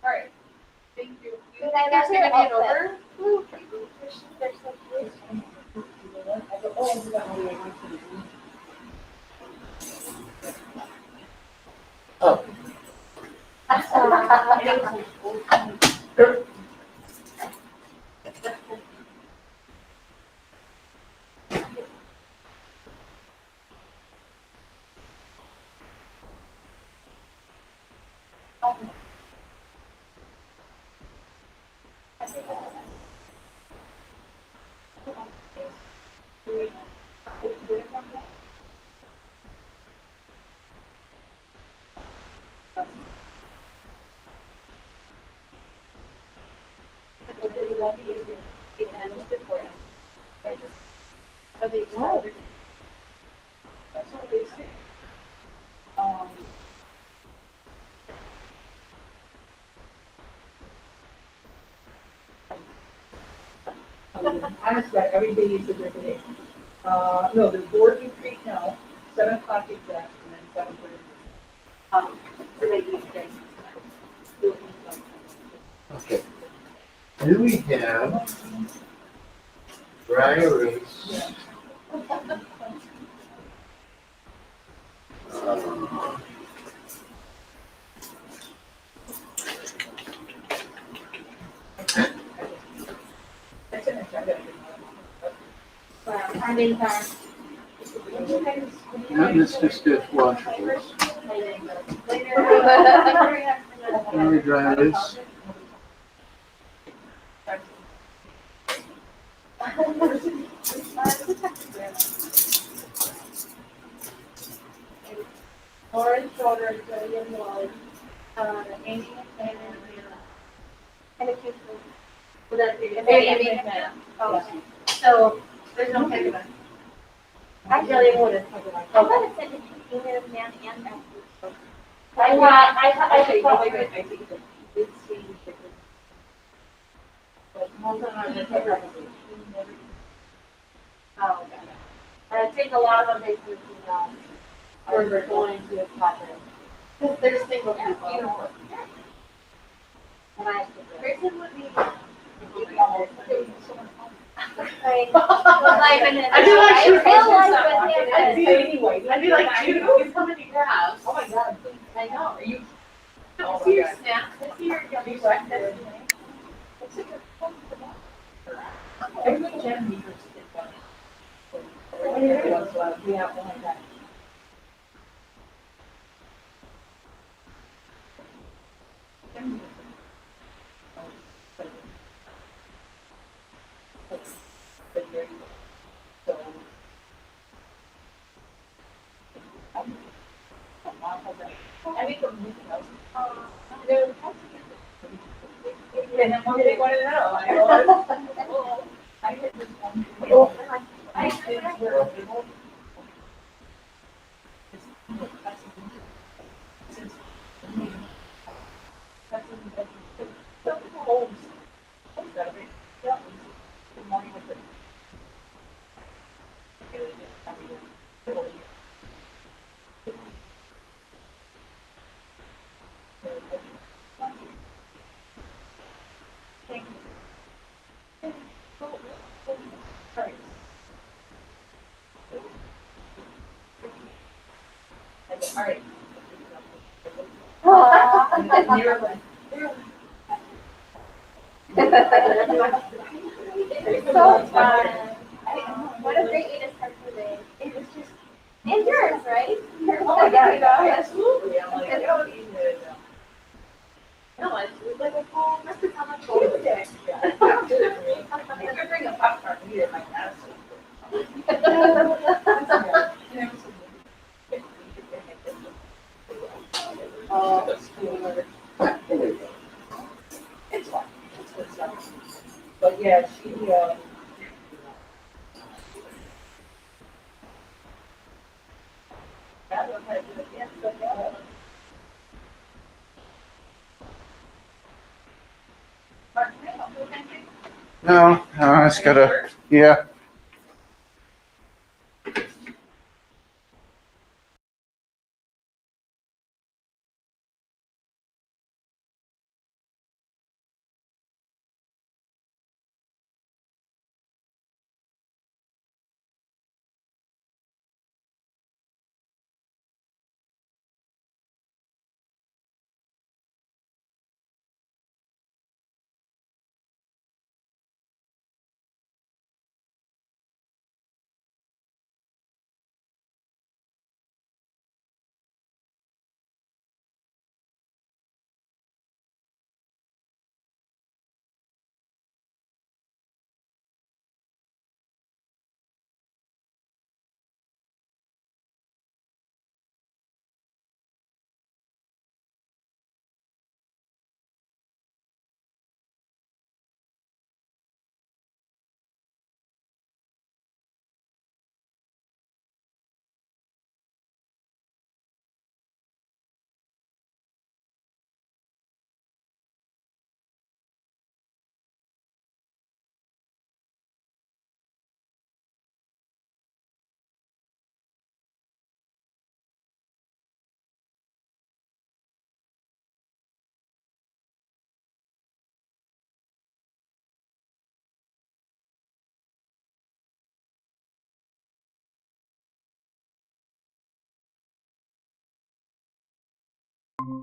right. Thank you. Good, I There's love your gonna be an outfit. over. They're so cute. Oh. Honestly, every day is a different day. No, the board retreat now, 7 o'clock exact, and then 7:30. So they eat things. Okay. Do we have dry erase? That's an agenda. I'm in time. No, this just is washables. Only dry erase. Orange shoulder, William Wall, Amy and a cute food. Would that be? Amy. Oh, so there's no picture. Actually, it would have. I thought it said email of man and man. I Okay, thought. wait, I think that you did see the. But hold on, I'm gonna. Oh, okay. I think a lot of them they do, Or we're going to a project. Because there's single people. you know. And Kristen would be. Like, I'd be like, shoot, I'd be anyway. I'd be like, dude, who's coming to your house? Oh my God. I know, are you? Oh I see your my God. snacks, I see your yummy breakfast. Every gym leaders get done. Every once in a while, yeah, oh my God. I think the music else. And then what do they want to know? I hit this one. I did where it was. All right. And you're like, It's so fun. What a great way to start the day. it was just, And yours, right? oh my God, absolutely. I'm like, I don't even know. No, it's like a whole, Must have come on Tuesday. Yeah. I could bring a popcorn, eat it like that. It's fun. It's good stuff. But yeah, she, that was like, yeah, so, yeah. Mark, can I help you with anything? No, I just gotta, yeah. Press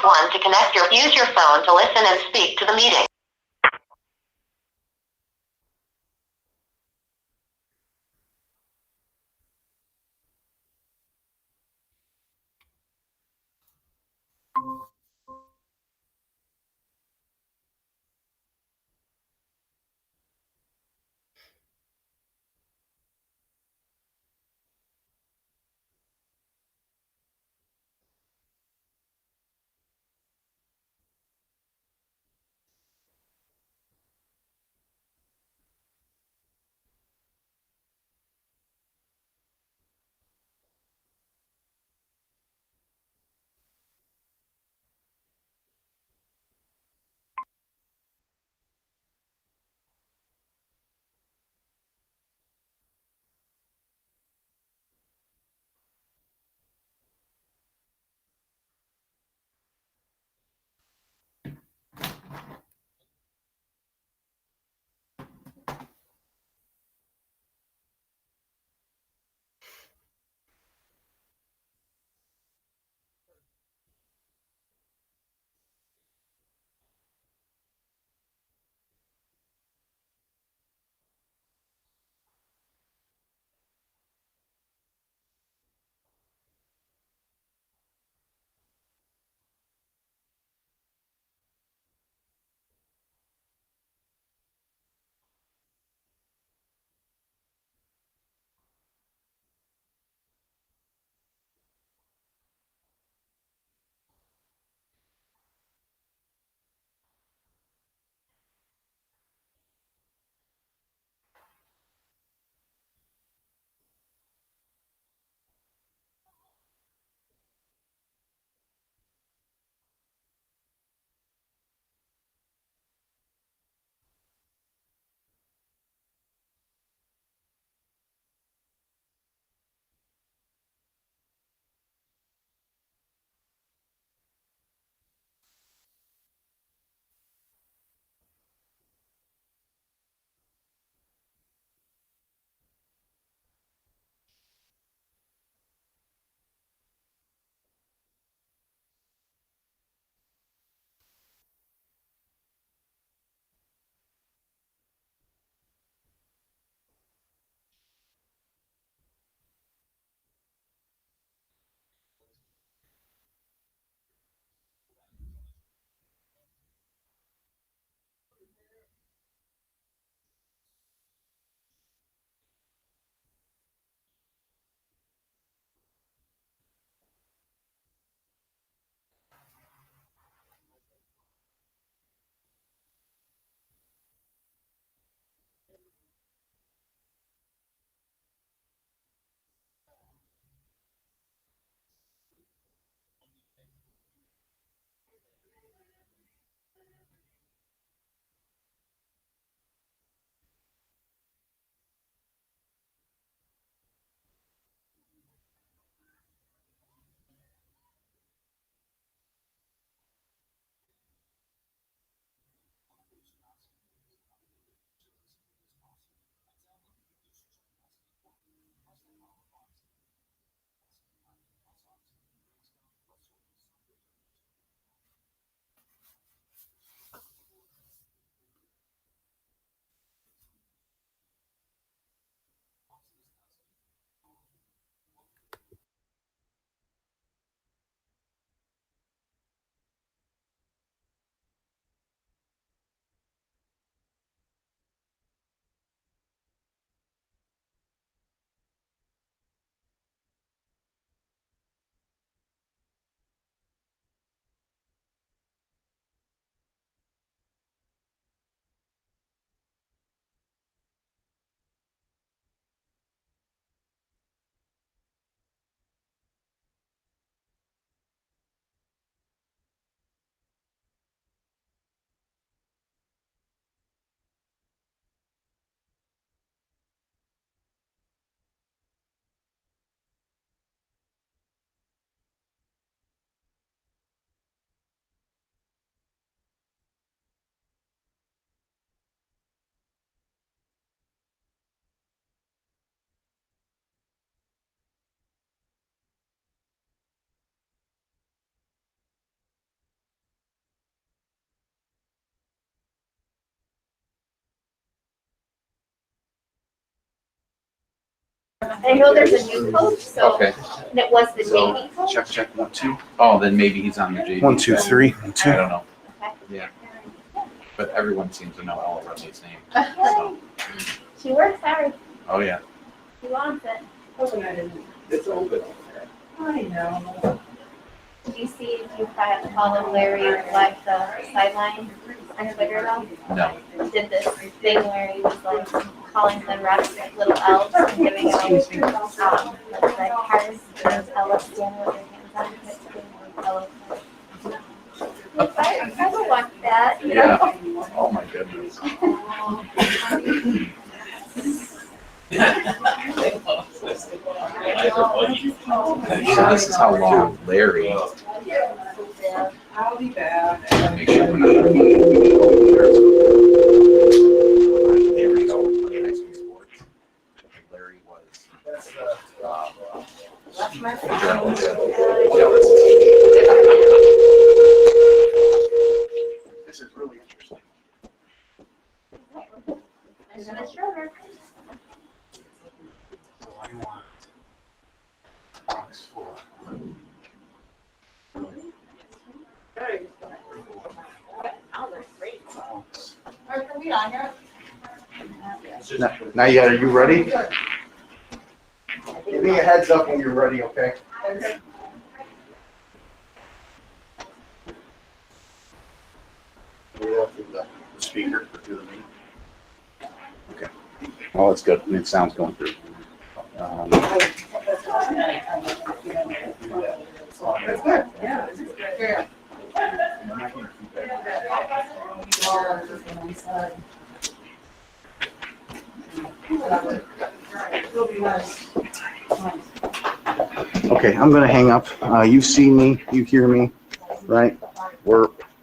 1 to connect use your phone to listen and speak to the meeting. I know there's a new coach, so, Okay, and it was the So, JV coach. Check 1, 2. oh, then maybe he's on the JV. 1, 2, 3. 1, 2. I don't know, Okay. yeah. But everyone seems to know all of Riley's names, Okay. so, She works hard. oh, yeah. She wants it. It's open. I know. Did you see, did you follow Larry like the sideline on Twitter though? No. He did this thing where he was like calling the refs like little elves and giving out like cards and those elves standing with their hands on it, giving them elves. I would watch that, you know? Yeah, oh my goodness. So this is how long Larry. I'll be back. Make sure we're not. There we go. Okay, nice and sports. Larry was. This is really interesting. And then it's sugar. So I want box 4. Now you got, are you ready? Give me a heads up when you're ready, okay? The speaker to the meeting. Okay. Well, it's good. It sounds going through. That's good, yeah, this is good. Okay, I'm gonna hang up. You see me, you hear me, right?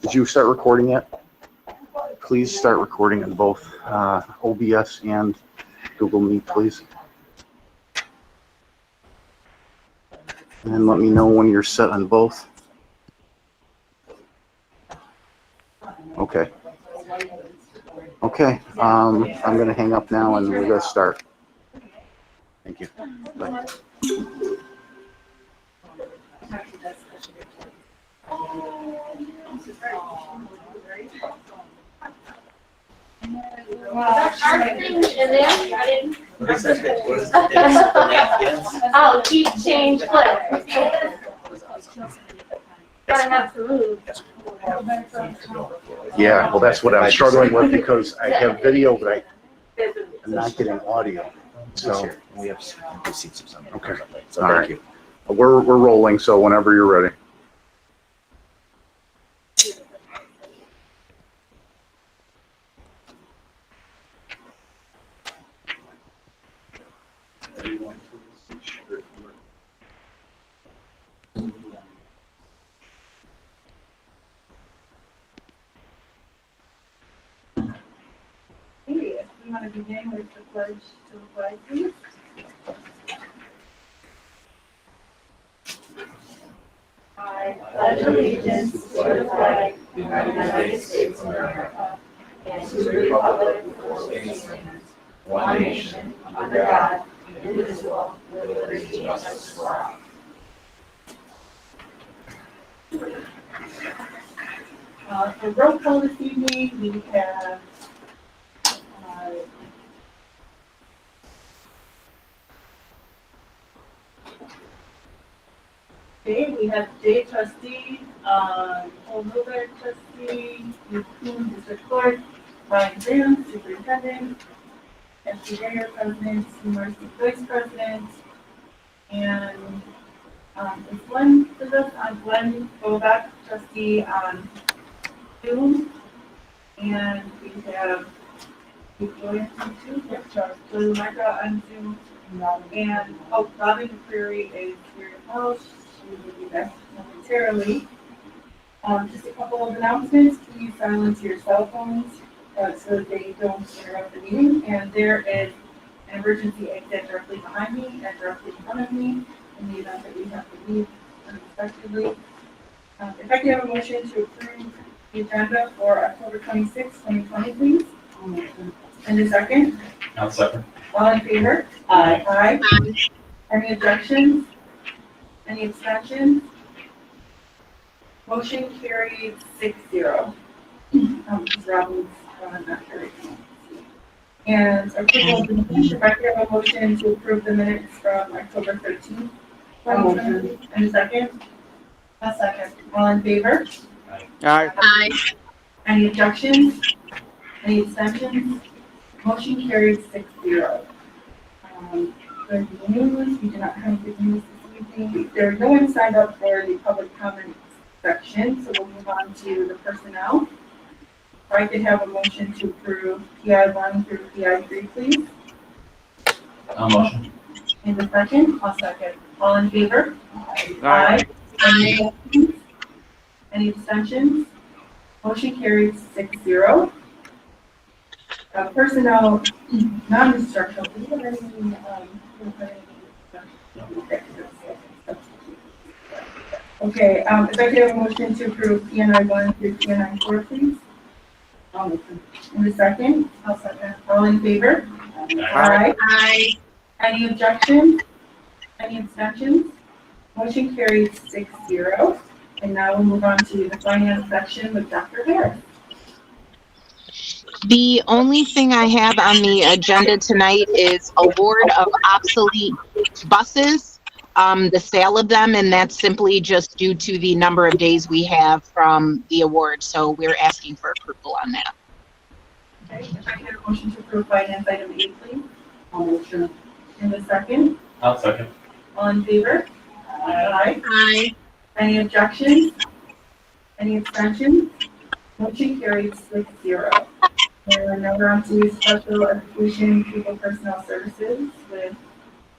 Did you start recording yet? Please start recording in both OBS and Google Meet, please. And let me know when you're set on both. Okay. Okay, I'm gonna hang up now and we're gonna start. Thank you. Bye. Oh, keep change flip. Gonna have to move. Yeah, well, that's what I'm struggling with because I have video, but I'm not getting audio. So, We have receipts of something. Okay. So All thank right. you. we're rolling, so whenever you're ready. Hey, if you want to begin with the pledge to the flag, please. I pledge allegiance to the flag of the United States of America and to the republic for which it stands, one nation, under God, indivisible, with liberty and justice for all. For roll call this evening, we have okay, we have Jay trustee, Paul Miller trustee, Coon district clerk, Brian Graham superintendent, Nancy Mayor president, Sue Marcy vice president, and is Glenn with us? Glenn Bovak trustee on Zoom, and we have Victoria too, Joey Micah on Zoom, and Robin McCreary is here to house. She will be back momentarily. Just a couple of announcements. Please silence your cell phones so that they don't interrupt the meeting. And there is an emergency exit directly behind me and directly in front of me in the event that we have to leave unexpectedly. If I can have a motion to approve the agenda for October 26, 2020, please. And a second. I'll second. All in favor? Aye. Aye. Any objections? Any abstentions? Motion carried 6-0. Ms. Robbins, not carried. And approval of the minutes, if I could have a motion to approve the minutes from October 13th. Motion. And a second? A second. All in favor? Aye. Any objections? Any abstentions? Motion carried 6-0. Good news, we do not have good news this evening. There's no one signed up for the public comment section, so we'll move on to the personnel. If I could have a motion to approve PI 1 through PI 3, please. I'll motion. In the second? I'll second. All in favor? Aye. Any objections? Any abstentions? Motion carried 6-0. Personnel, non-instructional, do you have any, okay, if I could have a motion to approve PNI 1 through PNI 4, please. In the second? I'll second. All in favor? Aye. Any objections? Any abstentions? Motion carried 6-0. And now we'll move on to the finance section with Dr. Harris. The only thing I have on the agenda tonight is award of obsolete buses, the sale of them, and that's simply just due to the number of days we have from the award. So we're asking for approval on that. Okay, if I could have a motion to approve finance item 8, please. I'll motion. In the second? I'll second. All in favor? Aye. Any objections? Any abstentions? Motion carried 6-0. And now we're on to special education people personnel services with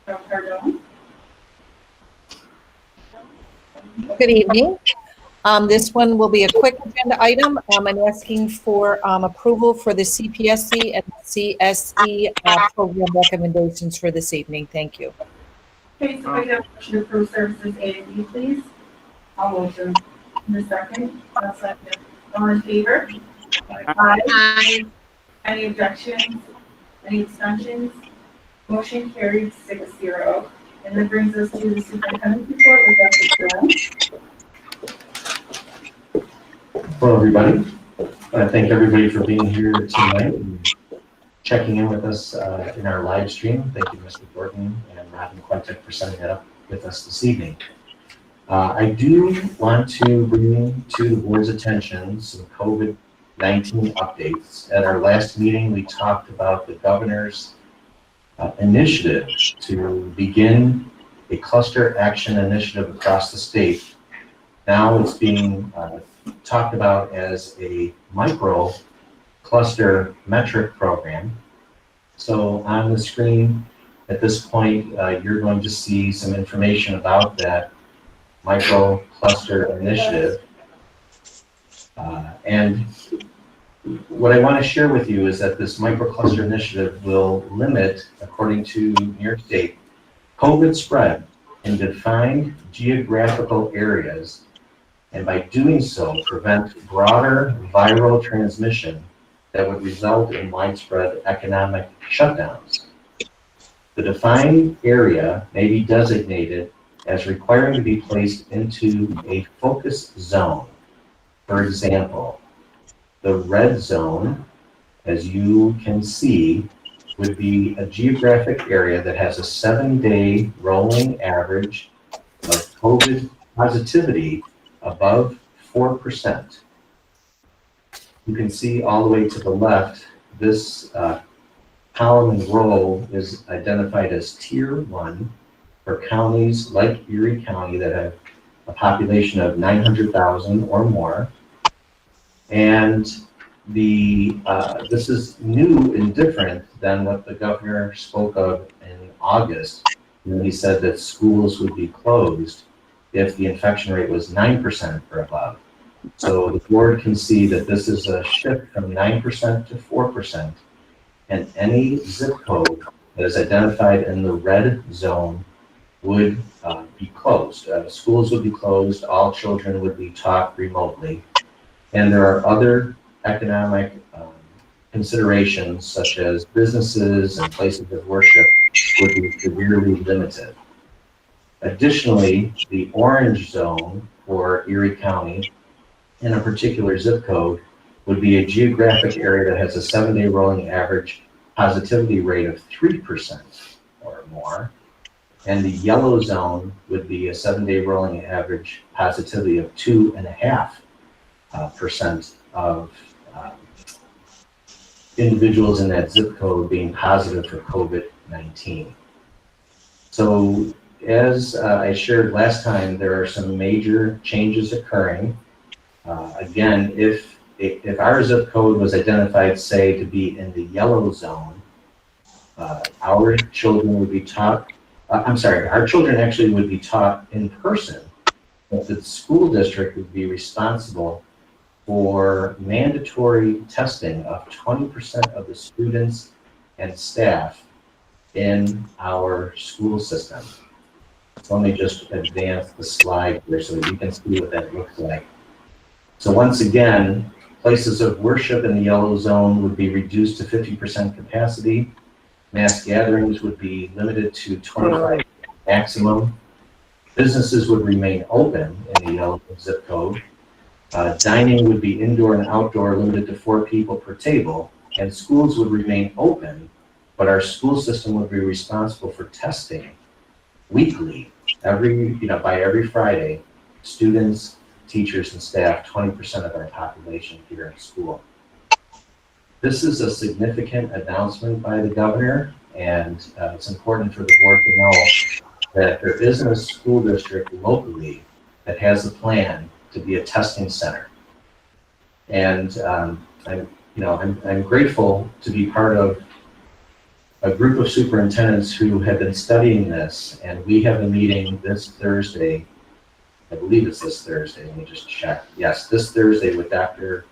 Dr. Cardone. Good evening. This one will be a quick agenda item. I'm asking for approval for the CPSC and CSE program recommendations for this evening. Thank you. Okay, so I have a motion to approve services A and B, please. I'll motion. In the second? I'll second. All in favor? Aye. Any objections? Any abstentions? Motion carried 6-0. And that brings us to the superintendent's report with Dr. Jones. Hello, everybody. I thank everybody for being here tonight and checking in with us in our live stream. Thank you, Mr. Gordon and Robin Quintek for setting that up with us this evening. I do want to bring to the board's attention some COVID-19 updates. At our last meeting, we talked about the governor's initiative to begin a cluster action initiative across the state. Now it's being talked about as a micro cluster metric program. So on the screen at this point, you're going to see some information about that micro cluster initiative. And what I want to share with you is that this micro cluster initiative will limit, according to New York State, COVID spread in defined geographical areas, and by doing so, prevent broader viral transmission that would result in widespread economic shutdowns. The defined area may be designated as requiring to be placed into a focus zone. For example, the red zone, as you can see, would be a geographic area that has a 7-day rolling average of COVID positivity above 4%. You can see all the way to the left, this column and row is identified as Tier 1 for counties like Erie County that have a population of 900,000 or more. And this is new and different than what the governor spoke of in August when he said that schools would be closed if the infection rate was 9% or above. So the board can see that this is a shift from 9% to 4%, and any zip code that is identified in the red zone would be closed. Schools would be closed, all children would be taught remotely, and there are other economic considerations such as businesses and places of worship would be severely limited. Additionally, the orange zone for Erie County in a particular zip code would be a geographic area that has a 7-day rolling average positivity rate of 3% or more. And the yellow zone would be a 7-day rolling average positivity of 2.5% of individuals in that zip code being positive for COVID-19. So as I shared last time, there are some major changes occurring. Again, if our zip code was identified, say, to be in the yellow zone, our children would be taught, our children actually would be taught in person, but the school district would be responsible for mandatory testing of 20% of the students and staff in our school system. So let me just advance the slide here so that you can see what that looks like. So once again, places of worship in the yellow zone would be reduced to 50% capacity. Mass gatherings would be limited to 25 maximum. Businesses would remain open in the yellow zip code. Dining would be indoor and outdoor, limited to 4 people per table, and schools would remain open, but our school system would be responsible for testing weekly, by every Friday, students, teachers, and staff, 20% of our population here in school. This is a significant announcement by the governor, and it's important for the board to know that there isn't a school district locally that has a plan to be a testing center. And I'm grateful to be part of a group of superintendents who have been studying this, and we have a meeting this Thursday. I believe it's this Thursday. Let me just check. Yes, this Thursday with Dr.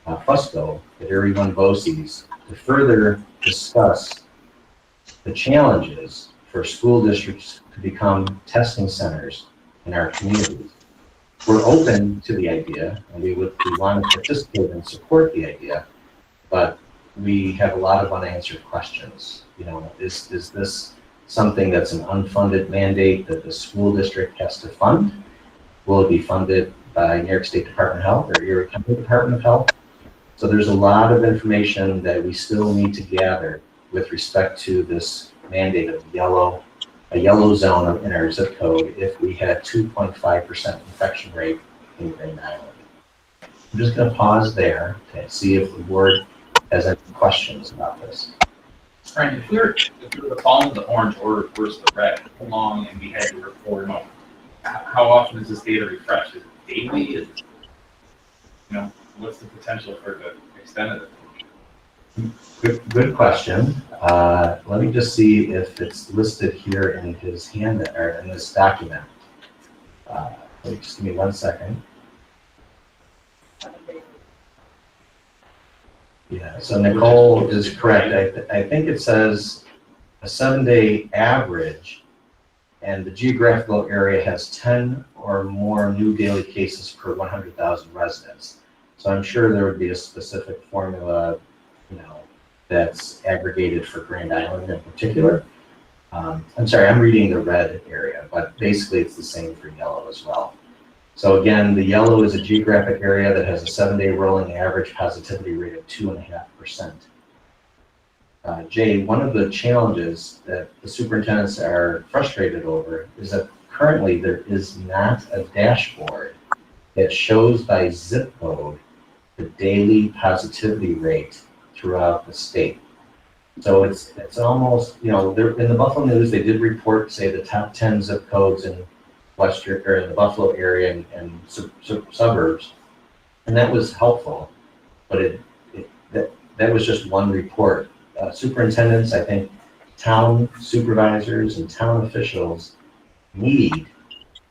Fusco at Erie One BOCES to further discuss the challenges for school districts to become testing centers in our communities. We're open to the idea, and we want to participate and support the idea, but we have a lot of unanswered questions. Is this something that's an unfunded mandate that the school district has to fund? Will it be funded by New York State Department of Health or Erie County Department of Health? So there's a lot of information that we still need to gather with respect to this mandate of a yellow zone in our zip code if we had 2.5% infection rate in Grand Island. I'm just going to pause there to see if the board has any questions about this. Frank, if we were to follow the orange order versus the red, how long and we had to report on, how often is this data refreshed? Is it daily? Is it, what's the potential for the extent of it? Good question. Let me just see if it's listed here in his or in this document. Just give me 1 second. Yeah, so Nicole is correct. I think it says a 7-day average, and the geographical area has 10 or more new daily cases per 100,000 residents. So I'm sure there would be a specific formula, that's aggregated for Grand Island in particular. I'm sorry, I'm reading the red area, but basically it's the same for yellow as well. So again, the yellow is a geographic area that has a 7-day rolling average positivity rate of 2.5%. Jay, one of the challenges that the superintendents are frustrated over is that currently there is not a dashboard that shows by zip code the daily positivity rate throughout the state. So it's almost, in the Buffalo News, they did report, say, the top 10 zip codes in the Buffalo area and suburbs, and that was helpful, but that was just one report. Superintendents, I think, town supervisors and town officials need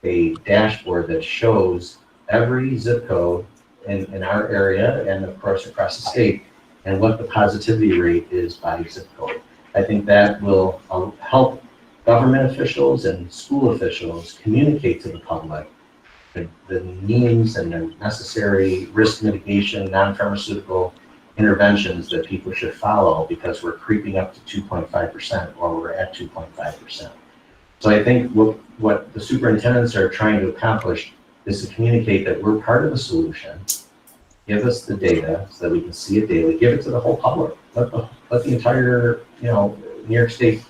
a dashboard that shows every zip code in our area and of course across the state and what the positivity rate is by zip code. I think that will help government officials and school officials communicate to the public the means and the necessary risk mitigation, non-pharmaceutical interventions that people should follow because we're creeping up to 2.5% or we're at 2.5%. So I think what the superintendents are trying to accomplish is to communicate that we're part of the solution. Give us the data so that we can see it daily. Give it to the whole public. Let the entire, New York State,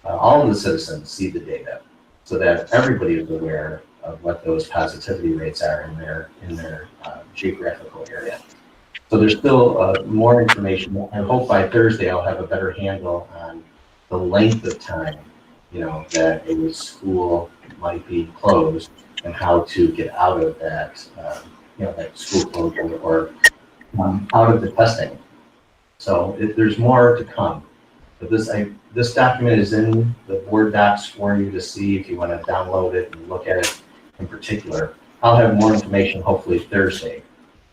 all of the citizens see the data so that everybody is aware of what those positivity rates are in their geographical area. So there's still more information. I hope by Thursday I'll have a better handle on the length of time, that a school might be closed and how to get out of that, that school closure or out of the testing. So there's more to come. But this document is in the board docs for you to see if you want to download it and look at it in particular. I'll have more information hopefully Thursday.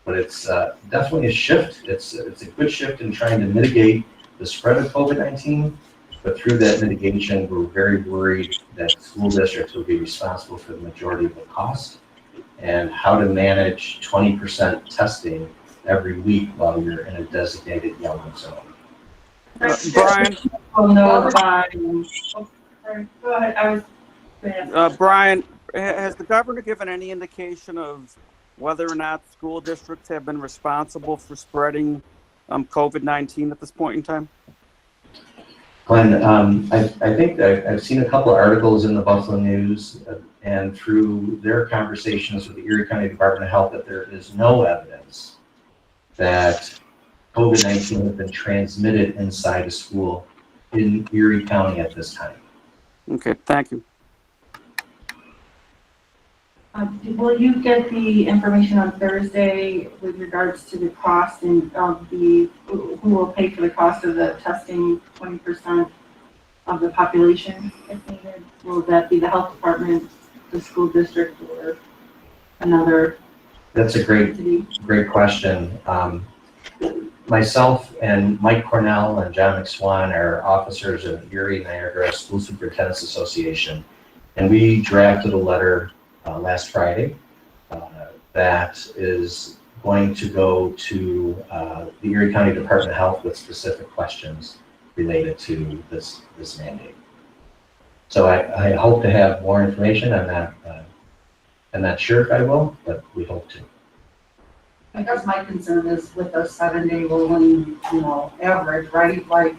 But it's definitely a shift. It's a good shift in trying to mitigate the spread of COVID-19. But through that mitigation, we're very worried that school districts will be responsible for the majority of the cost and how to manage 20% testing every week while you're in a designated yellow zone. Brian, We'll know by, sorry, go ahead, I was going to ask. Brian, has the governor given any indication of whether or not school districts have been responsible for spreading COVID-19 at this point in time? Glenn, I think I've seen a couple of articles in the Buffalo News and through their conversations with the Erie County Department of Health that there is no evidence that COVID-19 has been transmitted inside a school in Erie County at this time. Okay, thank you. Will you get the information on Thursday with regards to the cost and who will pay for the cost of the testing 20% of the population if needed? Will that be the health department, the school district, or another? That's a great entity? question. Myself and Mike Cornell and John McSwan are officers of Erie Niagara School Superintendents Association, and we drafted a letter last Friday that is going to go to the Erie County Department of Health with specific questions related to this mandate. So I hope to have more information on that. I'm not sure if I will, but we hope to. I guess my concern is with a 7-day rolling, average, right? Like,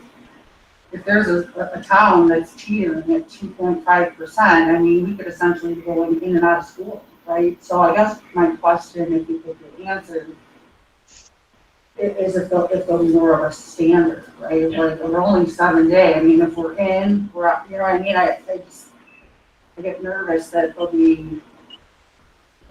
if there's a town that's teetering at 2.5%, I mean, we could essentially be going in and out of school, right? So I guess my question, if you could get answered, is if there'll be more of a standard, right? Yeah. Like a rolling 7-day. I mean, if we're in, we're out, you know what I mean? I get nervous that they'll be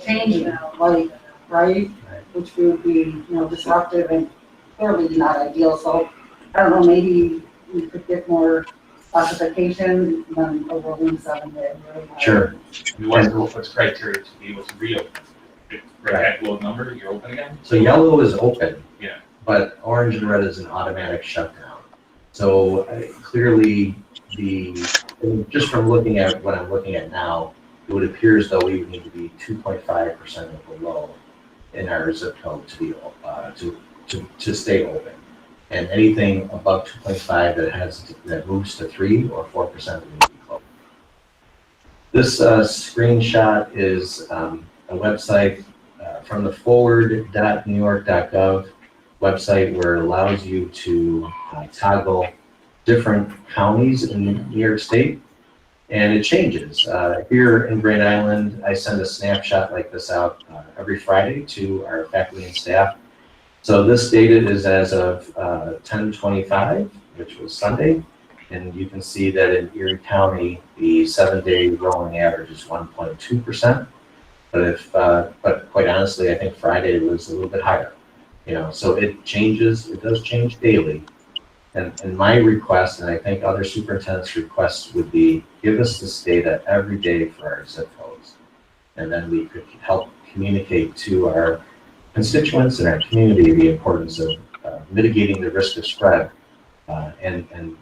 changing, like, right? Which would be, disruptive and clearly not ideal. So I don't know, maybe we could get more classification than a rolling 7-day. Right? Sure. What's criteria to be able to reopen? If we're at that low number, you're open again? So yellow is open. Yeah. But orange and red is an automatic shutdown. So clearly just from looking at what I'm looking at now, it would appear as though we would need to be 2.5% or below in our zip code to be to stay open, and anything above 2.5 that moves to 3 or 4% would need to be closed. This screenshot is a website from the forward.newyork.gov website where it allows you to toggle different counties in New York State. And it changes. Here in Grand Island, I send a snapshot like this out every Friday to our faculty and staff. So this data is as of 10/25, which was Sunday. And you can see that in Erie County, the 7-day rolling average is 1.2%. But quite honestly, I think Friday was a little bit higher. So it changes, it does change daily. And my request, and I think other superintendents' requests would be, give us this data every day for our zip codes. And then we could help communicate to our constituents and our community the importance of mitigating the risk of spread and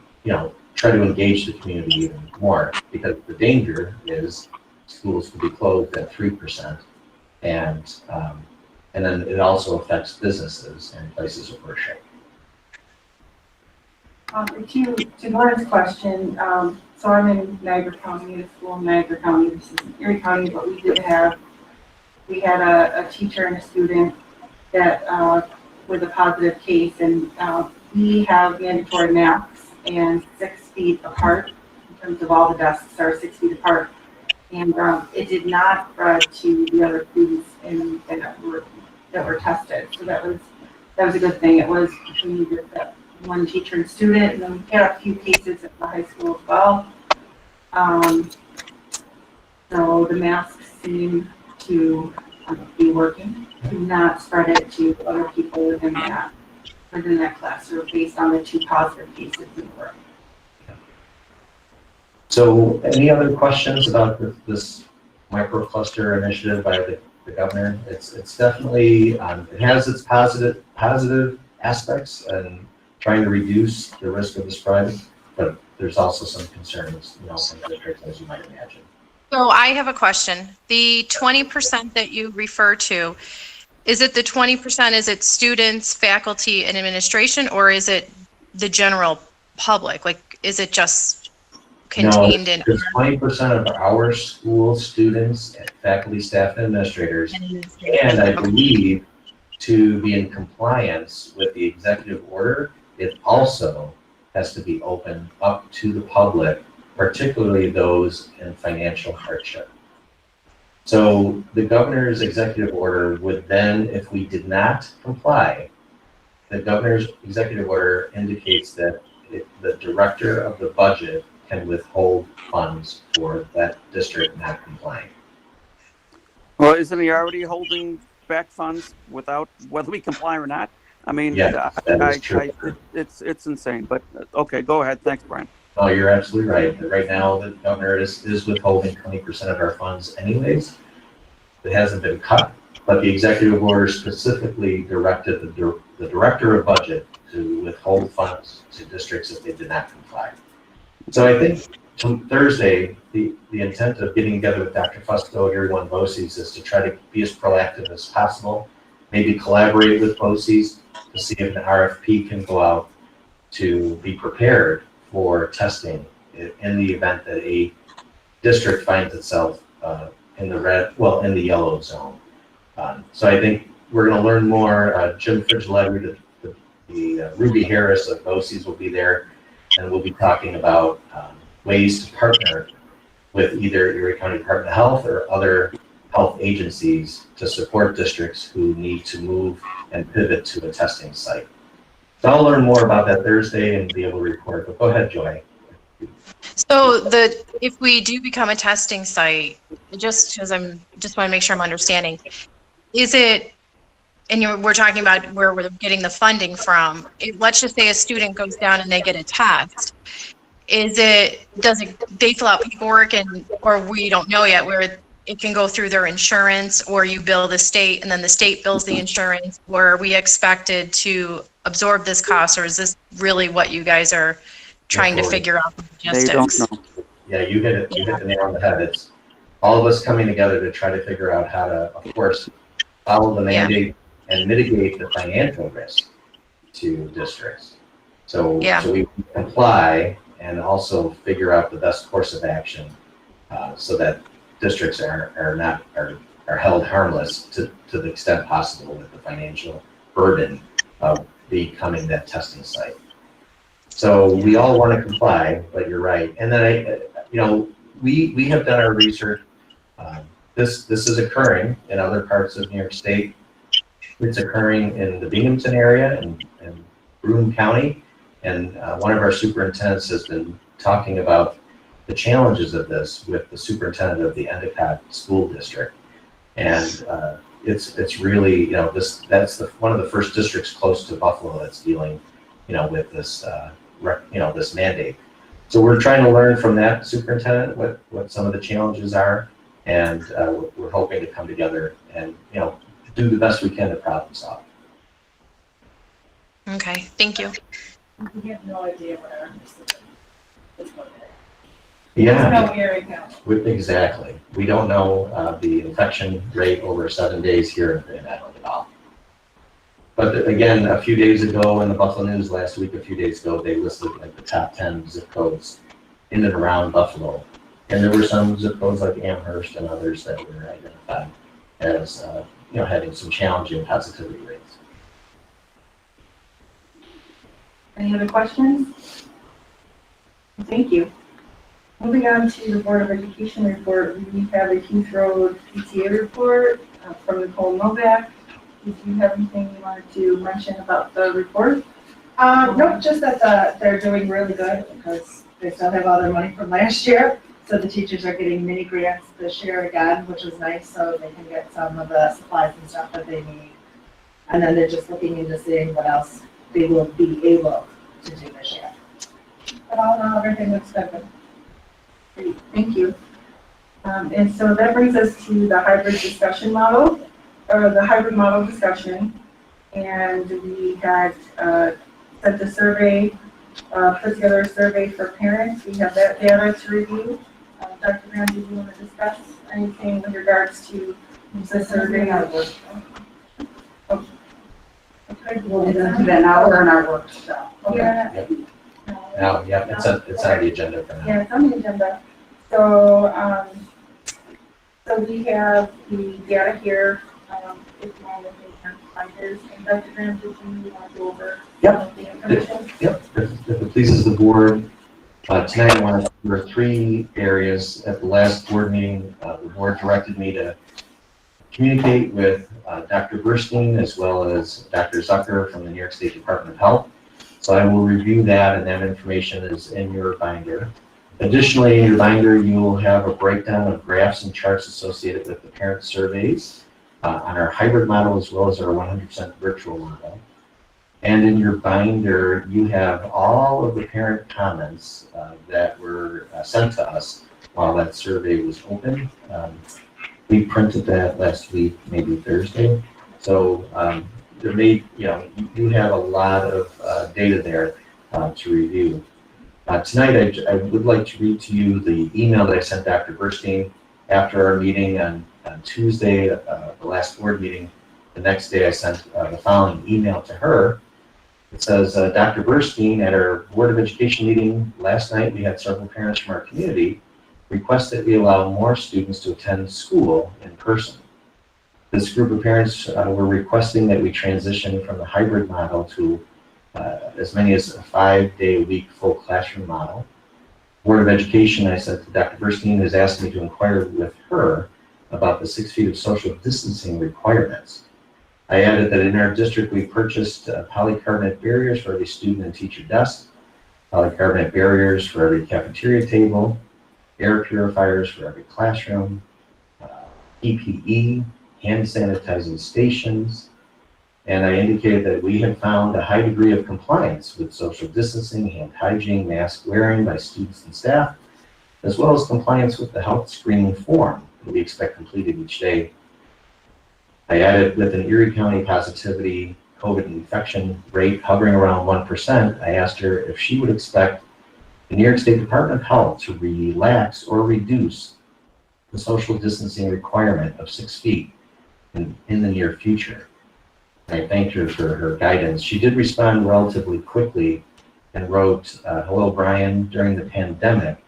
try to engage the community even more, because the danger is schools could be closed at 3%. And then it also affects businesses and places of worship. To Lauren's question, so I'm in Niagara County, a school in Niagara County, this is Erie County, but we had a teacher and a student that, with a positive case, and, we have mandatory masks and 6 feet apart, in terms of all the desks are 6 feet apart. And, it did not spread to the other students that were tested, so that was a good thing. It was between just that one teacher and student, and then we had a few cases at the high school as well. So the masks seem to be working, to not spread it to other people within that classroom based on the 2 positive cases in the room. So any other questions about this microcluster initiative by the governor? It's definitely, it has its positive aspects and trying to reduce the risk of the spread, but there's also some concerns, from districts, as you might imagine. So I have a question. The 20% that you refer to, is it the 20%, is it students, faculty, and administration, or is it the general public? Like, is it just contained in? No, it's 20% of our school students, faculty, staff, and administrators. And I believe to be in compliance with the executive order, it also has to be open up to the public, particularly those in financial hardship. So the governor's executive order would then, if we did not comply, the governor's executive order indicates that the director of the budget can withhold funds for that district not complying. Well, isn't he already holding back funds without whether we comply or not? I mean, Yeah, that is true. It's insane. But okay, go ahead. Thanks, Brian. Oh, you're absolutely right. Right now, the governor is withholding 20% of our funds anyways. It hasn't been cut, but the executive order specifically directed the director of budget to withhold funds to districts if they did not comply. So I think Thursday, the intent of getting together with Dr. Fusco here, one BOCES, is to try to be as proactive as possible, maybe collaborate with BOCES to see if an RFP can go out to be prepared for testing in the event that a district finds itself in the yellow zone. So I think we're going to learn more. Jim Frigiletti, the Ruby Harris of BOCES will be there, and we'll be talking about ways to partner with either Erie County Department of Health or other health agencies to support districts who need to move and pivot to a testing site. So I'll learn more about that Thursday and be able to report, but go ahead, Joy. So if we do become a testing site, just because want to make sure I'm understanding, is it, and we're talking about where we're getting the funding from, let's just say a student goes down and they get a test. They fill out paperwork or we don't know yet where it can go through their insurance, or you bill the state and then the state bills the insurance, or are we expected to absorb this cost, or is this really what you guys are trying to figure out the logistics? They don't know. Yeah, you hit the nail on the head. It's all of us coming together to try to figure out how to, of course, follow the mandate and mitigate the financial risk to districts. So we comply and also figure out the best course of action so that districts are held harmless to the extent possible with the financial burden of becoming that testing site. So we all want to comply, but you're right. And then we have done our research. This is occurring in other parts of New York State. It's occurring in the Binghamton area and Broome County. And one of our superintendents has been talking about the challenges of this with the superintendent of the Endicott School District. And it's really, that's one of the first districts close to Buffalo that's dealing, with this, this mandate. So we're trying to learn from that superintendent what some of the challenges are, and we're hoping to come together and, do the best we can to problem solve. Okay, thank you. We have no idea what our decision is going to be. Yeah, There's no Erie County. exactly. We don't know the infection rate over 7 days here in Grand Island at all. But again, a few days ago in the Buffalo News last week, a few days ago, they listed like the top 10 zip codes in and around Buffalo. And there were some zip codes like Amherst and others that were identified as, having some challenging positivity rates. Any other questions? Thank you. Moving on to the Board of Education report, we have a Keith Road PTA report from Nicole Novak. Did you have anything you wanted to mention about the report? No, just that they're doing really good because they still have all their money from last year. So the teachers are getting mini grants this year again, which is nice, so they can get some of the supplies and stuff that they need. And then they're just looking into seeing what else they will be able to do this year. But all in all, everything looks good. Great, thank you. And so that brings us to the hybrid discussion model, or the hybrid model discussion. And we had sent a survey, put together a survey for parents. We have that data to review. Dr. Graham, do you want to discuss anything in regards to the survey? Okay. We'll do that now, we're in our workshop. Okay. Yeah. Now, yeah, it's on the agenda for now. Yeah, it's on the agenda. So, so we have the data here. If you want to look at finders, and Dr. Graham, did you want to go over the information? Yep, if it pleases the board, tonight I want to cover 3 areas. At the last board meeting, the board directed me to communicate with Dr. Burstein as well as Dr. Zucker from the New York State Department of Health. So I will review that, and that information is in your binder. Additionally, in your binder, you will have a breakdown of graphs and charts associated with the parent surveys on our hybrid model as well as our 100% virtual model. And in your binder, you have all of the parent comments that were sent to us while that survey was open. We printed that last week, maybe Thursday. So there may, you have a lot of data there to review. Tonight, I would like to read to you the email that I sent Dr. Burstein after our meeting on Tuesday, the last board meeting. The next day, I sent the following email to her. It says, Dr. Burstein, at our Board of Education meeting last night, we had several parents from our community request that we allow more students to attend school in person. This group of parents were requesting that we transition from the hybrid model to as many as a 5-day-a-week full classroom model. Board of Education, I said to Dr. Burstein, has asked me to inquire with her about the 6 feet of social distancing requirements. I added that in our district, we purchased polycarbonate barriers for every student and teacher desk, polycarbonate barriers for every cafeteria table, air purifiers for every classroom, PPE, hand sanitizing stations, and I indicated that we had found a high degree of compliance with social distancing, hand hygiene, mask wearing by students and staff, as well as compliance with the health screening form that we expect completed each day. I added, with an Erie County positivity COVID infection rate hovering around 1%, I asked her if she would expect the New York State Department of Health to relax or reduce the social distancing requirement of 6 feet in the near future. I thanked her for her guidance. She did respond relatively quickly and wrote, hello, Brian, during the pandemic,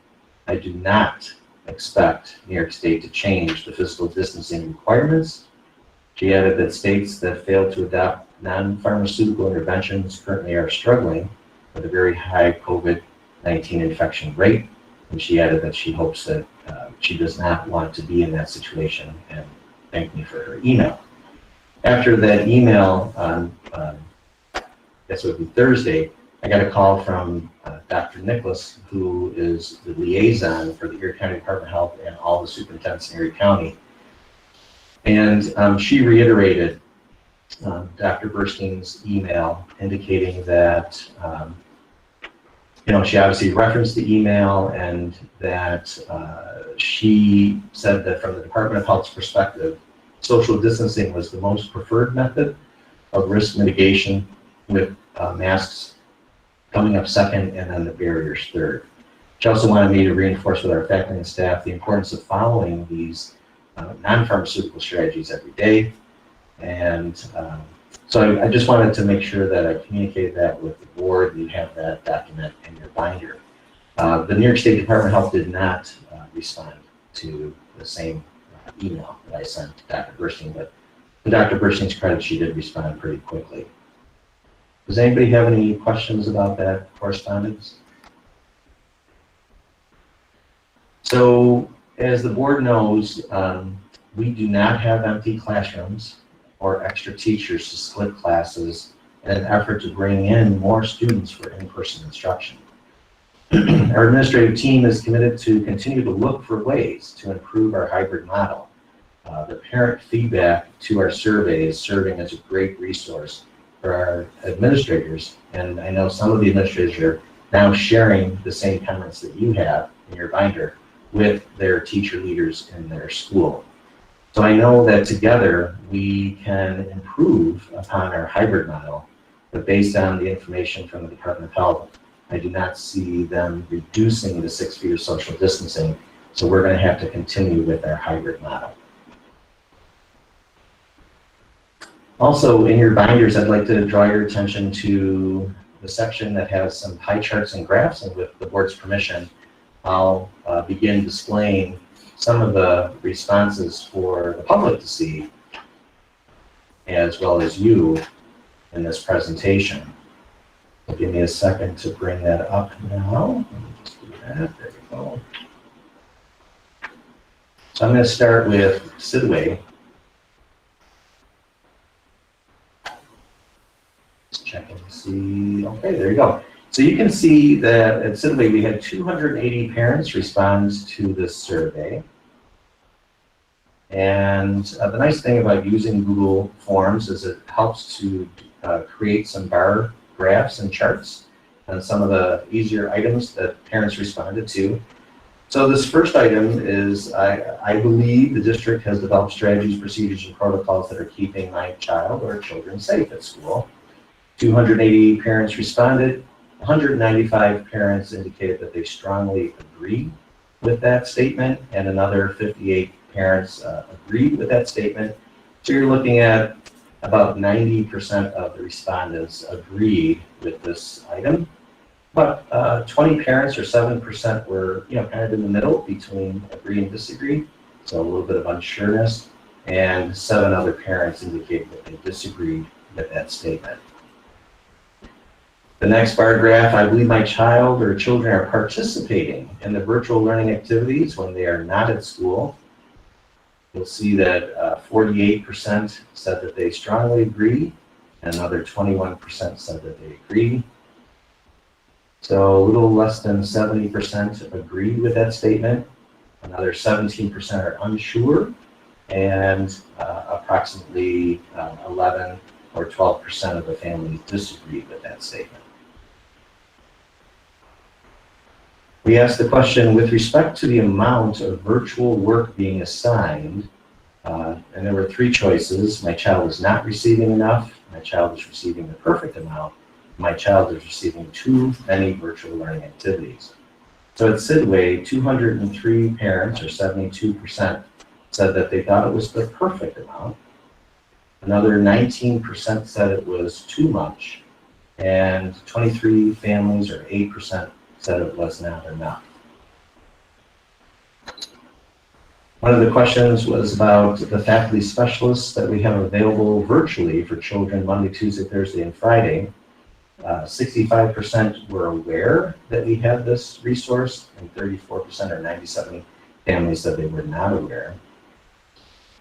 I do not expect New York State to change the physical distancing requirements. She added that states that fail to adopt non-pharmaceutical interventions currently are struggling with a very high COVID-19 infection rate. And she added that she hopes that she does not want to be in that situation, and thanked me for her email. After that email on, I guess it would be Thursday, I got a call from Dr. Nicholas, who is the liaison for the Erie County Department of Health and all the superintendents in Erie County. And she reiterated Dr. Burstein's email, indicating that, she obviously referenced the email, and that she said that from the Department of Health's perspective, social distancing was the most preferred method of risk mitigation, with masks coming up second and then the barriers third. She also wanted me to reinforce with our faculty and staff the importance of following these non-pharmaceutical strategies every day. And So I just wanted to make sure that I communicated that with the board. You have that document in your binder. The New York State Department of Health did not respond to the same email that I sent to Dr. Burstein, but to Dr. Burstein's credit, she did respond pretty quickly. Does anybody have any questions about that correspondence? So, as the board knows, we do not have empty classrooms or extra teachers to split classes in an effort to bring in more students for in-person instruction. Our administrative team is committed to continue to look for ways to improve our hybrid model. The parent feedback to our survey is serving as a great resource for our administrators, and I know some of the administrators are now sharing the same comments that you have in your binder with their teacher leaders in their school. So I know that together we can improve upon our hybrid model, but based on the information from the Department of Health, I do not see them reducing the 6 feet of social distancing, so we're going to have to continue with our hybrid model. Also, in your binders, I'd like to draw your attention to the section that has some pie charts and graphs, and with the board's permission, I'll begin displaying some of the responses for the public to see, as well as you in this presentation. So give me a second to bring that up now. Let's do that. There we go. So I'm going to start with Sidway. Just check and see. Okay, there you go. So you can see that at Sidway we had 280 parents respond to this survey. And the nice thing about using Google Forms is it helps to create some bar graphs and charts on some of the easier items that parents responded to. So this first item is, I believe the district has developed strategies, procedures, and protocols that are keeping my child or children safe at school. 280 parents responded. 195 parents indicated that they strongly agree with that statement, and another 58 parents agreed with that statement. So you're looking at about 90% of the respondents agreed with this item, but 20 parents or 7% were, kind of in the middle between agree and disagree, so a little bit of unsureness, and 7 other parents indicated that they disagreed with that statement. The next bar graph, I believe my child or children are participating in the virtual learning activities when they are not at school. You'll see that 48% said that they strongly agree, and another 21% said that they agree. So a little less than 70% agree with that statement. Another 17% are unsure, and approximately 11 or 12% of the families disagreed with that statement. We asked the question with respect to the amount of virtual work being assigned, and there were 3 choices. My child is not receiving enough, my child is receiving the perfect amount, my child is receiving too many virtual learning activities. So at Sidway, 203 parents, or 72%, said that they thought it was the perfect amount. Another 19% said it was too much, and 23 families, or 8%, said it was not enough. One of the questions was about the faculty specialists that we have available virtually for children Monday, Tuesday, Thursday, and Friday. 65% were aware that we had this resource, and 34% or 97 families said they were not aware.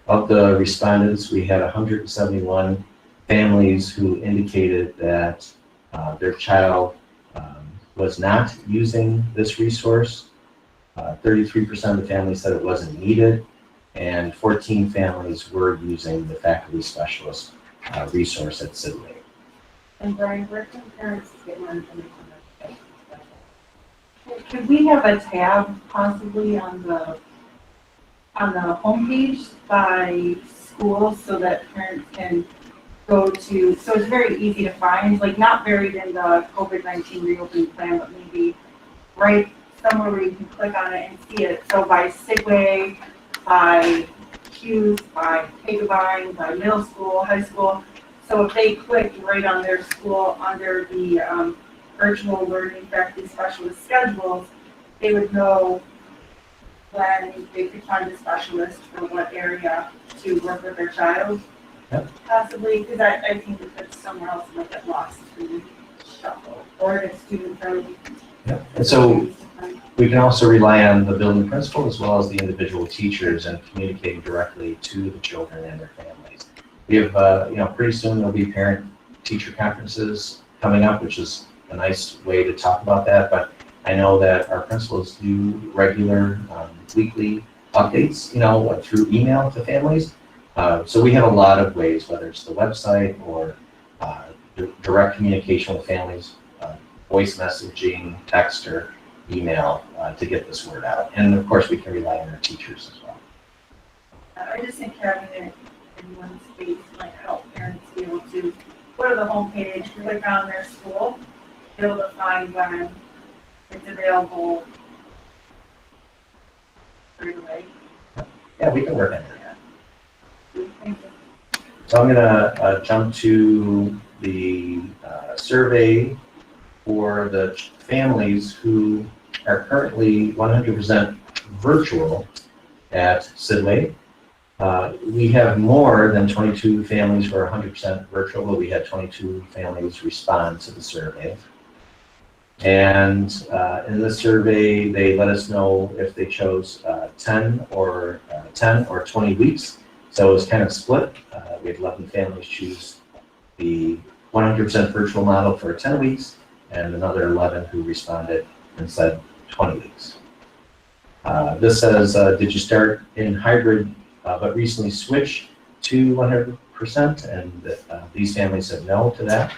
Of the respondents, we had 171 families who indicated that their child was not using this resource. 33% of the families said it wasn't needed, and 14 families were using the faculty specialist resource at Sidway. And Brian, where can parents get more information about that? Could we have a tab possibly on the homepage by school so that parents can go to, so it's very easy to find, like not buried in the COVID-19 reopening plan, but maybe right somewhere where you can click on it and see it. So by Sidway, by Hughes, by Pagavine, by middle school, high school, So if they clicked right on their school under the virtual learning faculty specialist schedules, they would know when they could find a specialist for what area to work with their child. Yep. Possibly, because I think if it's somewhere else, it might get lost in the shuffle, or if it's student friendly. Yep. And so we can also rely on the building principal as well as the individual teachers and communicating directly to the children and their families. We have, pretty soon there'll be parent-teacher conferences coming up, which is a nice way to talk about that. But I know that our principals do regular weekly updates, through email to families. So we have a lot of ways, whether it's the website or direct communication with families, voice messaging, text, or email to get this word out. And of course, we can rely on our teachers as well. I just think having it in one space might help parents be able to go to the homepage, click on their school, be able to find when it's available right away. Yeah, we can work on that. Thank you. So I'm gonna jump to the survey for the families who are currently 100% virtual at Sidway. We have more than 22 families who are 100% virtual, but we had 22 families respond to the survey. And in this survey, they let us know if they chose 10 or 20 weeks. So it was kind of split. We had 11 families choose the 100% virtual model for 10 weeks, and another 11 who responded and said 20 weeks. This says, did you start in hybrid but recently switched to 100%? And these families said no to that.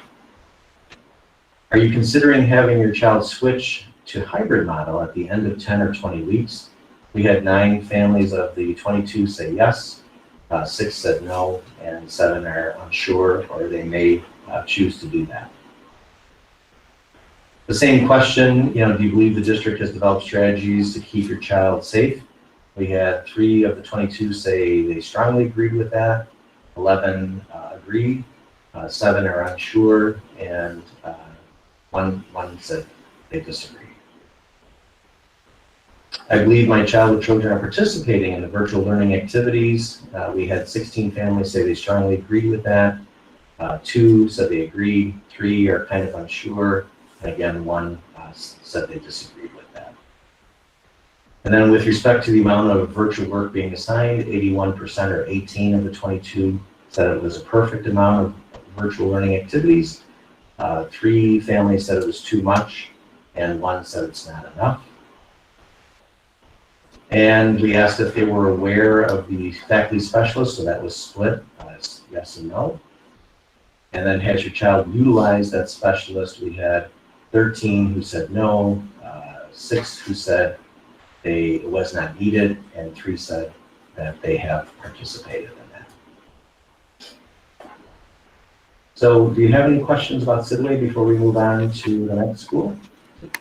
Are you considering having your child switch to hybrid model at the end of 10 or 20 weeks? We had 9 families of the 22 say yes, 6 said no, and 7 are unsure, or they may choose to do that. The same question, do you believe the district has developed strategies to keep your child safe? We had 3 of the 22 say they strongly agreed with that, 11 agreed, 7 are unsure, and one said they disagree. I believe my child or children are participating in the virtual learning activities. We had 16 families say they strongly agreed with that. 2 said they agreed, 3 are kind of unsure, and again, 1 said they disagreed with that. And then with respect to the amount of virtual work being assigned, 81% or 18 of the 22 said it was a perfect amount of virtual learning activities. 3 families said it was too much, and 1 said it's not enough. And we asked if they were aware of the faculty specialist, so that was split, yes and no. And then has your child utilized that specialist? We had 13 who said no, 6 who said it was not needed, and 3 said that they have participated in that. So do you have any questions about Sidway before we move on to the next school?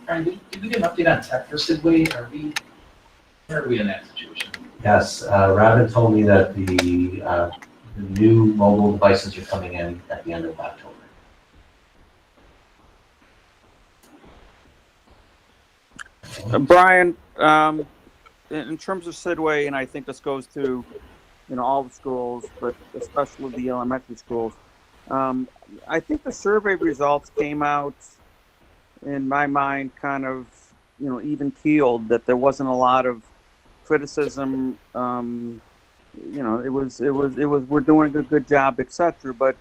Brian, did we get an update on tech for Sidway? Where are we in that situation? Yes, Robin told me that the new mobile devices are coming in at the end of October. Brian, in terms of Sidway, and I think this goes to all the schools, but especially the elementary schools, I think the survey results came out, in my mind, kind of even keeled, that there wasn't a lot of criticism. It was we're doing a good job, etc. But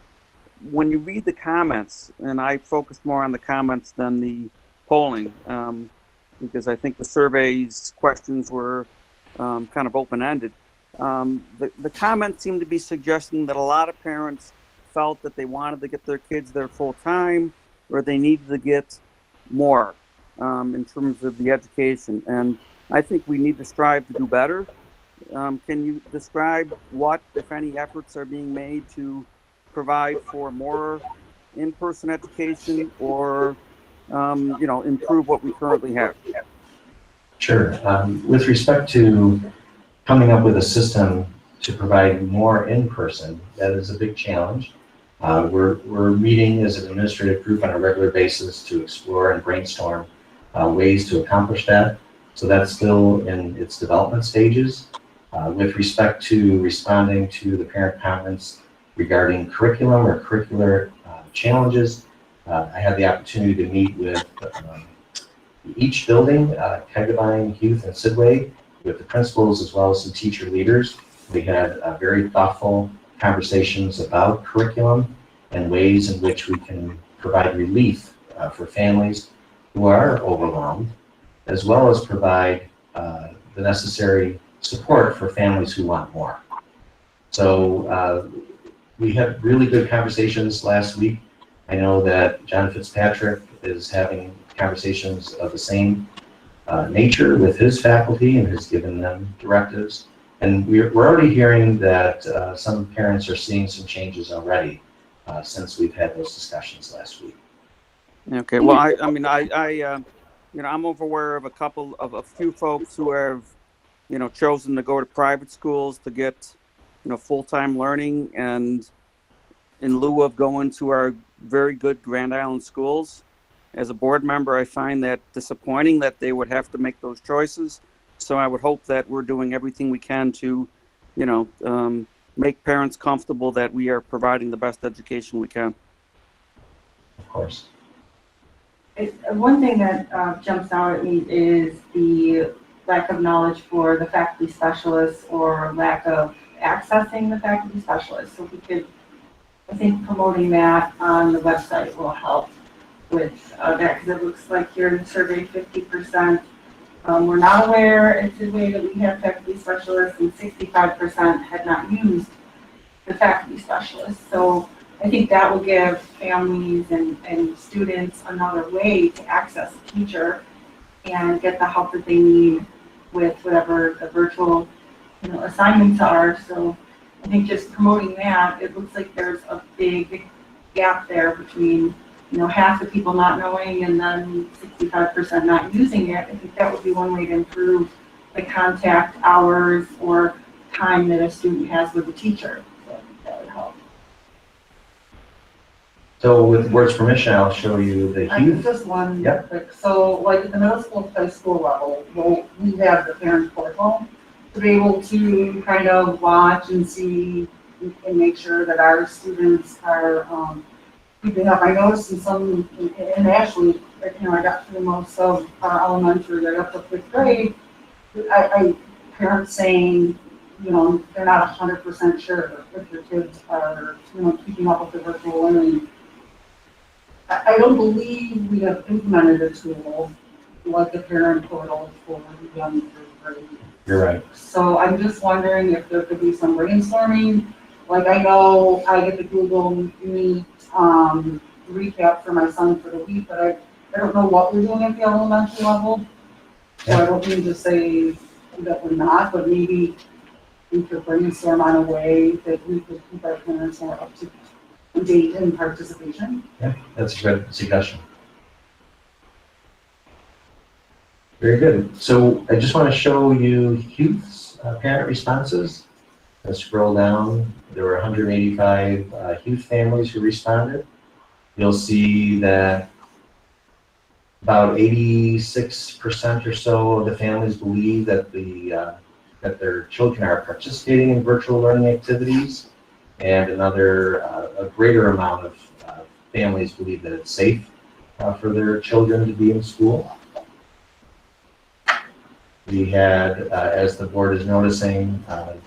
when you read the comments, and I focused more on the comments than the polling, because I think the survey's questions were kind of open-ended. The comments seem to be suggesting that a lot of parents felt that they wanted to get their kids there full-time, or they needed to get more in terms of the education. And I think we need to strive to do better. Can you describe what, if any, efforts are being made to provide for more in-person education, or improve what we currently have? Sure. With respect to coming up with a system to provide more in-person, that is a big challenge. We're meeting as an administrative group on a regular basis to explore and brainstorm ways to accomplish that. So that's still in its development stages. With respect to responding to the parent comments regarding curriculum or curricular challenges, I had the opportunity to meet with each building, Kegavine, Youth, and Sidway, with the principals as well as some teacher leaders. We had very thoughtful conversations about curriculum and ways in which we can provide relief for families who are overwhelmed, as well as provide the necessary support for families who want more. So we had really good conversations last week. I know that John Fitzpatrick is having conversations of the same nature with his faculty and has given them directives. And we're already hearing that some parents are seeing some changes already since we've had those discussions last week. Okay, well, I mean, you know, I'm aware of a few folks who have, you know, chosen to go to private schools to get, you know, full-time learning, and in lieu of going to our very good Grand Island schools. As a board member, I find that disappointing that they would have to make those choices. So I would hope that we're doing everything we can to, you know, make parents comfortable that we are providing the best education we can. Of course. One thing that jumps out at me is the lack of knowledge for the faculty specialists or lack of accessing the faculty specialists. So we could, I think promoting that on the website will help with that, because it looks like here in the survey 50% were not aware it's a way that we have faculty specialists, and 65% had not used the faculty specialists. So I think that will give families and students another way to access a teacher and get the help that they need with whatever the virtual, you know, assignments are. So I think just promoting that, it looks like there's a big gap there between, you know, half the people not knowing and then 65% not using it. I think that would be one way to improve the contact hours or time that a student has with the teacher. So I think that would help. So with the board's permission, I'll show you the youth. Just one Yep. quick. So like at the middle school, high school level, we have the parent portal to be able to kind of watch and see and make sure that our students are keeping up. I noticed in some, and actually, you know, I got through most of our elementary right up to 5th grade, I parents saying, you know, they're not 100% sure if their kids are, you know, keeping up with the virtual learning. I don't believe we have implemented a tool like the parent portal for the young third grade. You're right. So I'm just wondering if there could be some brainstorming. Like I know I get the Google Meet recap for my son for the week, but I don't know what we're doing at the elementary level. So I don't mean to say that we're not, but maybe we could brainstorm on a way that we could keep our parents more up to date in participation. Yeah, that's a good suggestion. Very good. So I just want to show you youth's parent responses. Let's scroll down. There were 185 youth families who responded. You'll see that about 86% or so of the families believe that that their children are participating in virtual learning activities, and a greater amount of families believe that it's safe for their children to be in school. We had, as the board is noticing,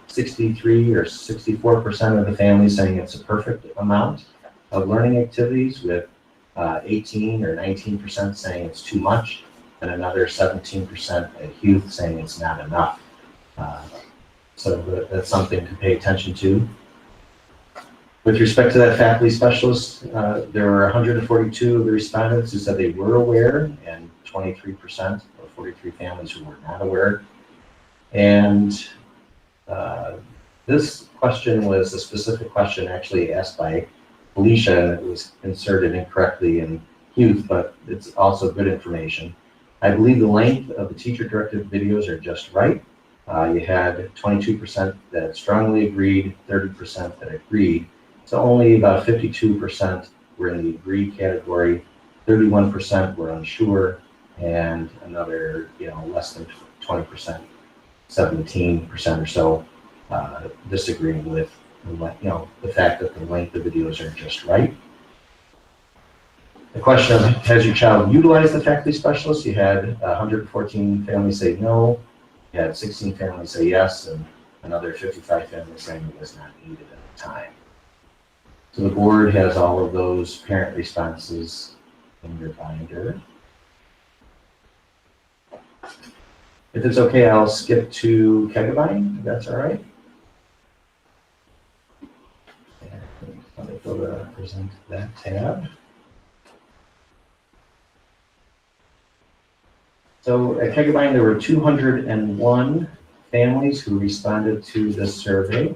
63 or 64% of the families saying it's a perfect amount of learning activities, with 18 or 19% saying it's too much, and another 17% at youth saying it's not enough. So that's something to pay attention to. With respect to that faculty specialist, there were 142 of the respondents who said they were aware, and 23%, or 43 families, who were not aware. And this question was a specific question actually asked by Felicia, and it was inserted incorrectly in youth, but it's also good information. I believe the length of the teacher-directed videos are just right. You had 22% that strongly agreed, 30% that agreed, So only about 52% were in the agree category, 31% were unsure, and another, less than 20%, 17% or so, disagreeing with, the fact that the length of videos are just right. The question of, has your child utilized the faculty specialist? You had 114 families say no, you had 16 families say yes, and another 55 families saying it was not needed at the time. So the board has all of those parent responses in your binder. If it's okay, I'll skip to Kegabyne, if that's all right. And let me go to present that tab. So at Kegabyne, there were 201 families who responded to this survey.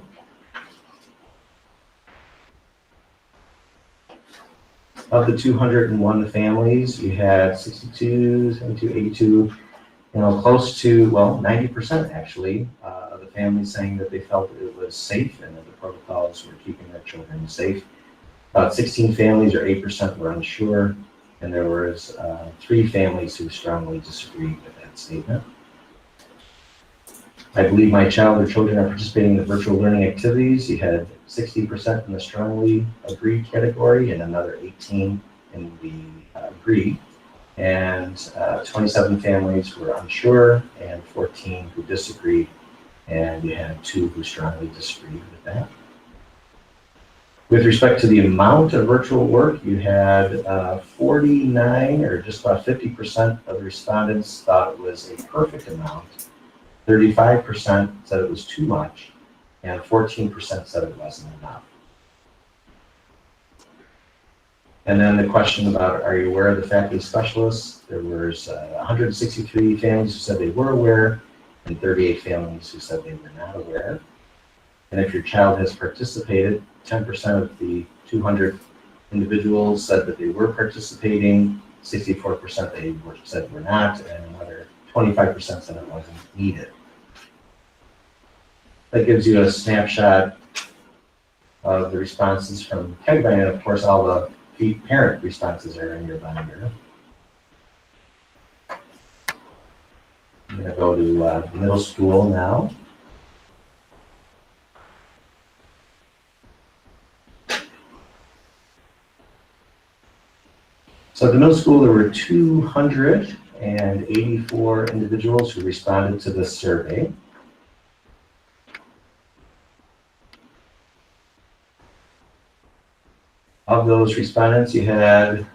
Of the 201 families, you had 62, 72, 82, close to, 90% actually, of the families saying that they felt it was safe and that the protocols were keeping their children safe. About 16 families, or 8%, were unsure, and there was 3 families who strongly disagreed with that statement. I believe my child or children are participating in the virtual learning activities. You had 60% in the strongly agreed category and another 18 in the agree. And 27 families were unsure and 14 who disagreed. And you had 2 who strongly disagreed with that. With respect to the amount of virtual work, you had 49, or just about 50% of the respondents thought it was a perfect amount. 35% said it was too much, and 14% said it wasn't enough. And then the question about, are you aware of the faculty specialists? There was 163 families who said they were aware, and 38 families who said they were not aware. And if your child has participated, 10% of the 200 individuals said that they were participating, 64% they said were not, and another 25% said it wasn't needed. That gives you a snapshot of the responses from Kegabyne, and of course all the parent responses are in your binder. I'm going to go to middle school now. So at the middle school, there were 284 individuals who responded to this survey. Of those respondents, you had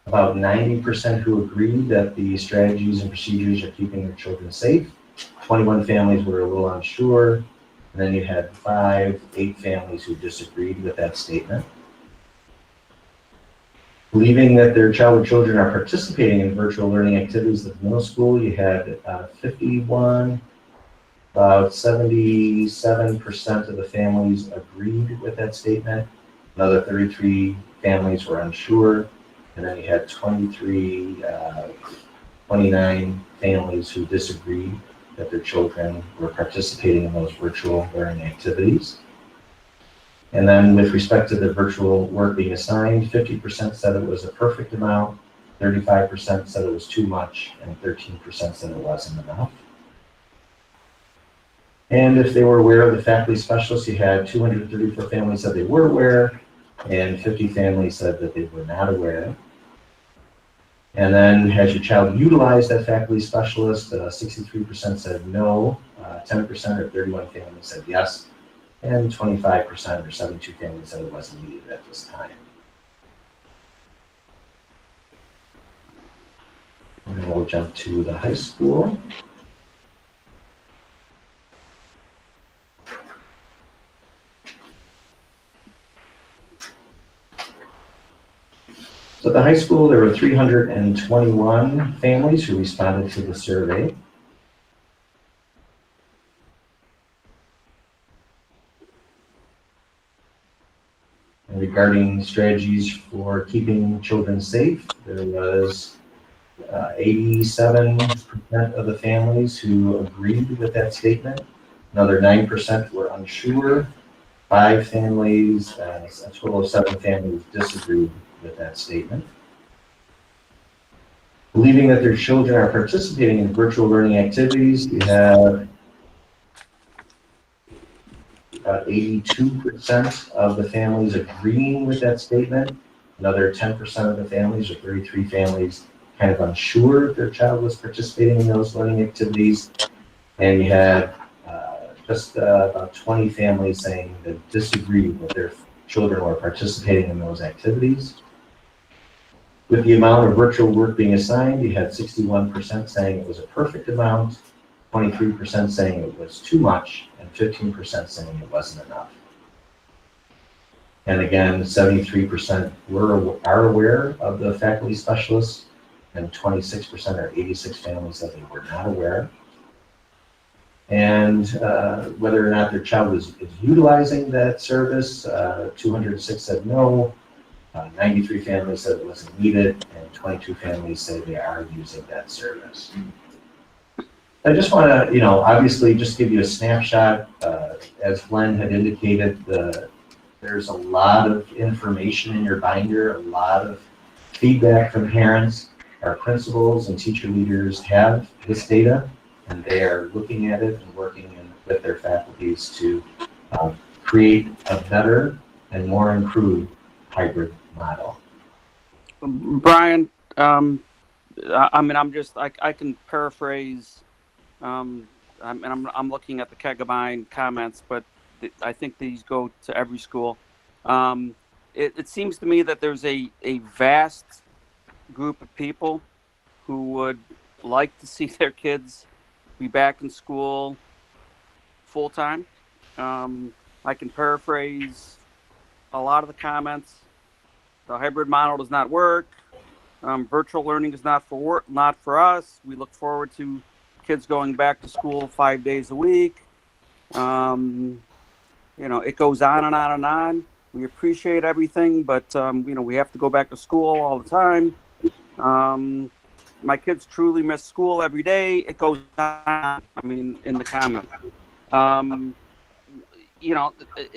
about 90% who agreed that the strategies and procedures are keeping their children safe. 21 families were a little unsure, and then you had 8 families who disagreed with that statement. Believing that their child or children are participating in virtual learning activities at the middle school, you had 51, about 77% of the families agreed with that statement. Another 33 families were unsure, and then you had 29 families who disagreed that their children were participating in those virtual learning activities. And then with respect to the virtual work being assigned, 50% said it was a perfect amount, 35% said it was too much, and 13% said it wasn't enough. And if they were aware of the faculty specialists, you had 234 families said they were aware, and 50 families said that they were not aware. And then has your child utilized that faculty specialist? 63% said no, 10% or 31 families said yes, and 25% or 72 families said it wasn't needed at this time. And then we'll jump to the high school. So at the high school, there were 321 families who responded to the survey. And regarding strategies for keeping children safe, there was 87% of the families who agreed with that statement. Another 9% were unsure, 5 families, a total of 7 families disagreed with that statement. Believing that their children are participating in virtual learning activities, you have about 82% of the families agreeing with that statement. Another 10% of the families, or 33 families, kind of unsure if their child was participating in those learning activities. And you had just about 20 families saying that disagreed with their children were participating in those activities. With the amount of virtual work being assigned, you had 61% saying it was a perfect amount, 23% saying it was too much, and 15% saying it wasn't enough. And again, 73% are aware of the faculty specialists, and 26% or 86 families said they were not aware. And whether or not their child is utilizing that service, 206 said no, 93 families said it wasn't needed, and 22 families say they are using that service. I just want to, obviously just give you a snapshot. As Glenn had indicated, there's a lot of information in your binder, a lot of feedback from parents. Our principals and teacher leaders have this data, and they are looking at it and working with their faculties to create a better and more improved hybrid model. Brian, I can paraphrase. I'm looking at the Kegabyne comments, but I think these go to every school. It seems to me that there's a vast group of people who would like to see their kids be back in school full time. I can paraphrase a lot of the comments. The hybrid model does not work. Virtual learning is not for us. We look forward to kids going back to school 5 days a week. It goes on and on and on. We appreciate everything, but we have to go back to school all the time. My kids truly miss school every day. It goes on. In the comments.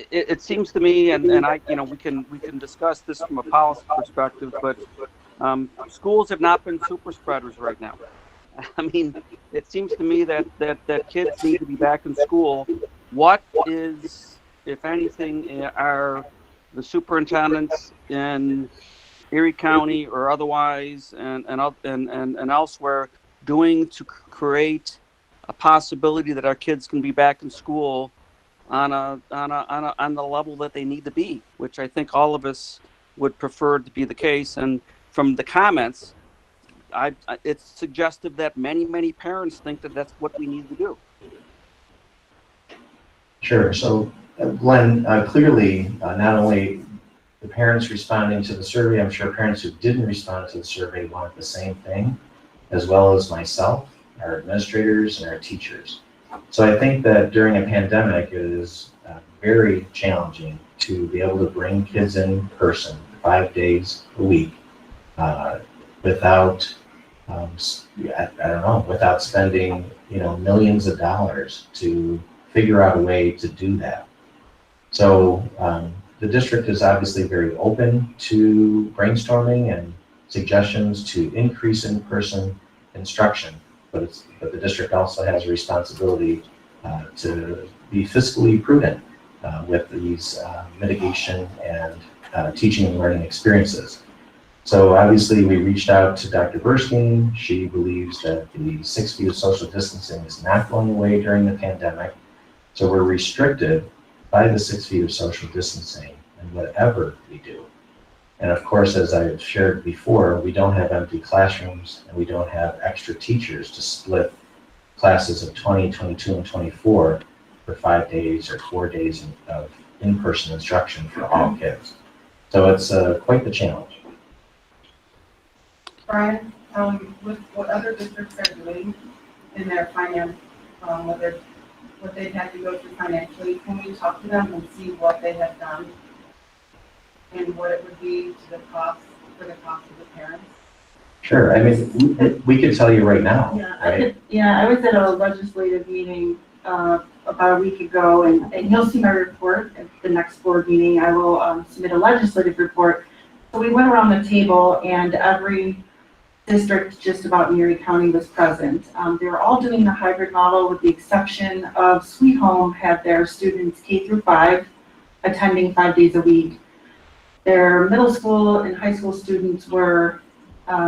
It seems to me, and I, we can discuss this from a policy perspective, but schools have not been super spreaders right now. It seems to me that kids need to be back in school. What is, if anything, are the superintendents in Erie County or otherwise and elsewhere doing to create a possibility that our kids can be back in school on the level that they need to be, which I think all of us would prefer to be the case. And from the comments, it's suggestive that many parents think that that's what we need to do. Sure. So, Glenn, clearly, not only the parents responding to the survey, I'm sure parents who didn't respond to the survey want the same thing, as well as myself, our administrators, and our teachers. So I think that during a pandemic, it is very challenging to be able to bring kids in person 5 days a week without, without spending, millions of dollars to figure out a way to do that. So the district is obviously very open to brainstorming and suggestions to increase in-person instruction, but the district also has a responsibility to be fiscally prudent with these mitigation and teaching and learning experiences. So obviously we reached out to Dr. Burstein. She believes that the 6 feet of social distancing is not going away during the pandemic. So we're restricted by the 6 feet of social distancing and whatever we do. And of course, as I've shared before, we don't have empty classrooms and we don't have extra teachers to split classes of 20, 22, and 24 for 5 days or 4 days of in-person instruction for all kids. So it's quite the challenge. Brian, with what other districts are doing in their finance, what they've had to go through financially, can we talk to them and see what they have done and what it would be to the cost of the parents? Sure. We could tell you right now. Yeah, right? I was at a legislative meeting about a week ago, and you'll see my report at the next board meeting. I will submit a legislative report. So we went around the table, and every district just about in Erie County was present. They were all doing the hybrid model with the exception of Sweet Home had their students K through 5 attending 5 days a week. Their middle school and high school students were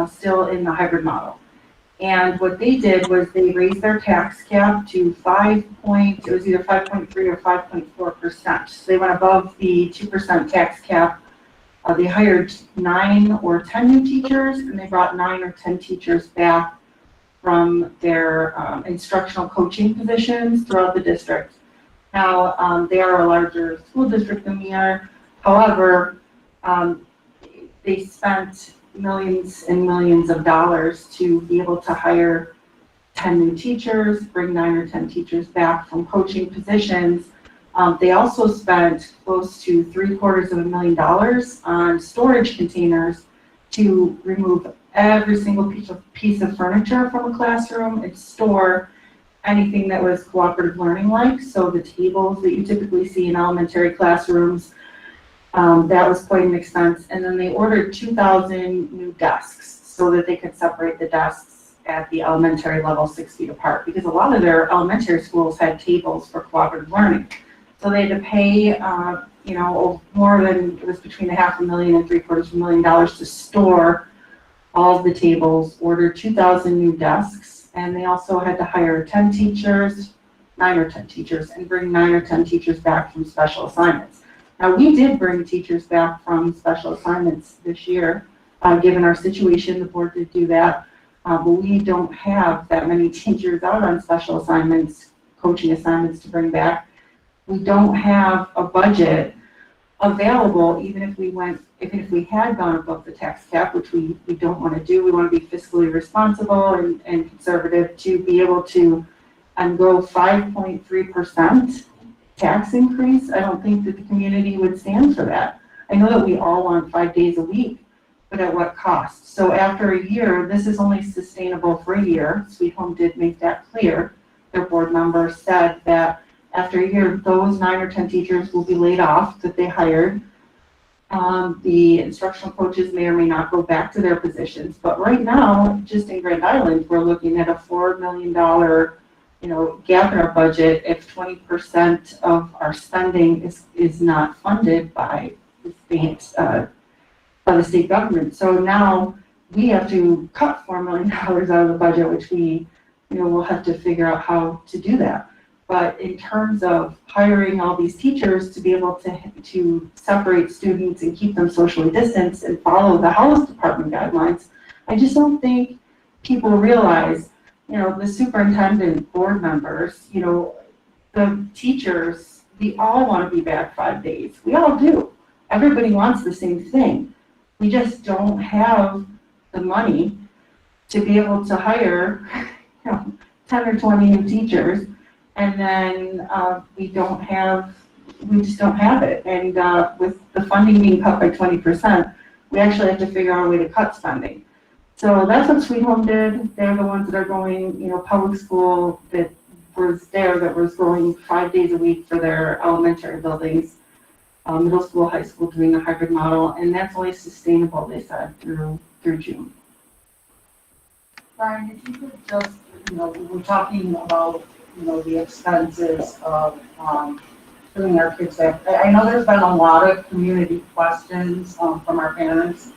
still in the hybrid model. And what they did was they raised their tax cap to it was either 5.3 or 5.4%. So they went above the 2% tax cap. They hired 9 or 10 new teachers, and they brought 9 or 10 teachers back from their instructional coaching positions throughout the district. Now, they are a larger school district than we are. However, they spent millions and millions of dollars to be able to hire 10 new teachers, bring 9 or 10 teachers back from coaching positions. They also spent close to $750,000 on storage containers to remove every single piece of furniture from a classroom and store anything that was cooperative learning like. So the tables that you typically see in elementary classrooms, that was quite an expense. And then they ordered 2,000 new desks so that they could separate the desks at the elementary level 6 feet apart, because a lot of their elementary schools had tables for cooperative learning. So they had to pay, more than, it was between $500,000 and $750,000 to store all of the tables, order 2,000 new desks, and they also had to hire 10 teachers, 9 or 10 teachers, and bring 9 or 10 teachers back from special assignments. Now, we did bring teachers back from special assignments this year. Given our situation, the board did do that, but we don't have that many teachers out on special assignments, coaching assignments to bring back. We don't have a budget available, even if we had gone above the tax cap, which we don't want to do. We want to be fiscally responsible and conservative to be able to go 5.3% tax increase. I don't think that the community would stand for that. I know that we all want 5 days a week, but at what cost? So after a year, this is only sustainable for a year. Sweet Home did make that clear. Their board member said that after a year, those 9 or 10 teachers will be laid off that they hired. The instructional coaches may or may not go back to their positions, but right now, just in Grand Island, we're looking at a $4 million, gap in our budget if 20% of our spending is not funded by the state government. So now we have to cut $4 million out of the budget, which we, will have to figure out how to do that. But in terms of hiring all these teachers to be able to separate students and keep them socially distanced and follow the health department guidelines, I just don't think people realize, the superintendent, board members, the teachers, we all want to be back 5 days. We all do. Everybody wants the same thing. We just don't have the money to be able to hire, 10 or 20 new teachers. And then we just don't have it. And with the funding being cut by 20%, we actually have to figure out a way to cut spending. So that's what Sweet Home did. They're the ones that are going, public school that was going 5 days a week for their elementary buildings, middle school, high school doing a hybrid model, and that's only sustainable, they said, through June. Brian, if you could just, we're talking about the expenses of bringing our kids back. I know there's been a lot of community questions from our parents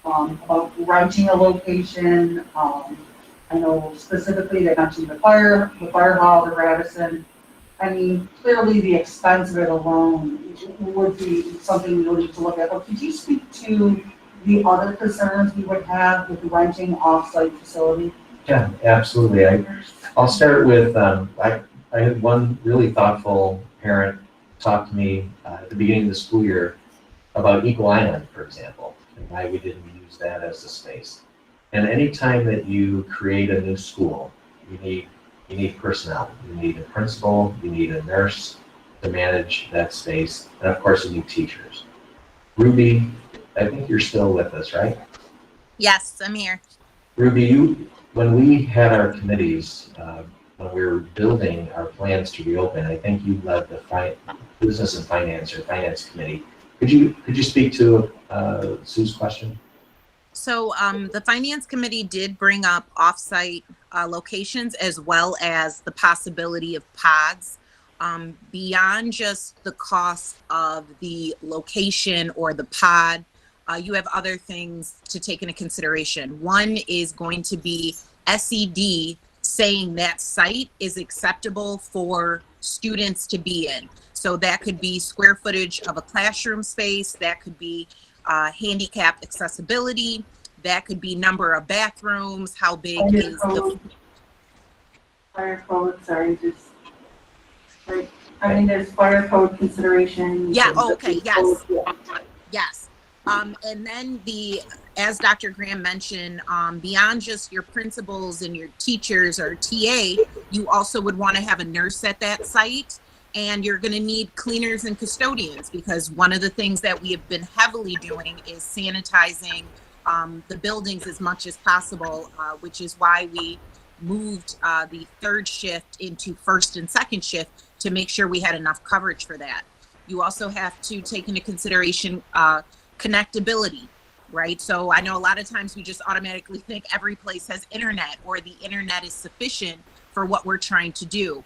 about renting a location. I know specifically they mentioned the fire hall, the Radisson. I mean, clearly the expense of it alone would be something we would need to look at. But could you speak to the other concerns we would have with renting off-site facility? Yeah, absolutely. I'll start with, I had one really thoughtful parent talk to me at the beginning of the school year about Eagle Island, for example, and why we didn't use that as a space. And anytime that you create a new school, you need personnel. You need a principal, you need a nurse to manage that space, and of course you need teachers. Ruby, I think you're still with us, right? Yes, I'm here. Ruby, when we had our committees, when we were building our plans to reopen. I think you led the business and finance committee. Could you speak to Sue's question? So the finance committee did bring up offsite locations as well as the possibility of pods. Beyond just the cost of the location or the pod, you have other things to take into consideration. One is going to be SED saying that site is acceptable for students to be in. So that could be square footage of a classroom space, that could be handicap accessibility, that could be number of bathrooms, how big is the Fire code, sorry, just, like, I mean, there's fire code considerations. Yeah, and oh, okay, the yes. code, yeah. Yes. And then as Dr. Graham mentioned, beyond just your principals and your teachers or TA, you also would want to have a nurse at that site, and you're going to need cleaners and custodians, because one of the things that we have been heavily doing is sanitizing the buildings as much as possible, which is why we moved the third shift into first and second shift to make sure we had enough coverage for that. You also have to take into consideration connectability, right? So I know a lot of times we just automatically think every place has internet or the internet is sufficient for what we're trying to do.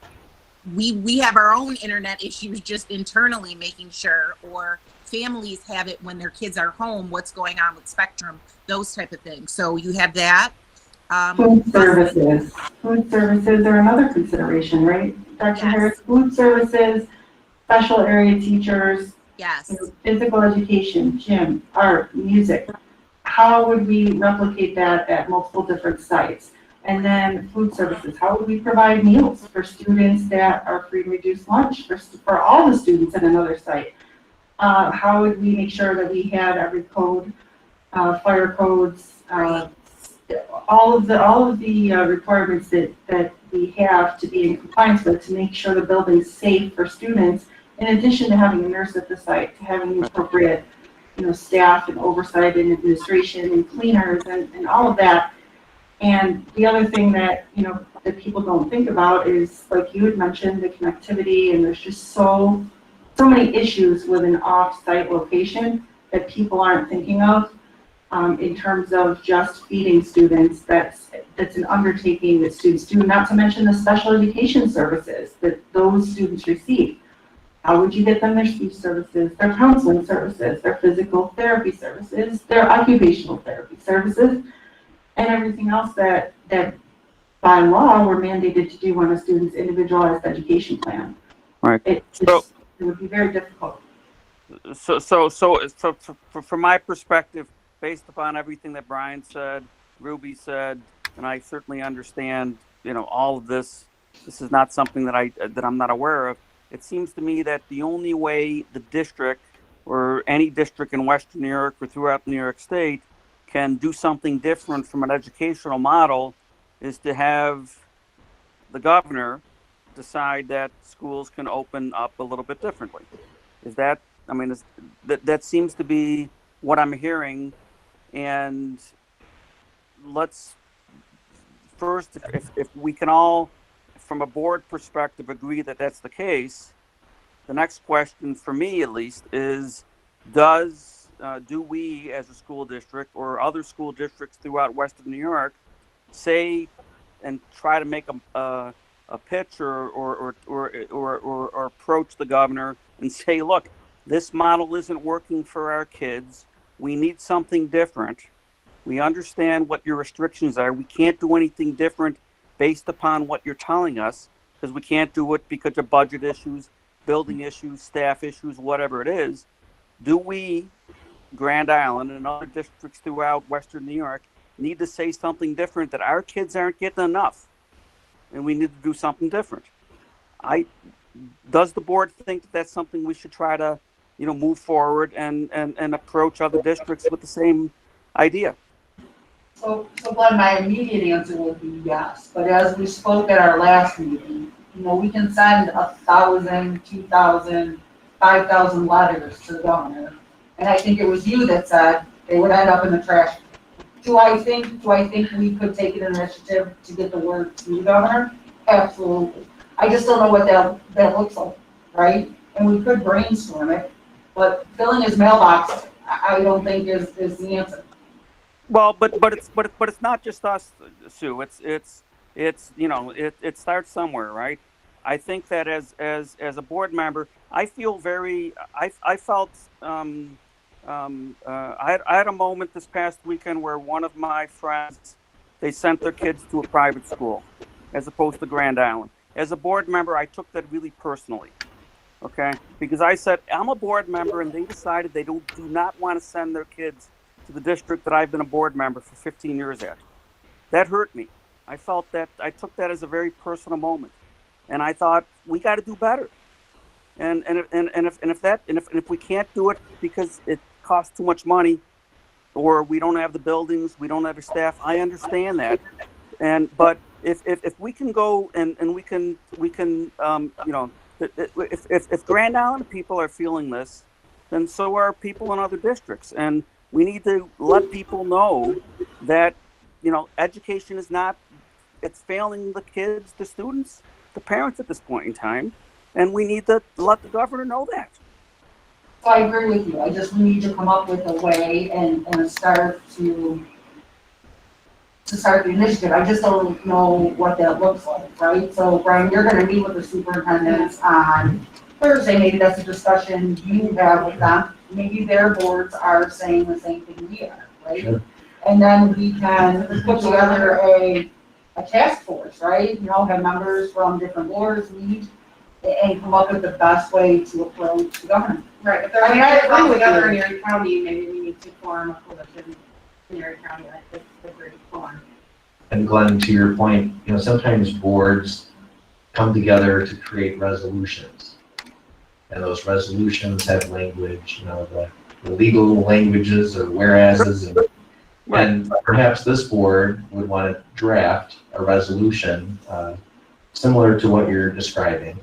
We have our own internet issues just internally making sure, or families have it when their kids are home, what's going on with Spectrum, those type of things. So you have that. Food services. Food services are another consideration, right? Dr. Yes. Harris, food services, special area teachers, Yes. physical education, gym, art, music. How would we replicate that at multiple different sites? And then food services, how would we provide meals for students that are free and reduced lunch for all the students at another site? How would we make sure that we had every code, fire codes, all of the requirements that we have to be in compliance with, to make sure the building's safe for students, in addition to having a nurse at the site, to having the appropriate, staff and oversight and administration and cleaners and all of that. And the other thing that, that people don't think about is, like you had mentioned, the connectivity, and there's just so many issues with an off-site location that people aren't thinking of. In terms of just feeding students, that's an undertaking that students do, not to mention the special education services that those students receive. How would you get them their speech services, their counseling services, their physical therapy services, their occupational therapy services, and everything else that by law we're mandated to do on a student's individualized education plan? Right. It would be very difficult. So from my perspective, based upon everything that Brian said, Ruby said, and I certainly understand, all of this. This is not something that I'm not aware of. It seems to me that the only way the district or any district in Western New York or throughout New York State can do something different from an educational model is to have the governor decide that schools can open up a little bit differently. That seems to be what I'm hearing. And let's first, if we can all, from a board perspective, agree that that's the case, the next question for me at least is, do we as a school district or other school districts throughout Western New York say and try to make a pitch or approach the governor and say, look, this model isn't working for our kids. We need something different. We understand what your restrictions are. We can't do anything different based upon what you're telling us, because we can't do it because of budget issues, building issues, staff issues, whatever it is. Do we, Grand Island and other districts throughout Western New York, need to say something different, that our kids aren't getting enough and we need to do something different? Does the board think that that's something we should try to move forward and approach other districts with the same idea? So Glenn, my immediate answer would be yes, but as we spoke at our last meeting, we can send 1,000, 2,000, 5,000 letters to the governor, and I think it was you that said they would end up in the trash. Do I think we could take an initiative to get the word to the governor? Absolutely. I just don't know what that looks like, right? And we could brainstorm it, but filling his mailbox, I don't think is the answer. Well, but it's not just us, Sue. It's it starts somewhere, right? I think that as a board member, I feel very I felt I had a moment this past weekend where one of my friends, they sent their kids to a private school as opposed to Grand Island. As a board member, I took that really personally. Okay, because I said I'm a board member, and they decided they do not want to send their kids to the district that I've been a board member for 15 years at. That hurt me. I felt that I took that as a very personal moment, and I thought we got to do better. And if we can't do it because it costs too much money, or we don't have the buildings, we don't have the staff, I understand that. But if we can go and if Grand Island people are feeling this, then so are people in other districts, and we need to let people know that education is not, it's failing the kids, the students, the parents at this point in time, and we need to let the governor know that. So I agree with you. I just need to come up with a way and start to start the initiative. I just don't know what that looks like, right? So Brian, you're gonna meet with the superintendents on Thursday. Maybe that's a discussion you have with them. Maybe their boards are saying the same thing we are, right? Sure. And then we can put together a task force, right? Have members from different boards meet and come up with the best way to approach the government. Right, if there's I mean, I agree with together in you. Erie County, maybe we need to form a coalition in Erie County, like this, the great form. And Glenn, to your point, sometimes boards come together to create resolutions. And those resolutions have language, the legal languages or whereases. And perhaps this board would want to draft a resolution similar to what you're describing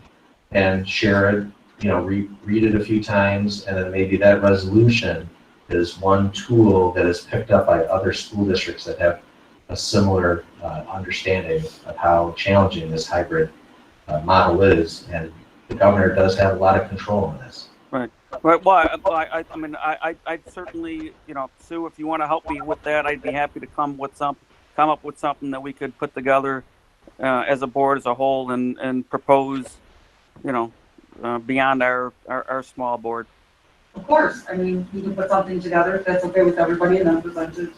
and share it, read it a few times, and then maybe that resolution is one tool that is picked up by other school districts that have a similar understanding of how challenging this hybrid model is, and the governor does have a lot of control in this. Right. Well, I mean, I'd certainly, Sue, if you want to help me with that, I'd be happy to come up with something that we could put together as a board as a whole and propose, beyond our small board. Of course, I mean, we can put something together if that's okay with everybody and then present it to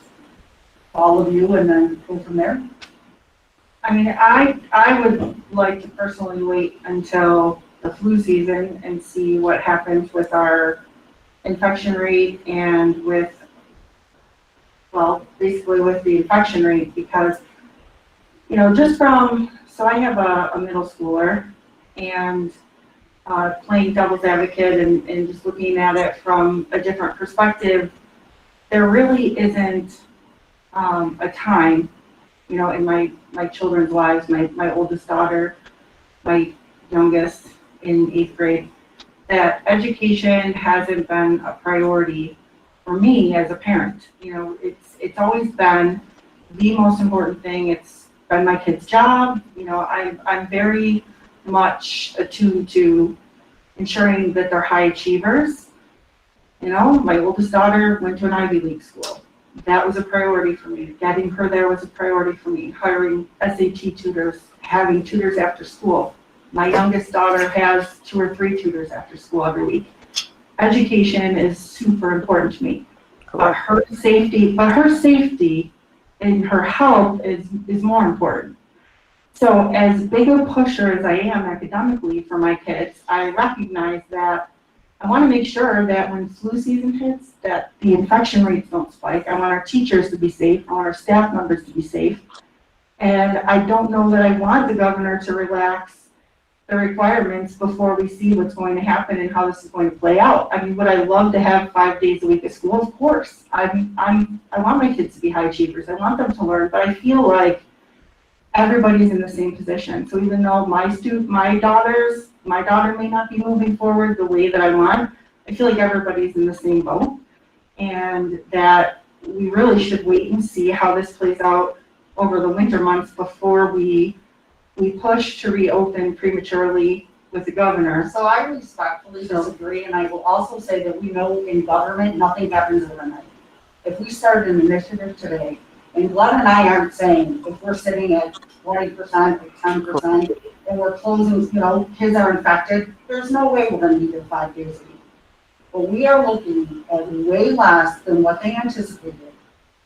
all of you and then go from there. I mean, I would like to personally wait until the flu season and see what happens with our infection rate and basically with the infection rate, because, so I have a middle schooler, and playing devil's advocate and just looking at it from a different perspective, there really isn't a time, in my children's lives, my oldest daughter, my youngest in 8th grade, that education hasn't been a priority for me as a parent. It's always been the most important thing. It's been my kid's job. I'm very much attuned to ensuring that they're high achievers. My oldest daughter went to an Ivy League school. That was a priority for me. Getting her there was a priority for me. Hiring SAT tutors, having tutors after school. My youngest daughter has 2 or 3 tutors after school every week. Education is super important to me. But her safety and her health is more important. So as big a pusher as I am academically for my kids, I recognize that I want to make sure that when flu season hits, that the infection rates don't spike. I want our teachers to be safe. I want our staff members to be safe. And I don't know that I want the governor to relax the requirements before we see what's going to happen and how this is going to play out. I mean, would I love to have 5 days a week at school? Of course. I want my kids to be high achievers. I want them to learn, but I feel like everybody's in the same position. So even though my daughter may not be moving forward the way that I want, I feel like everybody's in the same boat, and that we really should wait and see how this plays out over the winter months before we we pushed to reopen prematurely with the governor. So I respectfully disagree, and I will also say that we know in government, nothing happens overnight. If we started an initiative today, and Glenn and I aren't saying if we're sitting at 20%, or 10%, and we're closing, you know, kids are infected, there's no way we're gonna be there 5 days a week. But we are looking at way less than what they anticipated.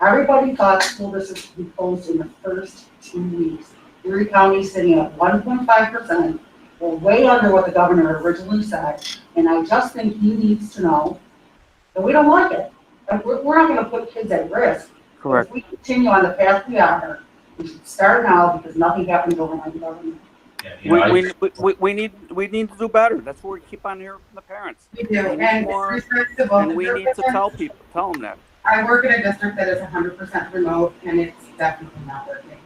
Everybody thought school districts would be closed in the first 2 weeks. Erie County sitting at 1.5%, we're way under what the governor originally said, and I just think he needs to know that we don't like it. Like, we're not gonna put kids at risk. Correct. If we continue on the path we are, we should start now because nothing happens overnight in government. Yeah, you know, We need to do better. That's what we keep on hearing from the parents. We do, We need and more, it's respectable. and we need to tell them that. I work in a district that is 100% remote, and it's definitely not working.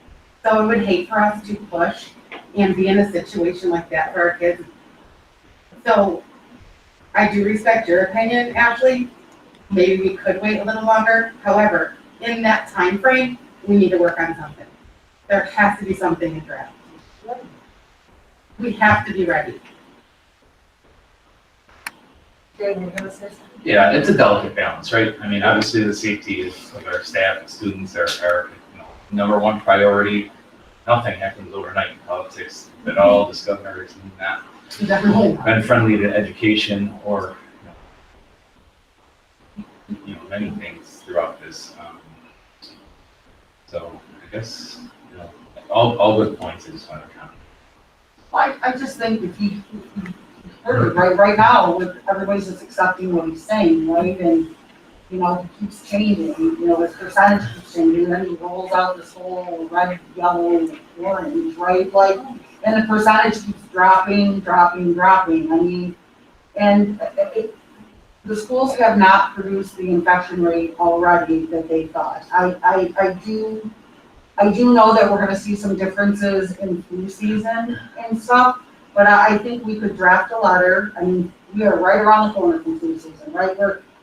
So I would hate for us to push and be in a situation like that for our kids. So I do respect your opinion, Ashley. Maybe we could wait a little longer. However, in that time frame, we need to work on something. There has to be something addressed. We have to be ready. yeah, it's a delicate balance, right? I mean, obviously the safety of our staff and students are, you know, number one priority. Nothing happens overnight in politics at all. This governor is not been friendly to education or, you know, many things throughout this. So I guess, you know, all good points. I just want to comment. I just think if he heard it, right now, with everybody's just accepting what he's saying, right? And, you know, he keeps changing, you know, his percentage keeps changing, and then he rolls out this whole red, yellow, orange, right? Like, and the percentage keeps dropping. I mean, and the schools have not produced the infection rate already that they thought. I do know that we're gonna see some differences in flu season and stuff, but I think we could draft a letter. I mean, we are right around the corner from flu season, right?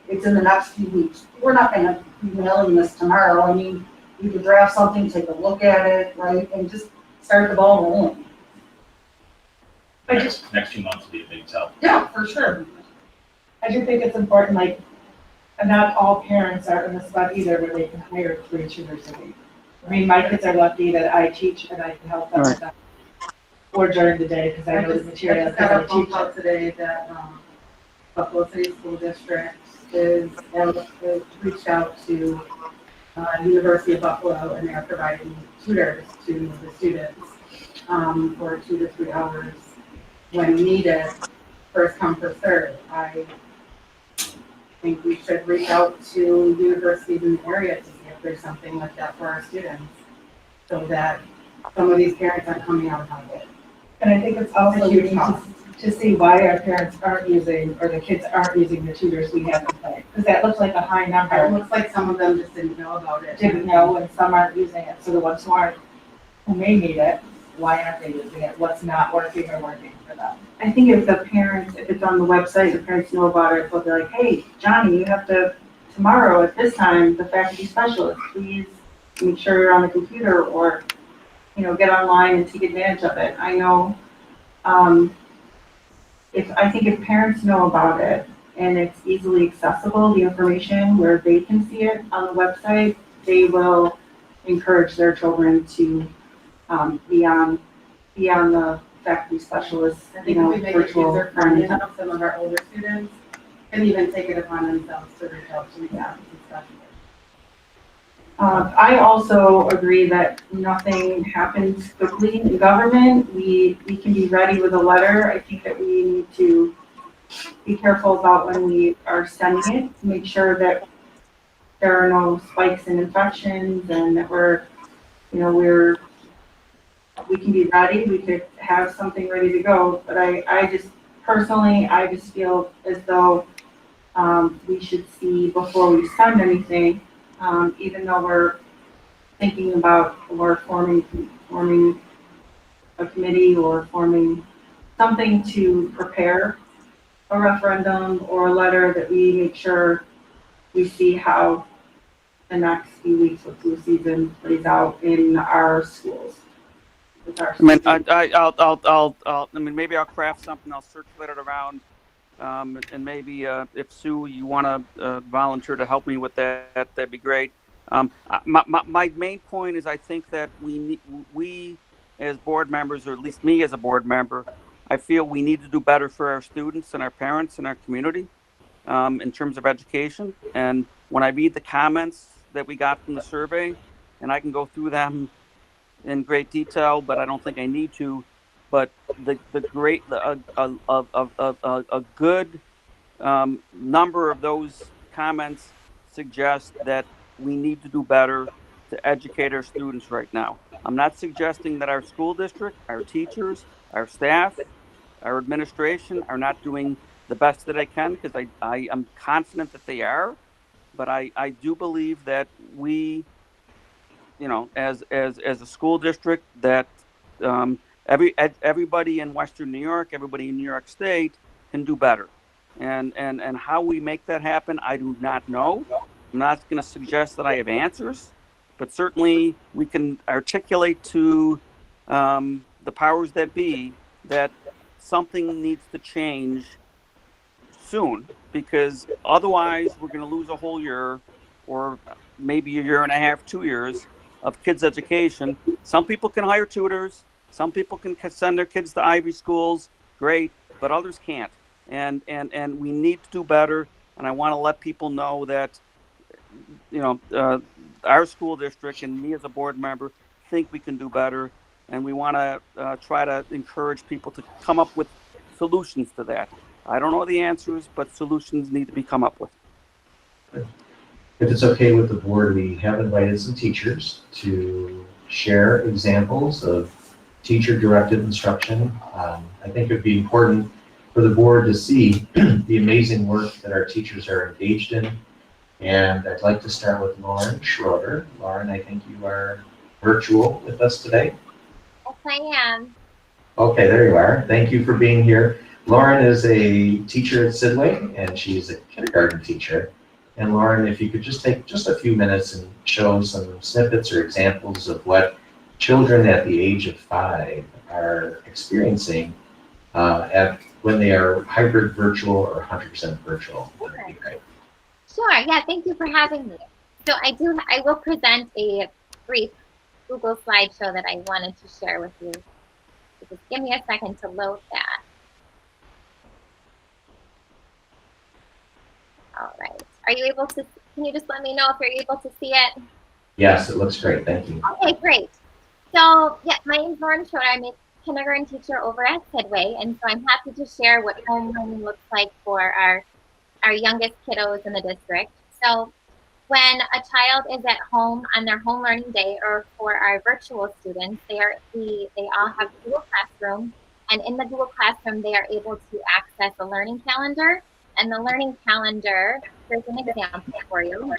It's in the next few weeks. We're not gonna be mailing this tomorrow. I mean, you could draft something, take a look at it, right, and just start the ball rolling. Next few months will be a big tell. Yeah, for sure. I do think it's important, like, not all parents are in the spot either where they can hire 3 tutors a week. I mean, my kids are lucky that I teach and I can help them with that. Or during the day, because I know the material. I just got a phone call today that, Buffalo City School District is reached out to, University of Buffalo, and they're providing tutors to the students, for 2 to 3 hours when needed, first come, first served. I think we should reach out to universities in the area to see if there's something like that for our students, so that some of these parents aren't coming out of pocket. And I think it's also huge unique to see why our parents aren't using, or the kids aren't using the tutors we have in place. Because that looks like a high It number. looks like some of them just didn't know about it. Didn't know, and some aren't using it. So the ones who aren't, who may need it, why aren't they using it? What's not working or working for them? I think if the parents, if it's on the website, the parents know about it, they'll be like, hey, Johnny, you have to, tomorrow at this time, the faculty specialist, please make sure you're on the computer or, you know, get online and take advantage of it. I know, I think if parents know about it and it's easily accessible, the information where they can see it on the website, they will encourage their children to be on the faculty specialist, I you think know, if we make it virtual user friendly learning. enough, some of our older students can even take it upon themselves to reach out to the faculty specialist. I also agree that nothing happens quickly in government. We can be ready with a letter. I think that we need to be careful about when we are sending it, to make sure that there are no spikes in infections and that we can be ready. We could have something ready to go. But I just personally feel as though we should see before we send anything. Even though we're thinking about or forming a committee or forming something to prepare a referendum or a letter, that we make sure we see how the next few weeks of flu season plays out in our schools. with our I mean, students. I mean, maybe I'll craft something, I'll circulate it around. And maybe, if Sue, you want to, volunteer to help me with that, that'd be great. My main point is I think that we as board members, or at least me as a board member, I feel we need to do better for our students and our parents and our community, in terms of education. And when I read the comments that we got from the survey, and I can go through them in great detail, but I don't think I need to. But the great the a good, number of those comments suggest that we need to do better to educate our students right now. I'm not suggesting that our school district, our teachers, our staff, our administration are not doing the best that they can, because I am confident that they are. But I do believe that we, as a school district, that, everybody in Western New York, everybody in New York State can do better. And how we make that happen, I do not know. I'm not going to suggest that I have answers, but certainly we can articulate to, the powers that be, that something needs to change soon, because otherwise we're going to lose a whole year, or maybe a year and a half, 2 years of kids' education. Some people can hire tutors. Some people can send their kids to Ivy schools. Great, but others can't. And we need to do better. And I want to let people know that, our school district and me as a board member think we can do better, and we want to, try to encourage people to come up with solutions to that. I don't know the answers, but solutions need to be come up with. If it's okay with the board, we have invited some teachers to share examples of teacher-directed instruction. I think it'd be important for the board to see the amazing work that our teachers are engaged in. And I'd like to start with Lauren Schroeder. Lauren, I think you are virtual with us today. Yes, I am. Okay, there you are. Thank you for being here. Lauren is a teacher at Sidway, and she's a kindergarten teacher. And Lauren, if you could just take just a few minutes and show some snippets or examples of what children at the age of 5 are experiencing, when they are hybrid virtual or 100% virtual. That'd be great. Sure, yeah, thank you for having me. So I will present a brief Google slideshow that I wanted to share with you. So just give me a second to load that. All right, are you able to, can you just let me know if you're able to see it? Yes, it looks great, thank you. Okay, great. So yeah, my name is Lauren Schroeder. I'm a kindergarten teacher over at Sidway, and so I'm happy to share what home learning looks like for our youngest kiddos in the district. So when a child is at home on their home learning day, or for our virtual students, they all have Google Classroom, and in the Google Classroom they are able to access a learning calendar. And the learning calendar, here's an example for you.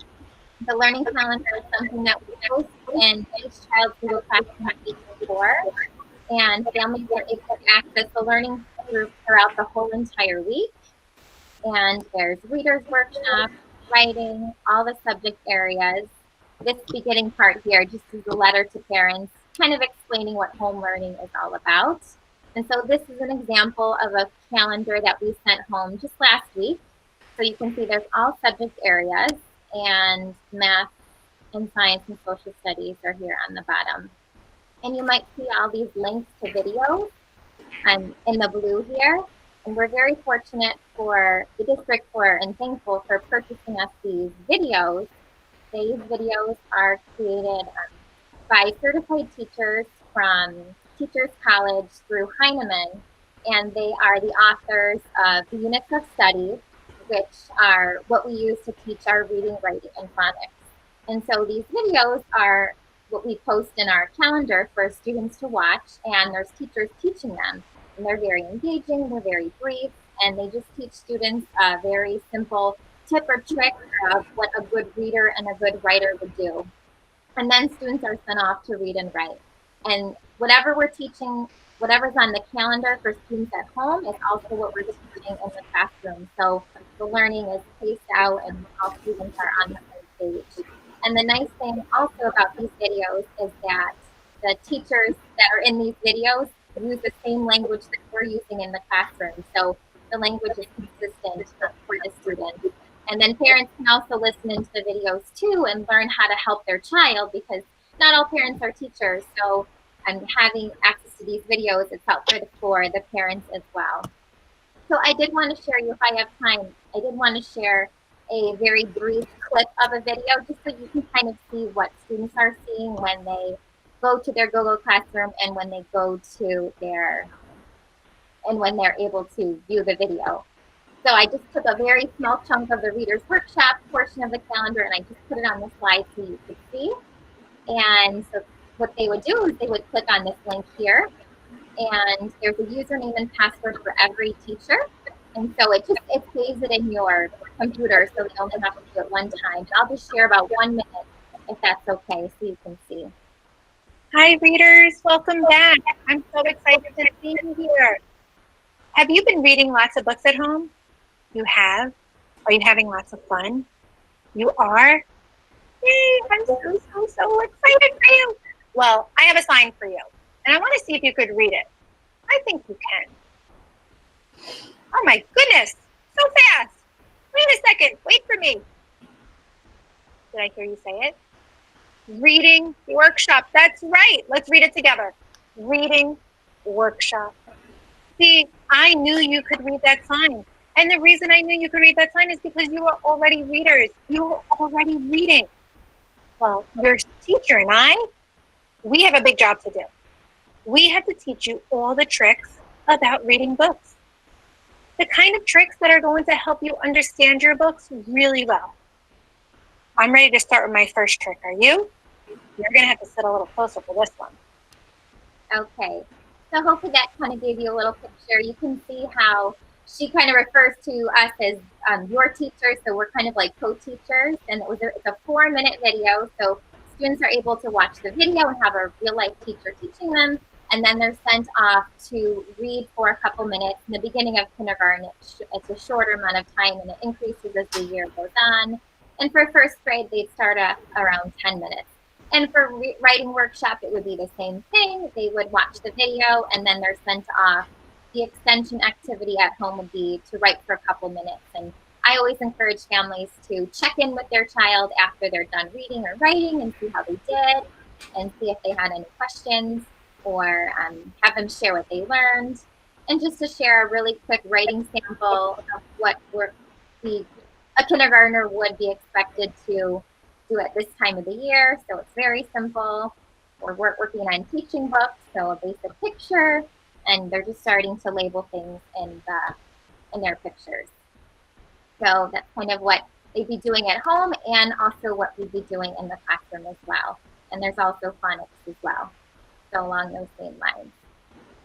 The learning calendar is something that we post in each child's Google Classroom week before, and families are able to access the learning group throughout the whole entire week. And there's readers workshop, writing, all the subject areas. This beginning part here just is a letter to parents, kind of explaining what home learning is all about. And so this is an example of a calendar that we sent home just last week. So you can see there's all subject areas, and math and science and social studies are here on the bottom. And you might see all these links to videos in the blue here. And we're very fortunate for the district and thankful for purchasing us these videos. These videos are created by certified teachers from Teachers College through Heinemann, and they are the authors of the units of study, which are what we use to teach our reading, writing, and phonics. And so these videos are what we post in our calendar for students to watch, and there's teachers teaching them. And they're very engaging, they're very brief, and they just teach students a very simple tip or trick of what a good reader and a good writer would do. And then students are sent off to read and write. And whatever we're teaching, whatever's on the calendar for students at home is also what we're teaching in the classroom. So the learning is paced out and all students are on the same page. And the nice thing also about these videos is that the teachers that are in these videos use the same language that we're using in the classroom. So the language is consistent for the students. And then parents can also listen into the videos too and learn how to help their child, because not all parents are teachers. So having access to these videos is helpful for the parents as well. So I did want to share you, if I have time, I did want to share a very brief clip of a video just so you can kind of see what students are seeing when they go to their Google Classroom and when they go to when they're able to view the video. So I just took a very small chunk of the Reader's Workshop portion of the calendar and I just put it on the slide so you could see. And so what they would do is they would click on this link here, and there's a username and password for every teacher. And so it saves it in your computer, so they only have to do it one time. I'll just share about 1 minute, if that's okay, so you can see. Hi, readers. Welcome back. I'm so excited to see you here. Have you been reading lots of books at home? You have? Are you having lots of fun? You are? Yay, I'm so excited for you. Well, I have a sign for you, and I want to see if you could read it. I think you can. Oh my goodness, so fast. Wait a second, wait for me. Did I hear you say it? Reading workshop, that's right. Let's read it together. Reading workshop. See, I knew you could read that sign. And the reason I knew you could read that sign is because you were already readers. You were already reading. Well, your teacher and I, we have a big job to do. We have to teach you all the tricks about reading books. The kind of tricks that are going to help you understand your books really well. I'm ready to start with my first trick. Are you? You're going to have to sit a little closer for this one. Okay, so hopefully that kind of gave you a little picture. You can see how she kind of refers to us as your teachers, so we're kind of like co-teachers, and it's a 4-minute video, so students are able to watch the video and have a real-life teacher teaching them, and then they're sent off to read for a couple minutes. In the beginning of kindergarten, it's a shorter amount of time, and it increases as the year goes on. And for first grade, they'd start around 10 minutes. And for writing workshop, it would be the same thing. They would watch the video, and then they're sent off. The extension activity at home would be to write for a couple minutes. And I always encourage families to check in with their child after they're done reading or writing and see how they did, and see if they had any questions, or have them share what they learned. And just to share a really quick writing sample of what a kindergartner would be expected to do at this time of the year. So it's very simple. We're working on teaching books, so a basic picture, and they're just starting to label things in their pictures. So that's kind of what they'd be doing at home, and also what we'd be doing in the classroom as well. And there's also phonics as well, so along those same lines.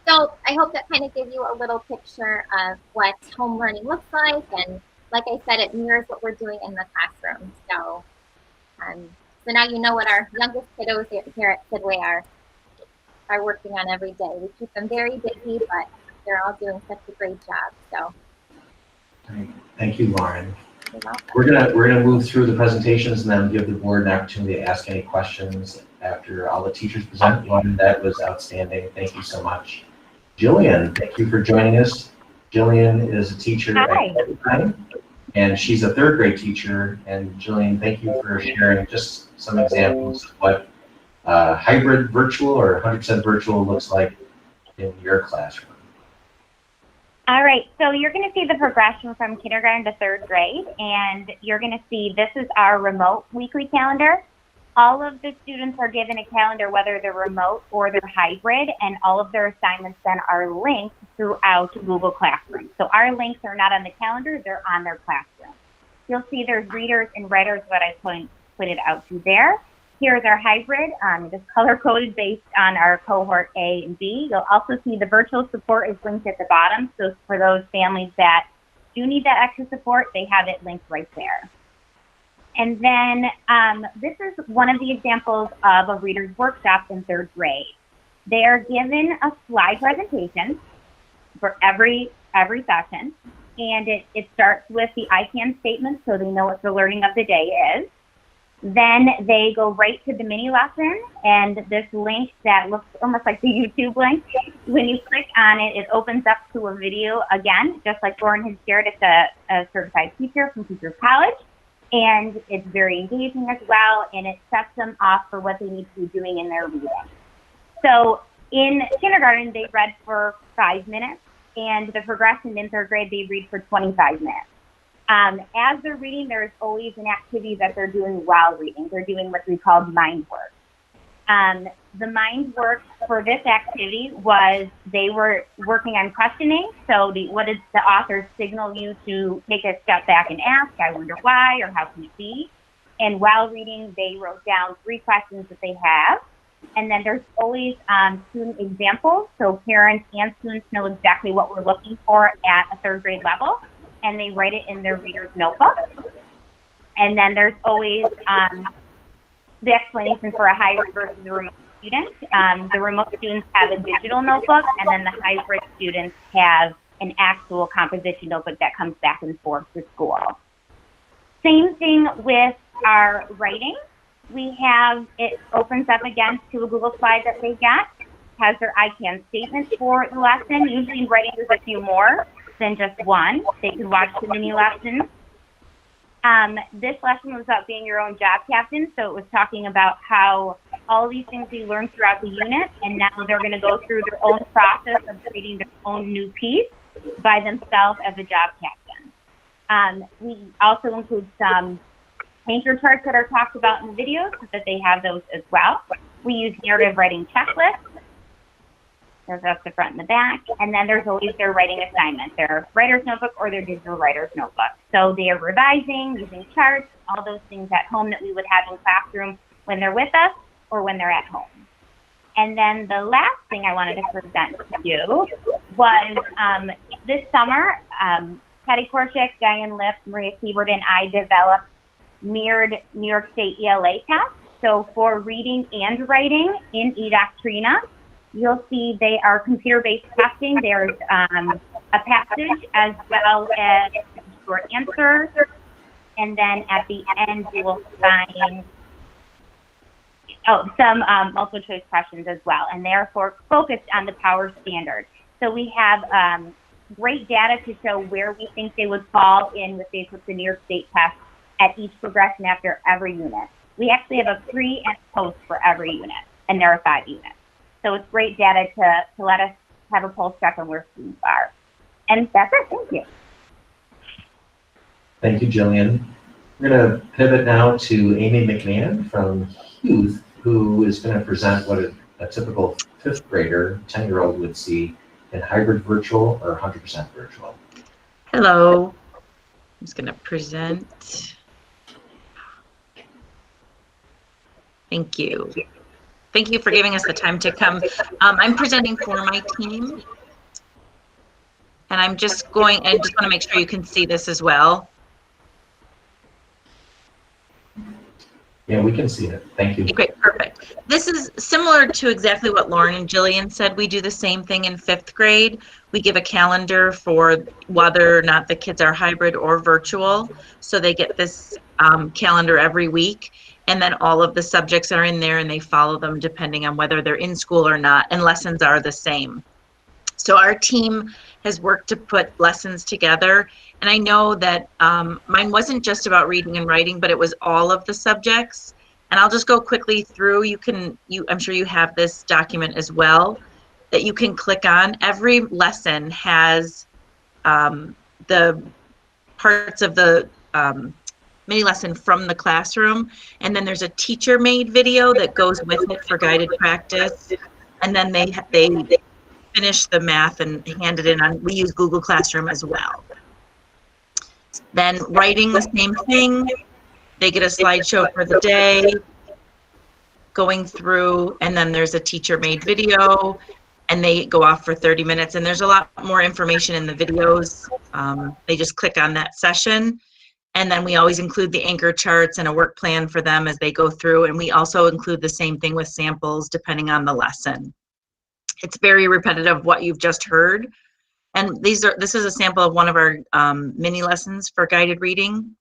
So I hope that kind of gave you a little picture of what home learning looks like, and like I said, it mirrors what we're doing in the classroom. So now you know what our youngest kiddos here at Sidway are working on every day. We keep them very busy, but they're all doing such a great job. So Thank you, Lauren. We're gonna move through the presentations and then give the board an opportunity to ask any questions after all the teachers present. Lauren, that was outstanding. Thank you so much. Jillian, thank you for joining us. Jillian is a teacher at Time, and she's a 3rd grade teacher. And Jillian, thank you for sharing just some examples of what hybrid virtual or 100% virtual looks like in your classroom. All right, so you're going to see the progression from kindergarten to 3rd grade, and you're going to see this is our remote weekly calendar. All of the students are given a calendar, whether they're remote or they're hybrid, and all of their assignments then are linked throughout Google Classroom. So our links are not on the calendar, they're on their classroom. You'll see there's readers and writers, what I pointed out to there. Here's our hybrid. This color coded based on our cohort A and B. You'll also see the virtual support is linked at the bottom. So for those families that do need that extra support, they have it linked right there. And then this is one of the examples of a reader's workshop in 3rd grade. They are given a slide presentation for every session. And it starts with the I can statement, so they know what the learning of the day is. Then they go right to the mini lesson, and this link that looks almost like the YouTube link, when you click on it, it opens up to a video again, just like Lauren had shared. It's a certified teacher from Teachers College, and it's very engaging as well, and it sets them off for what they need to be doing in their reading. So in kindergarten, they read for 5 minutes, and the progression in third grade, they read for 25 minutes. As they're reading, there's always an activity that they're doing while reading. They're doing what we call mind work. The mind work for this activity was they were working on questioning. So what did the author signal you to take a step back and ask, I wonder why, or how can it be? And while reading, they wrote down 3 questions that they have. And then there's always student examples. So parents and students know exactly what we're looking for at a third grade level, and they write it in their reader's notebook. And then there's always the explanation for a hybrid versus a remote student. The remote students have a digital notebook, and then the hybrid students have an actual composition notebook that comes back and forth to school. Same thing with our writing. We have, it opens up again to a Google slide that they get, has their I can statements for the lesson. Usually in writing there's a few more than just one. They can watch the mini lessons. This lesson was about being your own job captain, so it was talking about how all these things we learned throughout the unit, and now they're going to go through their own process of creating their own new piece by themselves as a job captain. We also include some anchor charts that are talked about in the videos so that they have those as well. We use narrative writing checklists. There's up the front and the back. And then there's always their writing assignment, their writer's notebook or their digital writer's notebook. So they are revising, using charts, all those things at home that we would have in classroom when they're with us or when they're at home. And then the last thing I wanted to present to you was this summer, Patty Korchak, Diane Lipp, Maria Siebert, and I developed mirrored New York State ELA tests. So for reading and writing in eDoctrina, you'll see they are computer-based testing. There's a passage as well as short answers. And then at the end, you will find some multiple choice questions as well. And therefore focused on the power standard. So we have great data to show where we think they would fall in with the New York State test at each progression after every unit. We actually have a pre and post for every unit, and there are 5 units. So it's great data to let us have a pulse check on where students are. And that's it, thank you. Thank you, Jillian. We're going to pivot now to Amy McMahon from Hughes, who is going to present what a typical 5th grader, 10-year-old would see in hybrid virtual or 100% virtual. Hello. I'm just going to present. Thank you. Thank you for giving us the time to come. I'm presenting for my team. And I just want to make sure you can see this as well. Yeah, we can see it. Thank you. Great, perfect. This is similar to exactly what Lauren and Jillian said. We do the same thing in 5th grade. We give a calendar for whether or not the kids are hybrid or virtual. So they get this calendar every week. And then all of the subjects are in there and they follow them depending on whether they're in school or not, and lessons are the same. So our team has worked to put lessons together. And I know that mine wasn't just about reading and writing, but it was all of the subjects. And I'll just go quickly through. I'm sure you have this document as well that you can click on. Every lesson has the parts of the mini lesson from the classroom, and then there's a teacher-made video that goes with it for guided practice, and then they finish the math and hand it in on. We use Google Classroom as well. Then writing, the same thing. They get a slideshow for the day, going through, and then there's a teacher-made video, and they go off for 30 minutes, and there's a lot more information in the videos. They just click on that session. And then we always include the anchor charts and a work plan for them as they go through. And we also include the same thing with samples depending on the lesson. It's very repetitive what you've just heard. And this is a sample of one of our mini lessons for guided reading.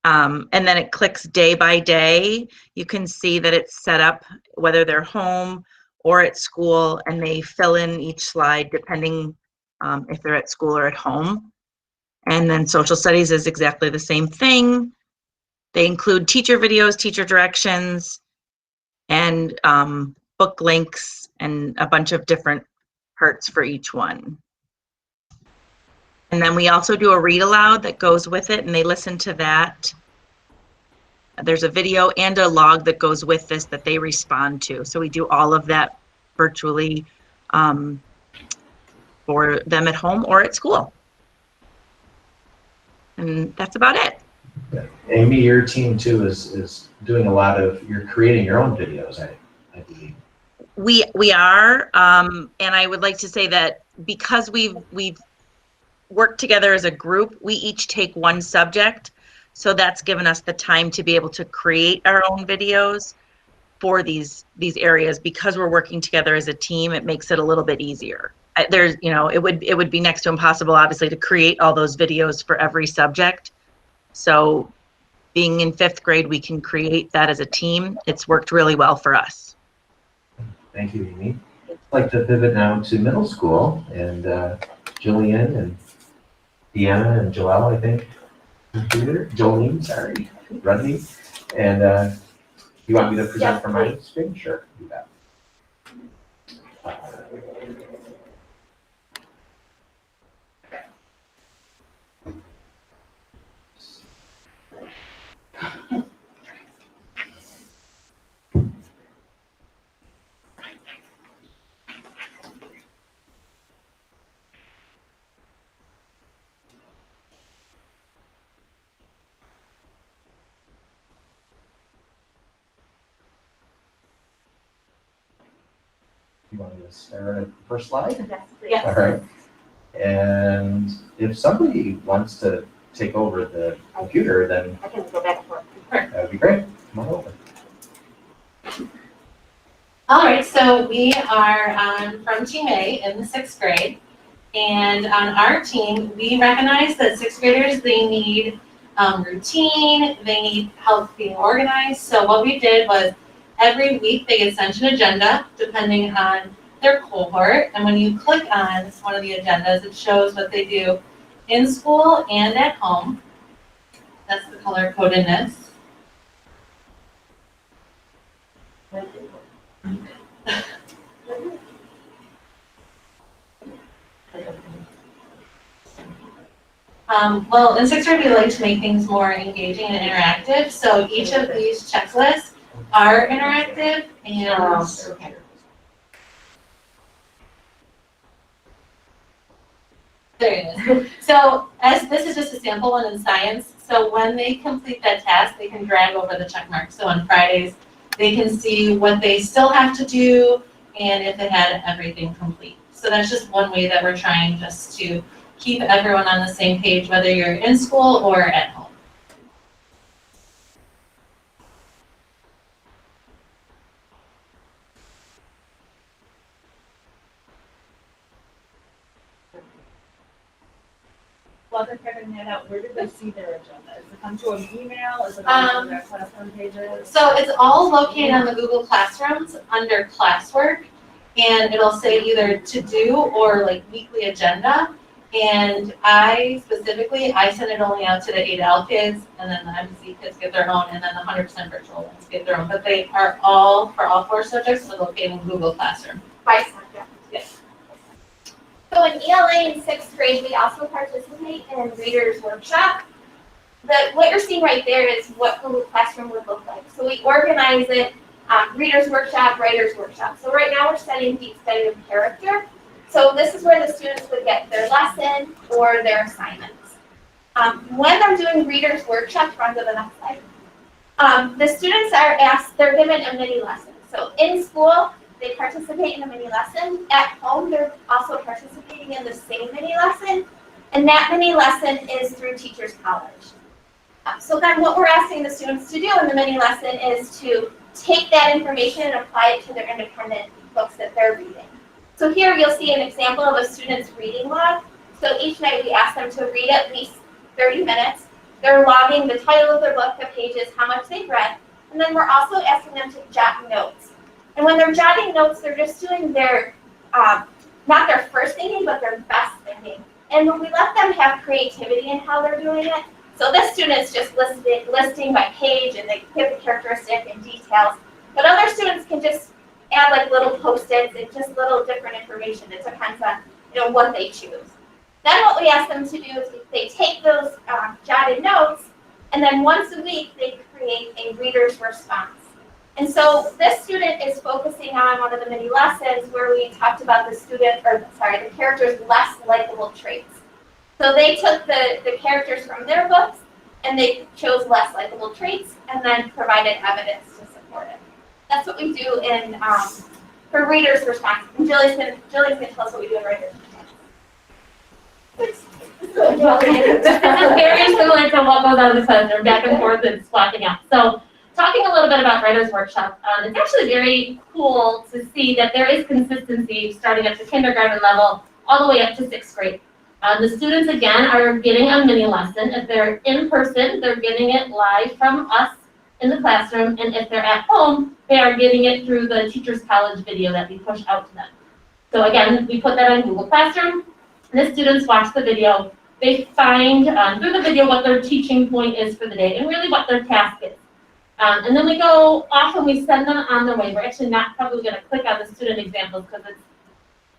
And then it clicks day by day. You can see that it's set up whether they're home or at school, and they fill in each slide depending if they're at school or at home. And then social studies is exactly the same thing. They include teacher videos, teacher directions, and book links, and a bunch of different parts for each one. And then we also do a read aloud that goes with it, and they listen to that. There's a video and a log that goes with this that they respond to. So we do all of that virtually for them at home or at school. And that's about it. Amy, your team too is doing a lot of, you're creating your own videos, I believe. We are, and I would like to say that because we've worked together as a group, we each take one subject. So that's given us the time to be able to create our own videos for these areas. Because we're working together as a team, it makes it a little bit easier. There's, you know, it would be next to impossible, obviously, to create all those videos for every subject. So being in 5th grade, we can create that as a team. It's worked really well for us. Thank you, Amy. I'd like to pivot now to middle school, and Jillian and Deanna and Joelle, I think. Jolene, sorry, Rodney. And you want me to present from my screen? Sure, do that. You want me to start at the first slide? Yes, please. Yes. All right. And if somebody wants to take over the computer, then I can go back and forth. that would be great. Come on over. All right, so we are from Team A in the 6th grade. And on our team, we recognize that 6th graders, they need routine, they need help being organized. So what we did was every week they get sent an agenda depending on their cohort. And when you click on one of the agendas, it shows what they do in school and at home. That's the color codedness. Well, in 6th grade, we like to make things more engaging and interactive. So each of these checklists are interactive, and there it is. So as this is just a sample one in science, so when they complete that task, they can drag over the check mark. So on Fridays, they can see what they still have to do and if they had everything complete. So that's just one way that we're trying just to keep everyone on the same page, whether you're in school or at home. While they're figuring that out, where did they see their agenda? Is it come to an email? Is it on their classroom pages? So it's all located on the Google Classrooms under classwork, and it'll say either to do or like weekly agenda. And I specifically, I send it only out to the 8L kids, and then the MC kids get their own, and then the 100% virtual ones get their own. But they are all, for all 4 subjects, are located in Google Classroom. By subject. Yes. So in ELA in 6th grade, we also participate in Reader's Workshop. What you're seeing right there is what Google Classroom would look like. So we organize it, Reader's Workshop, Writer's Workshop. So right now we're studying deep study of character. So this is where the students would get their lesson or their assignments. When they're doing Reader's Workshop, run to the next slide, the students are asked, they're given a mini lesson. So in school, they participate in a mini lesson. At home, they're also participating in the same mini lesson. And that mini lesson is through Teachers College. So then what we're asking the students to do in the mini lesson is to take that information and apply it to their independent books that they're reading. So here you'll see an example of a student's reading log. So each night we ask them to read at least 30 minutes they're logging the title of their book, the pages, how much they've read, and then we're also asking them to jot notes. And when they're jotting notes, they're just doing their, not their first thinking, but their best thinking. And we let them have creativity in how they're doing it. So this student is just listing by page, and they give the characteristic and details. But other students can just add like little post-its and just little different information. It depends on what they choose. Then what we ask them to do is they take those jotted notes, and then once a week they create a reader's response. And so this student is focusing on one of the mini lessons where we talked about the character's less likable traits. So they took the characters from their books and they chose less likable traits and then provided evidence to support it. That's what we do in for reader's response. And Jillian's gonna tell us what we do in reader's response. This is very similar to what goes on in the classroom, back and forth and swapping out. So talking a little bit about Writer's Workshop, it's actually very cool to see that there is consistency starting at the kindergarten level all the way up to 6th grade. The students, again, are getting a mini lesson. If they're in person, they're getting it live from us in the classroom, and if they're at home, they are getting it through the Teachers College video that we push out to them. So again, we put that on Google Classroom. The students watch the video. They find through the video what their teaching point is for the day and really what their task is. And then we go off and we send them on their way. We're actually not probably going to click on the student examples because it's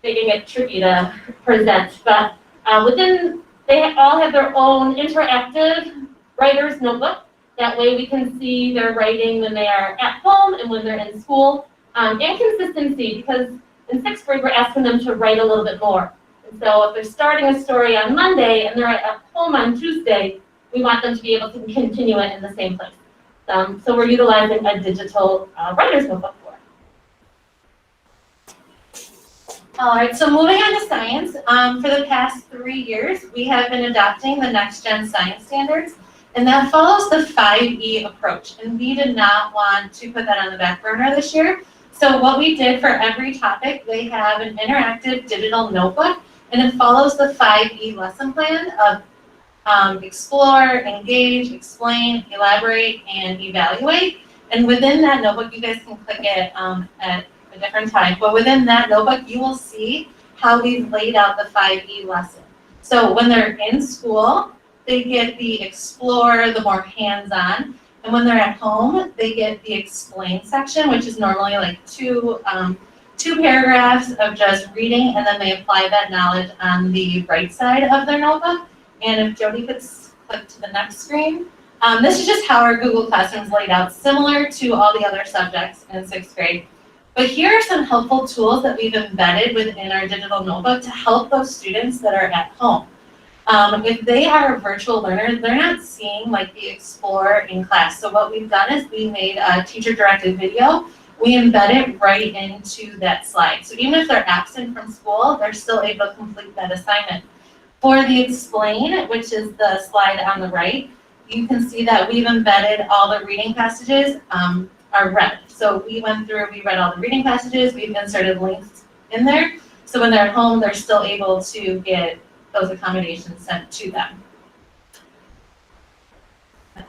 making it tricky to present. But they all have their own interactive writer's notebook. That way we can see their writing when they are at home and when they're in school. And consistency, because in 6th grade we're asking them to write a little bit more. And so if they're starting a story on Monday and they're at home on Tuesday, we want them to be able to continue it in the same place. So we're utilizing a digital writer's notebook for it. All right, so moving on to science. For the past 3 years, we have been adopting the Next Gen Science Standards, and that follows the 5E approach. And we did not want to put that on the back burner this year. So what we did for every topic, they have an interactive digital notebook, and it follows the 5E lesson plan of explore, engage, explain, elaborate, and evaluate. And within that notebook, you guys can click it at a different time, but within that notebook, you will see how we've laid out the 5E lesson. So when they're in school, they get the explore, the more hands-on, and when they're at home, they get the explain section, which is normally like two paragraphs of just reading, and then they apply that knowledge on the right side of their notebook. And if Jody could click to the next screen. This is just how our Google Classroom is laid out, similar to all the other subjects in 6th grade. But here are some helpful tools that we've embedded within our digital notebook to help those students that are at home. If they are a virtual learner, they're not seeing like the explore in class. So what we've done is we made a teacher-directed video. We embed it right into that slide. So even if they're absent from school, they're still able to complete that assignment. For the explain, which is the slide on the right, you can see that we've embedded all the reading passages are read. So we went through, we read all the reading passages, we've inserted links in there. So when they're at home, they're still able to get those accommodations sent to them. So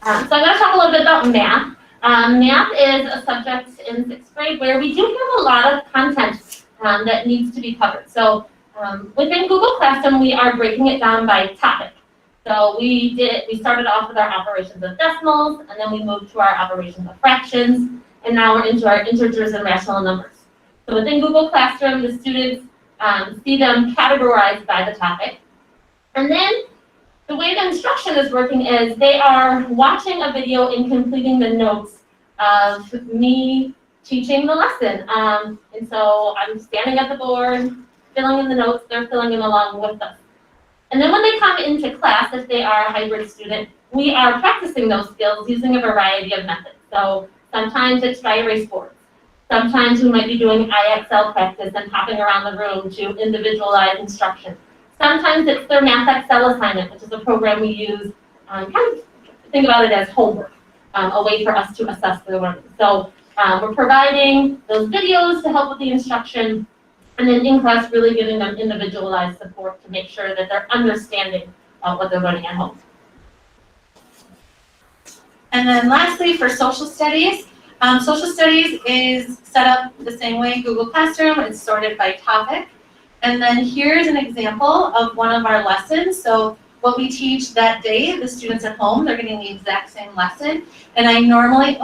I'm going to talk a little bit about math. Math is a subject in 6th grade where we do have a lot of content that needs to be covered. So within Google Classroom, we are breaking it down by topic. So we started off with our operations of decimals, and then we moved to our operations of fractions, and now we're into our integers and rational numbers. So within Google Classroom, the students see them categorized by the topic. And then the way the instruction is working is they are watching a video and completing the notes of me teaching the lesson. And so I'm standing at the board, filling in the notes, they're filling in along with us. And then when they come into class, if they are a hybrid student, we are practicing those skills using a variety of methods. So sometimes it's dry erase boards. Sometimes we might be doing IXL practice and hopping around the room to individualize instruction. Sometimes it's their Math Excel assignment, which is a program we use, kind of think about it as homework, a way for us to assess their learning. So we're providing those videos to help with the instruction, and then in class really giving them individualized support to make sure that they're understanding what they're learning at home. And then lastly, for social studies is set up the same way, Google Classroom. It's sorted by topic. And then here's an example of one of our lessons. So what we teach that day, the students at home, they're getting the exact same lesson. And I normally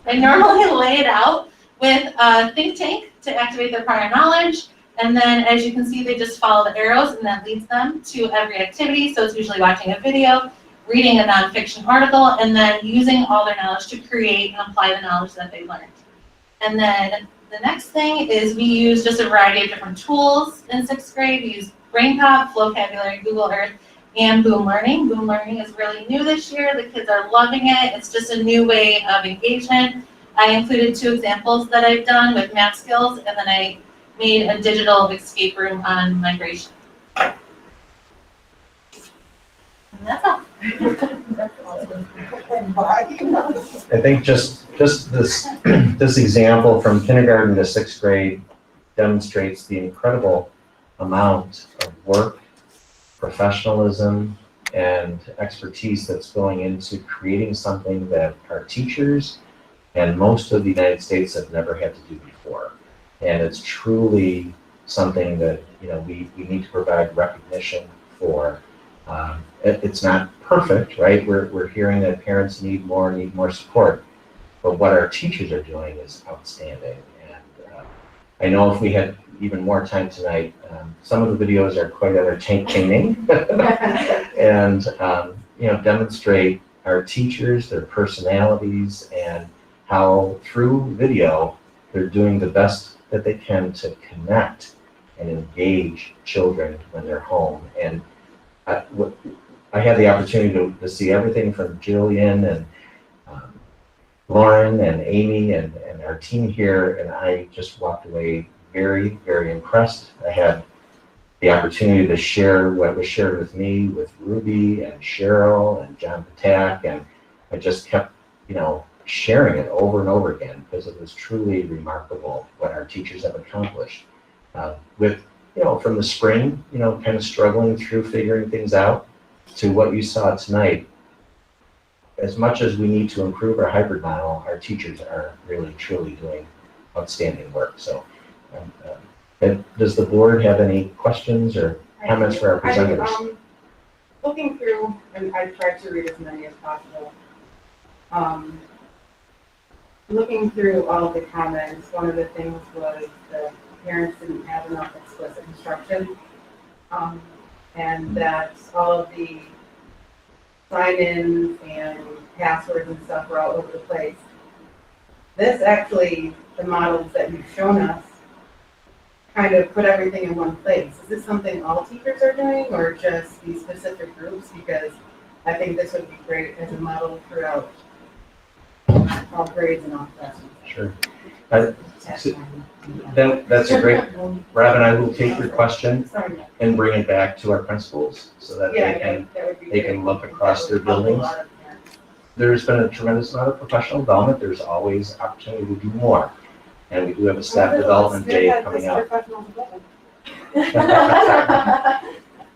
lay it out with a think tank to activate their prior knowledge. And then as you can see, they just follow the arrows and that leads them to every activity. So it's usually watching a video, reading a nonfiction article, and then using all their knowledge to create and apply the knowledge that they learned. And then the next thing is we use just a variety of different tools in 6th grade. We use BrainPop, Flocabulary, Google Earth, and Boom Learning. Boom Learning is really new this year. The kids are loving it. It's just a new way of engagement. I included 2 examples that I've done with math skills, and then I made a digital escape room on migration. And that's all. I think just this this example from kindergarten to 6th grade demonstrates the incredible amount of work, professionalism, and expertise that's going into creating something that our teachers and most of the United States have never had to do before. And it's truly something that, you know, we need to provide recognition for. It's not perfect, right? We're hearing that parents need more support, but what our teachers are doing is outstanding. And I know if we had even more time tonight, some of the videos are quite entertaining and you know, demonstrate our teachers, their personalities, and how through video they're doing the best that they can to connect and engage children when they're home. And I had the opportunity to see everything from Jillian and Lauren and Amy and our team here, and I just walked away very, very impressed. I had the opportunity to share what was shared with me with Ruby and Cheryl and John Patak, and I just kept, you know, sharing it over and over again because it was truly remarkable what our teachers have accomplished. With, you know, from the spring, you know, kind of struggling through figuring things out, to what you saw tonight. As much as we need to improve our hybrid model, our teachers are really, truly doing outstanding work. So does the board have any questions or comments for our presenters? Looking through, and I tried to read as many as possible. Looking through all of the comments, one of the things was that parents didn't have enough explicit instruction, and that all of the sign-ins and passwords and stuff were all over the place. This actually, the models that you've shown us, kind of put everything in one place. Is this something all teachers are doing or just these specific groups? Because I think this would be great as a model throughout all grades and all classes. Sure. That's a great, Rob and I will take your question and bring it back to our principals so that they can look across their buildings. There's been a tremendous amount of professional development. There's always opportunity to do more. And we do have a staff development day coming up.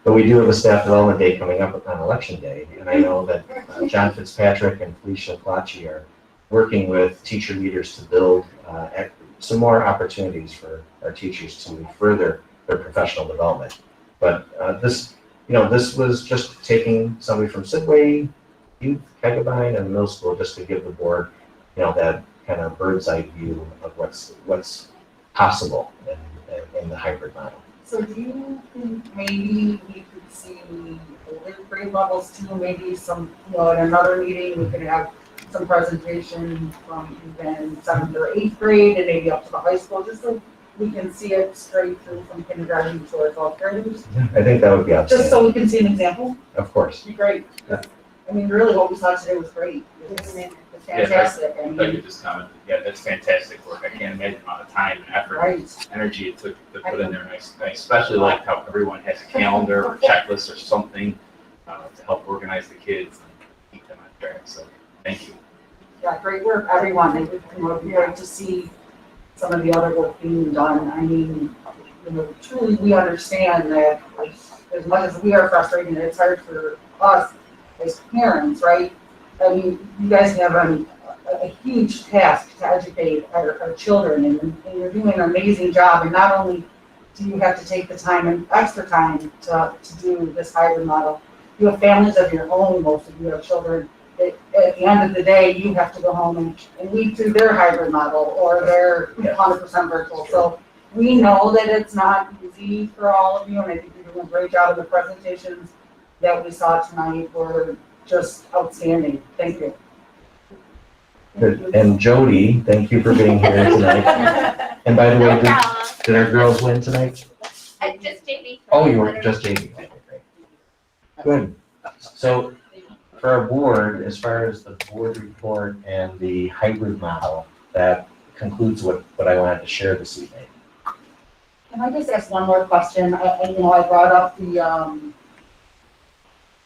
But we do have a staff development day coming up on election day. And I know that John Fitzpatrick and Felicia Placci are working with teacher leaders to build some more opportunities for our teachers to further their professional development. But this was just taking somebody from Sidway, Youth, Kegabine, and middle school just to give the board, you know, that kind of bird's eye view of what's possible in the hybrid model. So do you think maybe we could see older grade levels too? Maybe some, you know, in another meeting, we could have some presentation from even 7th or 8th grade and maybe up to the high school, just so we can see it straight through from kindergarten to our 12th graders. I think that would be outstanding. Just so we can see an example. Of course. It'd be great. Yeah. I mean, really what we saw today was great. It's fantastic. Yeah, if I could just comment, yeah, that's fantastic work. I can't imagine the amount of time and effort, energy it took to put in there. And I especially like how everyone has a calendar or checklist or something to help organize the kids and keep them on track. So thank you. Yeah, great work, everyone. It would be great to see some of the other work being done. I mean, you know, truly we understand that as much as we are frustrated, it's hard for us as parents, right? I mean, you guys have a huge task to educate our children, and you're doing an amazing job. And not only do you have to take the time and extra time to do this hybrid model, you have families of your own, most of you have children. At the end of the day, you have to go home and lead through their hybrid model or their 100% virtual. So we know that it's not easy for all of you, and I think you're doing a great job of the presentations that we saw tonight were just outstanding. Thank you. Good. And Jody, thank you for being here tonight. And by the way, did our girls win tonight? Just JV. Oh, you were just JV. Okay, great. Good. So for our board, as far as the board report and the hybrid model, that concludes what I wanted to share this evening. Can I just ask one more question? I brought up the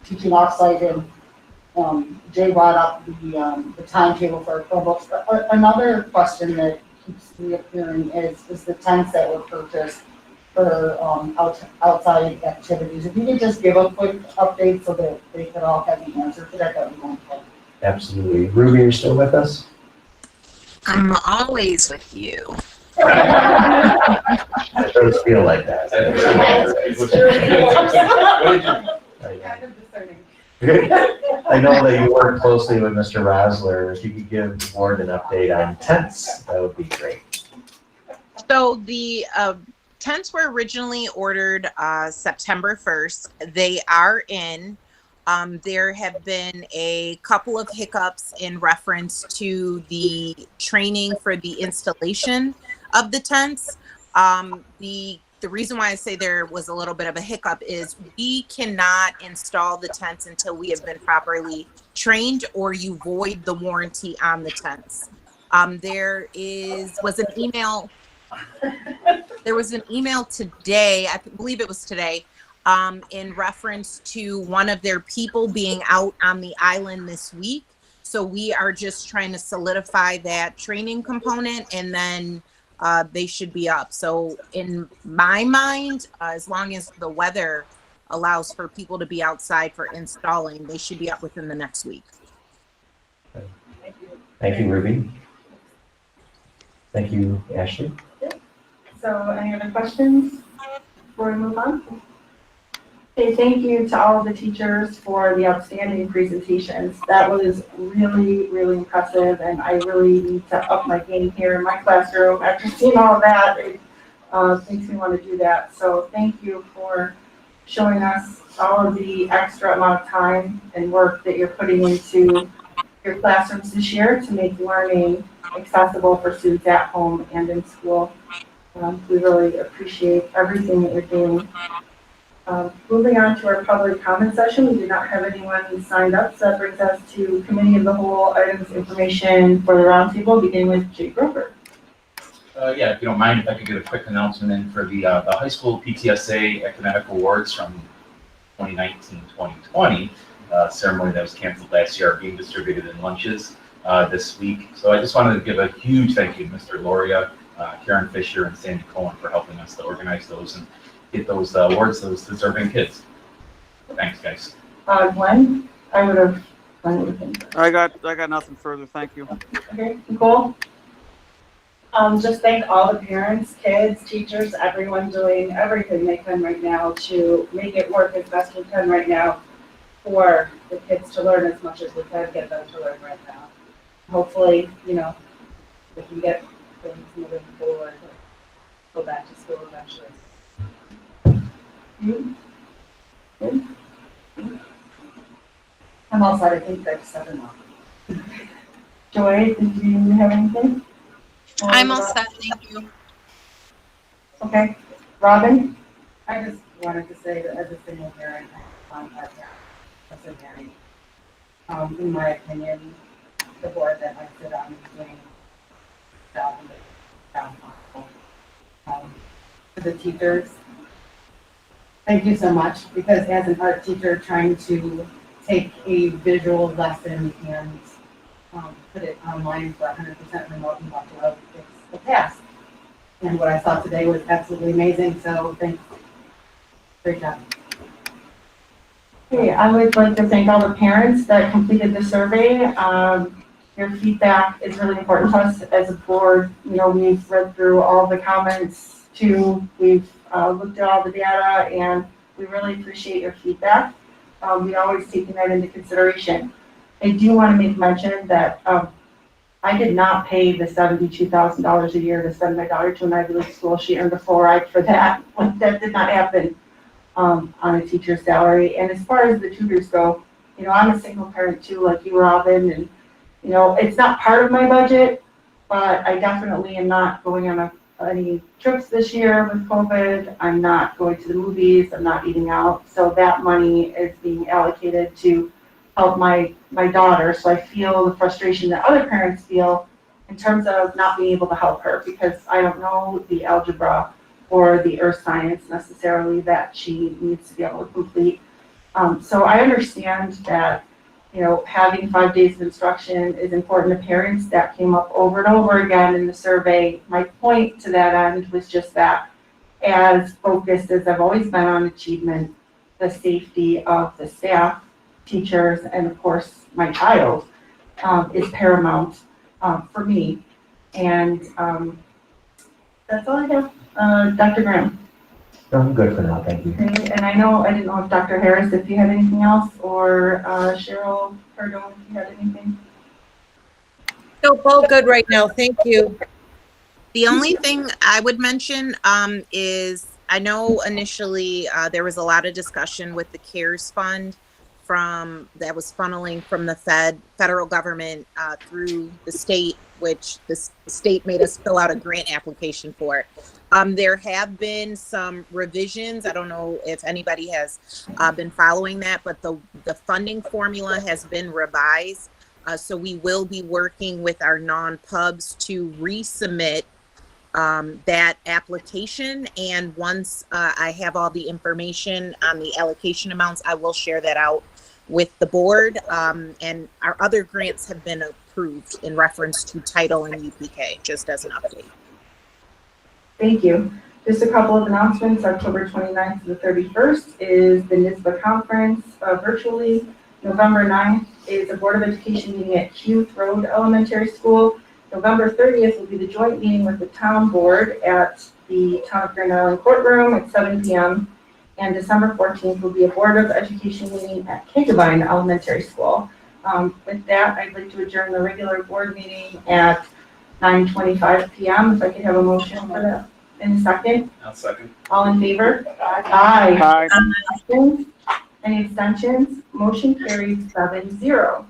teaching offsite, and Jay brought up the timetable for Chromebooks. Another question that keeps reappearing is the tents that were purchased for outside activities. If you could just give a quick update so that they could all have the answer to that, that would be wonderful. Absolutely. Ruby, you're still with us? I'm always with you. It does feel like that. I know that you work closely with Mr. Rosler. If you could give the board an update on tents, that would be great. So the tents were originally ordered September 1st. They are in. There have been a couple of hiccups in reference to the training for the installation of the tents. The reason why I say there was a little bit of a hiccup is we cannot install the tents until we have been properly trained, or you void the warranty on the tents. There was an email today, I believe it was today, in reference to one of their people being out on the island this week. So we are just trying to solidify that training component, and then they should be up. So in my mind, as long as the weather allows for people to be outside for installing, they should be up within the next week. Thank you, Ruby. Thank you, Ashley. So any other questions before we move on? Okay, thank you to all of the teachers for the outstanding presentations. That was really, really impressive, and I really need to up my game here in my classroom. After seeing all of that, it makes me want to do that. So thank you for showing us all of the extra amount of time and work that you're putting into your classrooms this year to make learning accessible for students at home and in school. We really appreciate everything that you're doing. Moving on to our public comment session, we do not have anyone signed up, so that brings us to committee of the whole items information for the roundtable, beginning with Jay Grover. Yeah, if you don't mind, if I could get a quick announcement in for the high school PTSA Academic Awards from 2019-2020 ceremony that was canceled last year are being distributed in lunches this week. So I just wanted to give a huge thank you to Mr. Loria, Karen Fisher, and Sandy Cohen for helping us to organize those and get those awards to those deserving kids. Thanks, guys. Glenn, I got nothing further. Thank you. Okay, Nicole? Just thank all the parents, kids, teachers, everyone doing everything they can right now to make it work as best we can right now for the kids to learn as much as we can get them to learn right now. Hopefully, we can get things moving forward, go back to school eventually. I'm all set. I think that's 7 now. Joy, did you have anything? I'm all set, thank you. Okay, Robin? I just wanted to say that as a single parent, that's a very, in my opinion, the board that I sit on is doing a job in for the teachers. Thank you so much, because as an art teacher trying to take a visual lesson and put it online for 100% remote and Buffalo, it's a task. And what I saw today was absolutely amazing, so thanks. Great job. Okay, I would like to thank all the parents that completed the survey. Your feedback is really important to us as a board. You know, we've read through all the comments too. We've looked at all the data and we really appreciate your feedback. We always take that into consideration. I do want to make mention that I did not pay the $72,000 a year to send my daughter to an Ivy League school. She earned a full ride for that. That did not happen on a teacher's salary. And as far as the tutors go, you know, I'm a single parent too, like you, Robin, and you know, it's not part of my budget, but I definitely am not going on any trips this year with COVID. I'm not going to the movies. I'm not eating out. So that money is being allocated to help my daughter. So I feel the frustration that other parents feel in terms of not being able to help her because I don't know the algebra or the earth science necessarily that she needs to be able to complete. So I understand that, you know, having 5 days of instruction is important to parents. That came up over and over again in the survey. My point to that end was just that as focused as I've always been on achievement, the safety of the staff, teachers, and of course my child is paramount for me. And that's all I have. Dr. Graham. No, I'm good for now, thank you. Okay, and I didn't know if Dr. Harris, if you had anything else, or Cheryl Cardone, if you had anything. Nope, all good right now. Thank you. The only thing I would mention is I know initially there was a lot of discussion with the CARES Fund that was funneling from the federal government through the state, which the state made us fill out a grant application for. There have been some revisions. I don't know if anybody has been following that, but the funding formula has been revised. So we will be working with our non-pubs to resubmit that application. And once I have all the information on the allocation amounts, I will share that out with the board. And our other grants have been approved in reference to Title and UPK, just as an update. Thank you. Just a couple of announcements. October 29th to the 31st is the NISBA conference virtually. November 9th is a Board of Education meeting at Huth Road Elementary School. November 30th will be the joint meeting with the town board at the Town of Grand Island courtroom at 7 p.m. And December 14th will be a Board of Education meeting at Kankavine Elementary School. With that, I'd like to adjourn the regular board meeting at 9:25 p.m. If I could have a motion for that in a second. I'll second. All in favor? Aye. Aye. Any abstentions? Motion carries 7-0.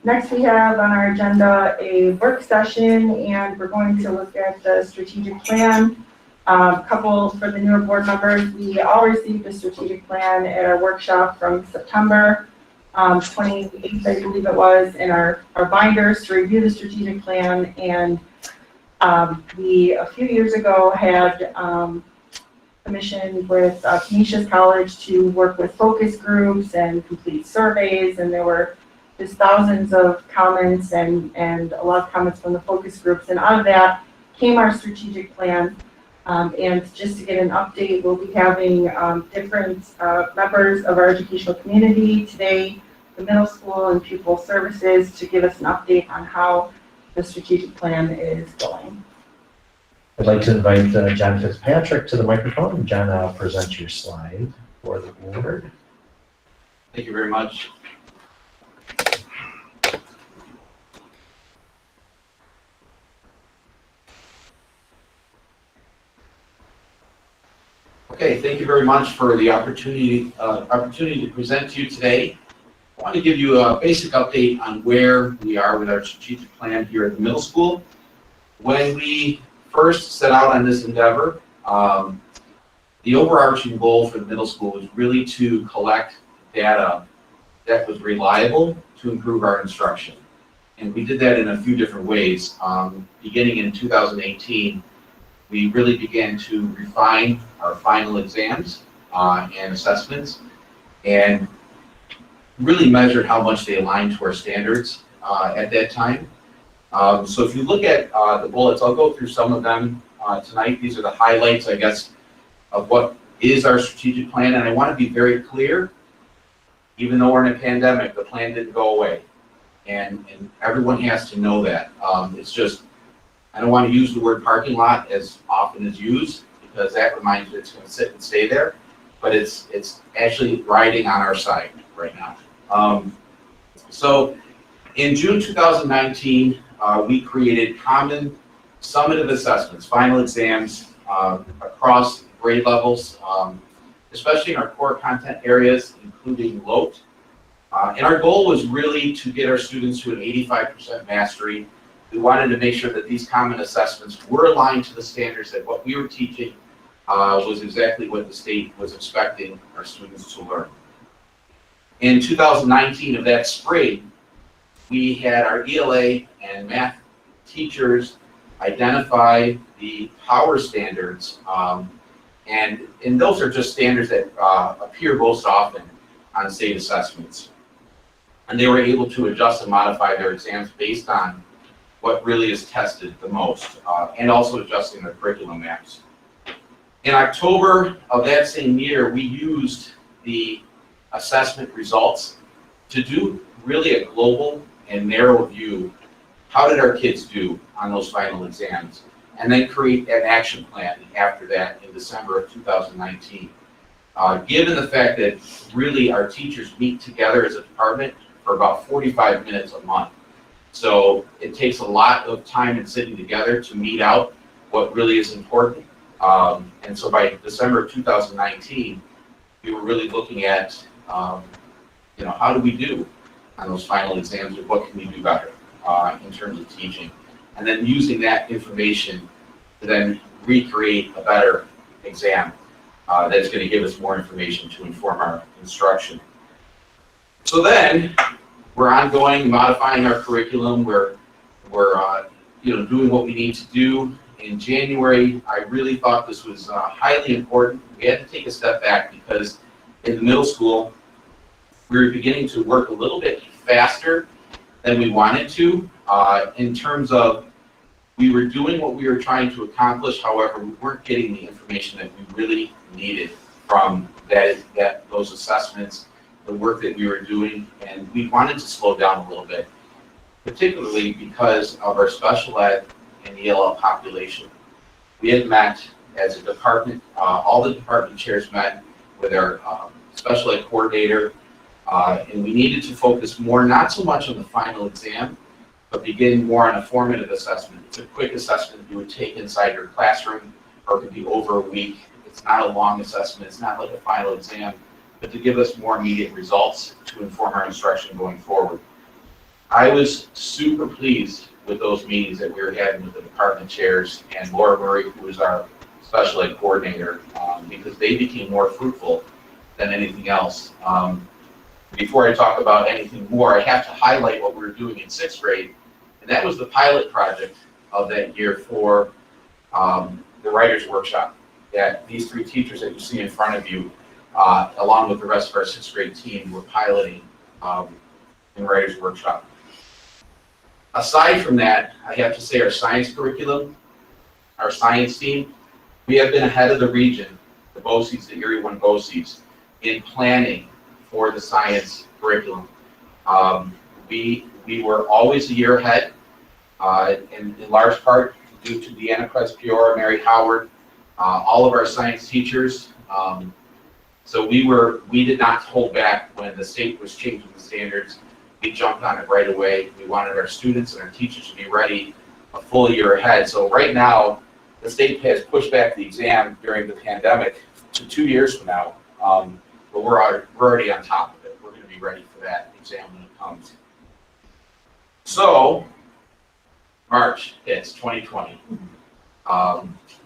Next we have on our agenda a work session and we're going to look at the strategic plan. Couple for the newer board members, we all received a strategic plan at our workshop from September 28th, I believe it was, in our binders to review the strategic plan. And we, a few years ago, had commissioned with Canisius College to work with focus groups and complete surveys, and there were just thousands of comments and a lot of comments from the focus groups, and out of that came our strategic plan. And just to get an update, we'll be having different members of our educational community today, the middle school and pupil services, to give us an update on how the strategic plan is going. I'd like to invite John Fitzpatrick to the microphone. John, I'll present your slide for the board. Thank you very much. Okay, thank you very much for the opportunity to present to you today. I want to give you a basic update on where we are with our strategic plan here at the middle school. When we first set out on this endeavor, the overarching goal for the middle school was really to collect data that was reliable to improve our instruction. And we did that in a few different ways. Beginning in 2018, we really began to refine our final exams and assessments and really measured how much they aligned to our standards at that time. So if you look at the bullets, I'll go through some of them tonight. These are the highlights, I guess, of what is our strategic plan, and I want to be very clear, even though we're in a pandemic, the plan didn't go away. And everyone has to know that. It's just, I don't want to use the word parking lot as often as used, because that reminds me it's going to sit and stay there, but it's actually riding on our side right now. So in June 2019, we created common summative assessments, final exams across grade levels, especially in our core content areas, including LOTE. And our goal was really to get our students to an 85% mastery. We wanted to make sure that these common assessments were aligned to the standards, that what we were teaching was exactly what the state was expecting our students to learn. In 2019 of that spring, we had our ELA and math teachers identify the power standards, and those are just standards that appear most often on state assessments. And they were able to adjust and modify their exams based on what really is tested the most, and also adjusting their curriculum maps. In October of that same year, we used the assessment results to do really a global and narrow view. How did our kids do on those final exams? And then create an action plan after that in December of 2019. Given the fact that really our teachers meet together as a department for about 45 minutes a month. So it takes a lot of time and sitting together to meet out what really is important. And so by December of 2019, we were really looking at, how do we do on those final exams, and what can we do better in terms of teaching? And then using that information to then recreate a better exam that's going to give us more information to inform our instruction. So then we're ongoing, modifying our curriculum. We're doing what we need to do. In January, I really thought this was highly important. We had to take a step back because in the middle school, we were beginning to work a little bit faster than we wanted to in terms of we were doing what we were trying to accomplish. However, we weren't getting the information that we really needed from those assessments, the work that we were doing, and we wanted to slow down a little bit, particularly because of our special ed and ELL population. We had met as a department, all the department chairs met with our special ed coordinator, and we needed to focus more, not so much on the final exam, but begin more on a formative assessment. It's a quick assessment you would take inside your classroom, or it could be over a week. It's not a long assessment, it's not like a final exam, but to give us more immediate results to inform our instruction going forward. I was super pleased with those meetings that we were having with the department chairs and Laura Murray, who is our special ed coordinator, because they became more fruitful than anything else. Before I talk about anything more, I have to highlight what we were doing in 6th grade, and that was the pilot project of that year for the writer's workshop that these 3 teachers that you see in front of you, along with the rest of our 6th grade team, were piloting in writer's workshop. Aside from that, I have to say our science curriculum, our science team, we have been ahead of the region, the BOCES, the Erie 1 BOCES, in planning for the science curriculum. We were always a year ahead, in large part due to Deanna Press-Piora, Mary Howard, all of our science teachers. So we did not hold back when the state was changing the standards. We jumped on it right away. We wanted our students and our teachers to be ready a full year ahead. So right now, the state has pushed back the exam during the pandemic to 2 years from now. But we're already on top of it. We're going to be ready for that exam when it comes. So, March hits 2020.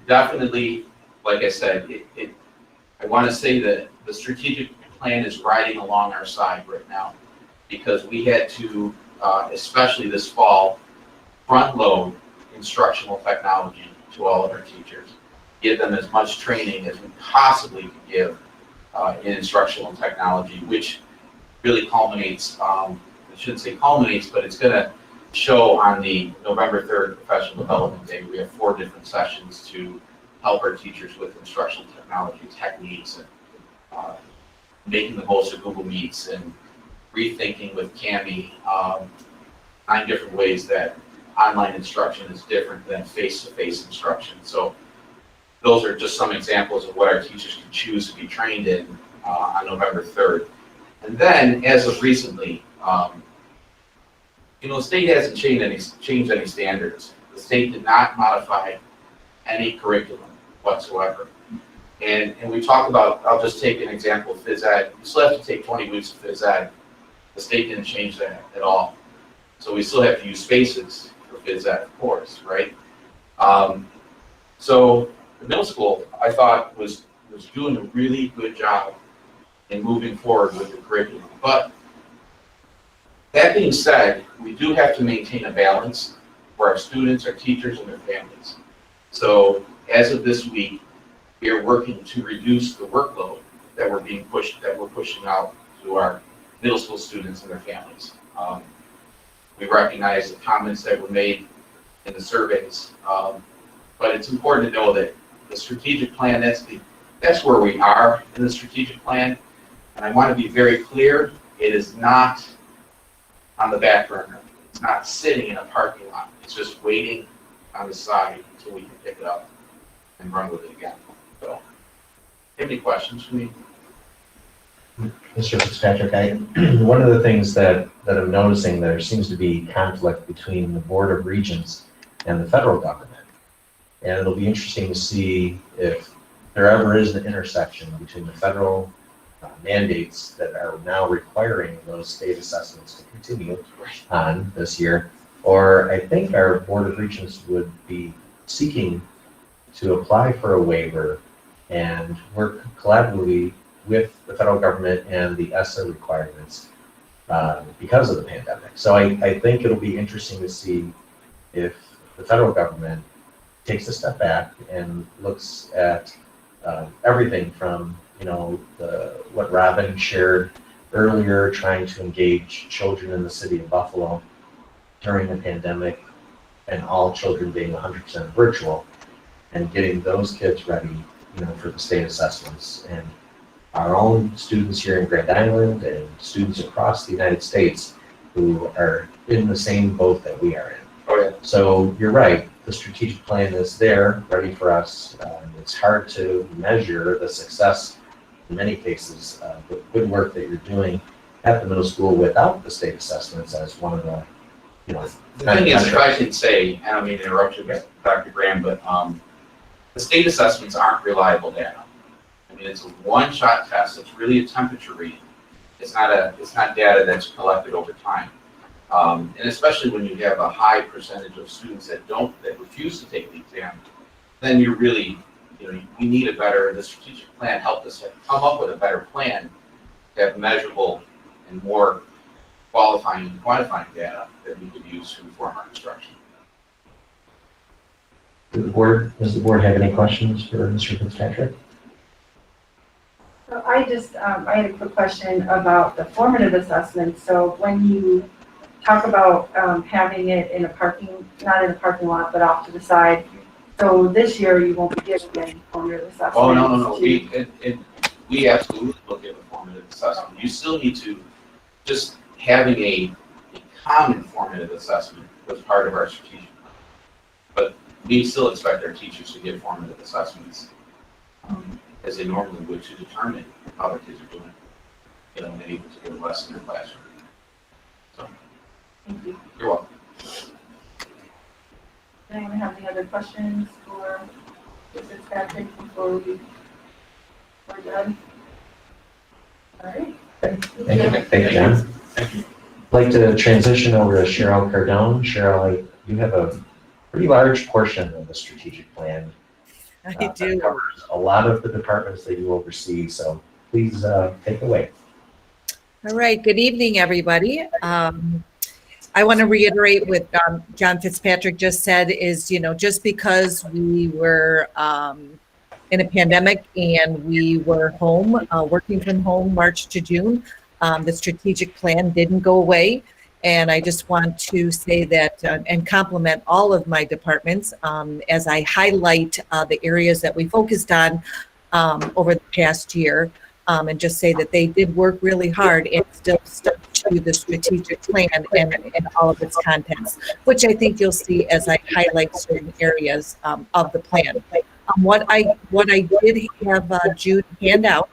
Definitely, like I said, I want to say that the strategic plan is riding along our side right now, because we had to, especially this fall, front load instructional technology to all of our teachers, give them as much training as we possibly could give in instructional technology, which really culminates, I shouldn't say culminates, but it's going to show on the November 3rd Professional Development Day. We have 4 different sessions to help our teachers with instructional technology techniques and making the most of Google Meets and rethinking with Cami 9 different ways that online instruction is different than face-to-face instruction. So those are just some examples of what our teachers can choose to be trained in on November 3rd. And then, as of recently, the state hasn't changed any standards. The state did not modify any curriculum whatsoever. And we talk about, I'll just take an example of phys ed. You still have to take 20 weeks of phys ed. The state didn't change that at all. So we still have to use spaces for phys ed, of course, right? So the middle school, I thought, was doing a really good job in moving forward with the curriculum. But that being said, we do have to maintain a balance for our students, our teachers, and their families. So as of this week, we are working to reduce the workload that we're pushing out to our middle school students and their families. We recognize the comments that were made in the surveys, but it's important to know that the strategic plan, that's where we are in the strategic plan. And I want to be very clear, it is not on the back burner. It's not sitting in a parking lot. It's just waiting on the side until we can pick it up and run with it again. So, any questions for me? Mr. Fitzpatrick, one of the things that I'm noticing, there seems to be conflict between the Board of Regents and the federal government. And it'll be interesting to see if there ever is an intersection between the federal mandates that are now requiring those state assessments to continue on this year, or I think our Board of Regents would be seeking to apply for a waiver and work collaboratively with the federal government and the ESSA requirements because of the pandemic. So I think it'll be interesting to see if the federal government takes a step back and looks at everything from what Robin shared earlier, trying to engage children in the city of Buffalo during the pandemic and all children being 100% virtual, and getting those kids ready, for the state assessments. And our own students here in Grand Island and students across the United States who are in the same boat that we are in. Oh, yeah. So you're right, the strategic plan is there, ready for us. It's hard to measure the success in many cases, the good work that you're doing at the middle school without the state assessments as one of the, The thing is, if I should say, I don't mean to interrupt you, Dr. Graham, but the state assessments aren't reliable data. I mean, it's a one-shot test. It's really a temperature reading. It's not data that's collected over time. And especially when you have a high percentage of students that refuse to take the exam, then you're really, we need the strategic plan helped us come up with a better plan to have measurable and more qualifying and quantifying data that we could use to inform our instruction. Does the board have any questions for Mr. Fitzpatrick? So I had a quick question about the formative assessment. So when you talk about having it in not in a parking lot, but off to the side, so this year you won't be giving any formative assessment? Oh, no. We absolutely will give a formative assessment. You still need to, just having a common formative assessment was part of our strategic plan. But we still expect our teachers to give formative assessments as they normally would to determine how their kids are doing, in any particular lesson or classroom. So, Thank you. You're welcome. Does anyone have any other questions for Mr. Fitzpatrick before we're done? All right. Thank you, John. I'd like to transition over to Cheryl Cardone. Cheryl, you have a pretty large portion of the strategic plan. I That do. covers a lot of the departments that you oversee, so please take it away. All right, good evening, everybody. I want to reiterate what John Fitzpatrick just said is, just because we were in a pandemic and we were home, working from home March to June, the strategic plan didn't go away. And I just want to say that and compliment all of my departments as I highlight the areas that we focused on over the past year, and just say that they did work really hard and still stuck to the strategic plan and all of its contents, which I think you'll see as I highlight certain areas of the plan. What I did have Jude hand out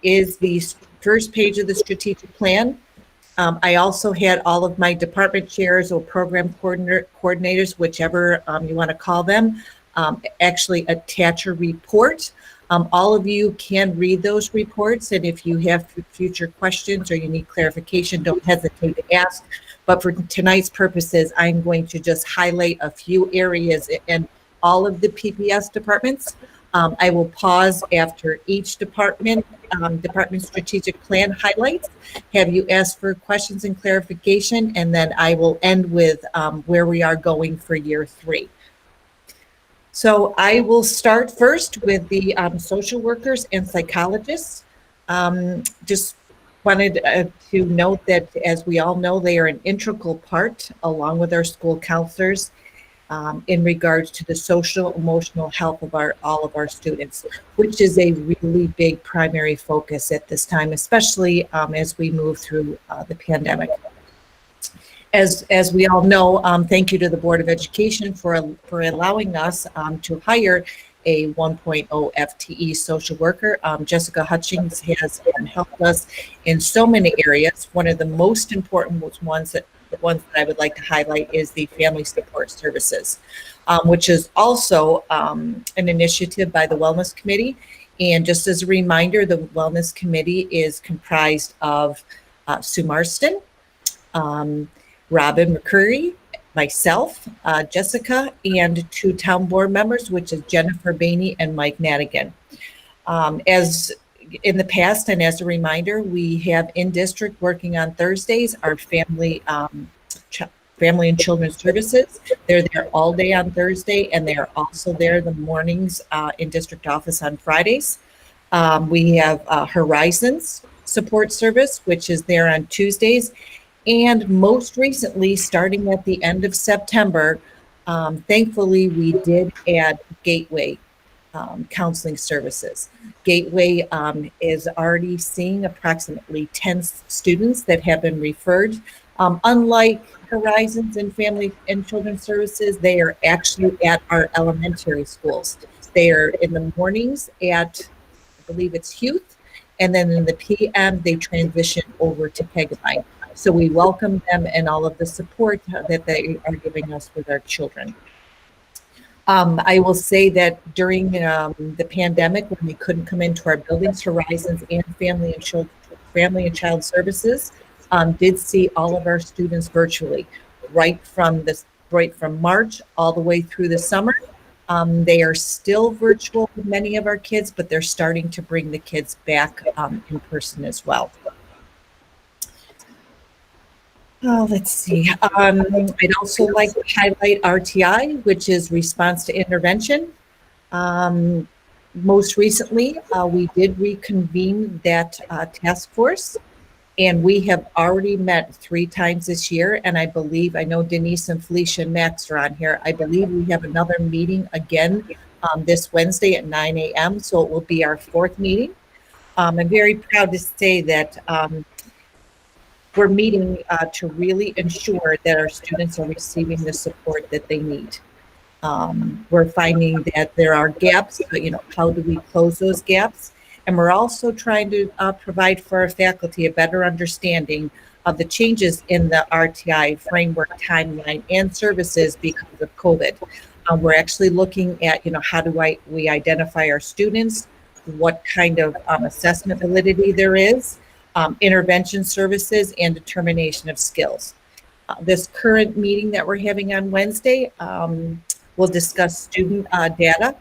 is the first page of the strategic plan. I also had all of my department chairs or program coordinators, whichever you want to call them, actually attach a report. All of you can read those reports, and if you have future questions or you need clarification, don't hesitate to ask. But for tonight's purposes, I'm going to just highlight a few areas in all of the PPS departments. I will pause after each department strategic plan highlights, have you ask for questions and clarification, and then I will end with where we are going for year 3. So I will start first with the social workers and psychologists. Just wanted to note that, as we all know, they are an integral part, along with our school counselors, in regards to the social emotional health of all of our students, which is a really big primary focus at this time, especially as we move through the pandemic. As we all know, thank you to the Board of Education for allowing us to hire a 1.0 FTE social worker. Jessica Hutchings has helped us in so many areas. One of the most important ones that I would like to highlight is the Family Support Services, which is also an initiative by the Wellness Committee. And just as a reminder, the Wellness Committee is comprised of Sue Marston, Robin McCurry, myself, Jessica, and 2 town board members, which is Jennifer Bainey and Mike Madigan. As in the past, and as a reminder, we have in district working on Thursdays our family and children's services. They're there all day on Thursday, and they are also there in the mornings in district office on Fridays. We have Horizons Support Service, which is there on Tuesdays. And most recently, starting at the end of September, thankfully, we did add Gateway counseling services. Gateway is already seeing approximately 10 students that have been referred. Unlike Horizons and Family and Children's Services, they are actually at our elementary schools. They are in the mornings at, I believe it's Huth, and then in the PM, they transition over to Pegaline. So we welcome them and all of the support that they are giving us with our children. I will say that during the pandemic, when we couldn't come into our buildings, Horizons and Family and Child Services did see all of our students virtually, right from March all the way through the summer. They are still virtual with many of our kids, but they're starting to bring the kids back in person as well. Let's see. I'd also like to highlight RTI, which is Response to Intervention. Most recently, we did reconvene that task force, and we have already met 3 times this year. And I know Denise and Felicia and Max are on here. I believe we have another meeting again this Wednesday at 9 a.m. So it will be our 4th meeting. I'm very proud to say that we're meeting to really ensure that our students are receiving the support that they need. We're finding that there are gaps, but how do we close those gaps? And we're also trying to provide for our faculty a better understanding of the changes in the RTI framework, timeline, and services because of COVID. We're actually looking at, how do we identify our students, what kind of assessment validity there is, intervention services, and determination of skills. This current meeting that we're having on Wednesday will discuss student data,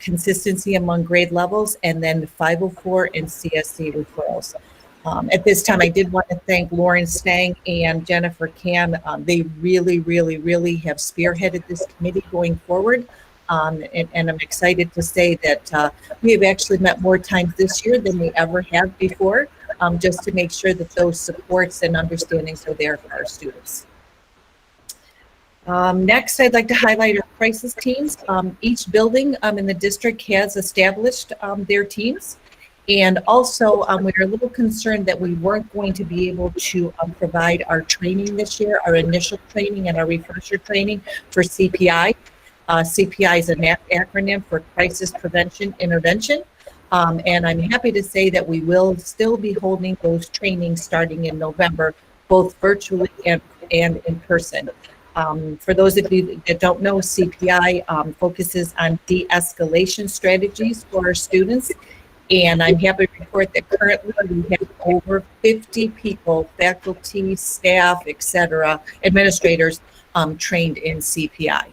consistency among grade levels, and then 504 and CSC referrals. At this time, I did want to thank Lauren Stang and Jennifer Cam. They really, really, really have spearheaded this committee going forward. And I'm excited to say that we have actually met more times this year than we ever have before. just to make sure that those supports and understandings are there for our students. Next, I'd like to highlight our crisis teams. Each building in the district has established their teams. And also, we were a little concerned that we weren't going to be able to provide our training this year, our initial training and our refresher training for CPI. CPI is an acronym for Crisis Prevention Intervention. And I'm happy to say that we will still be holding those trainings starting in November, both virtually and in person. For those of you that don't know, CPI focuses on de-escalation strategies for our students. And I'm happy to report that currently we have over 50 people, faculty, staff, etc., administrators trained in CPI.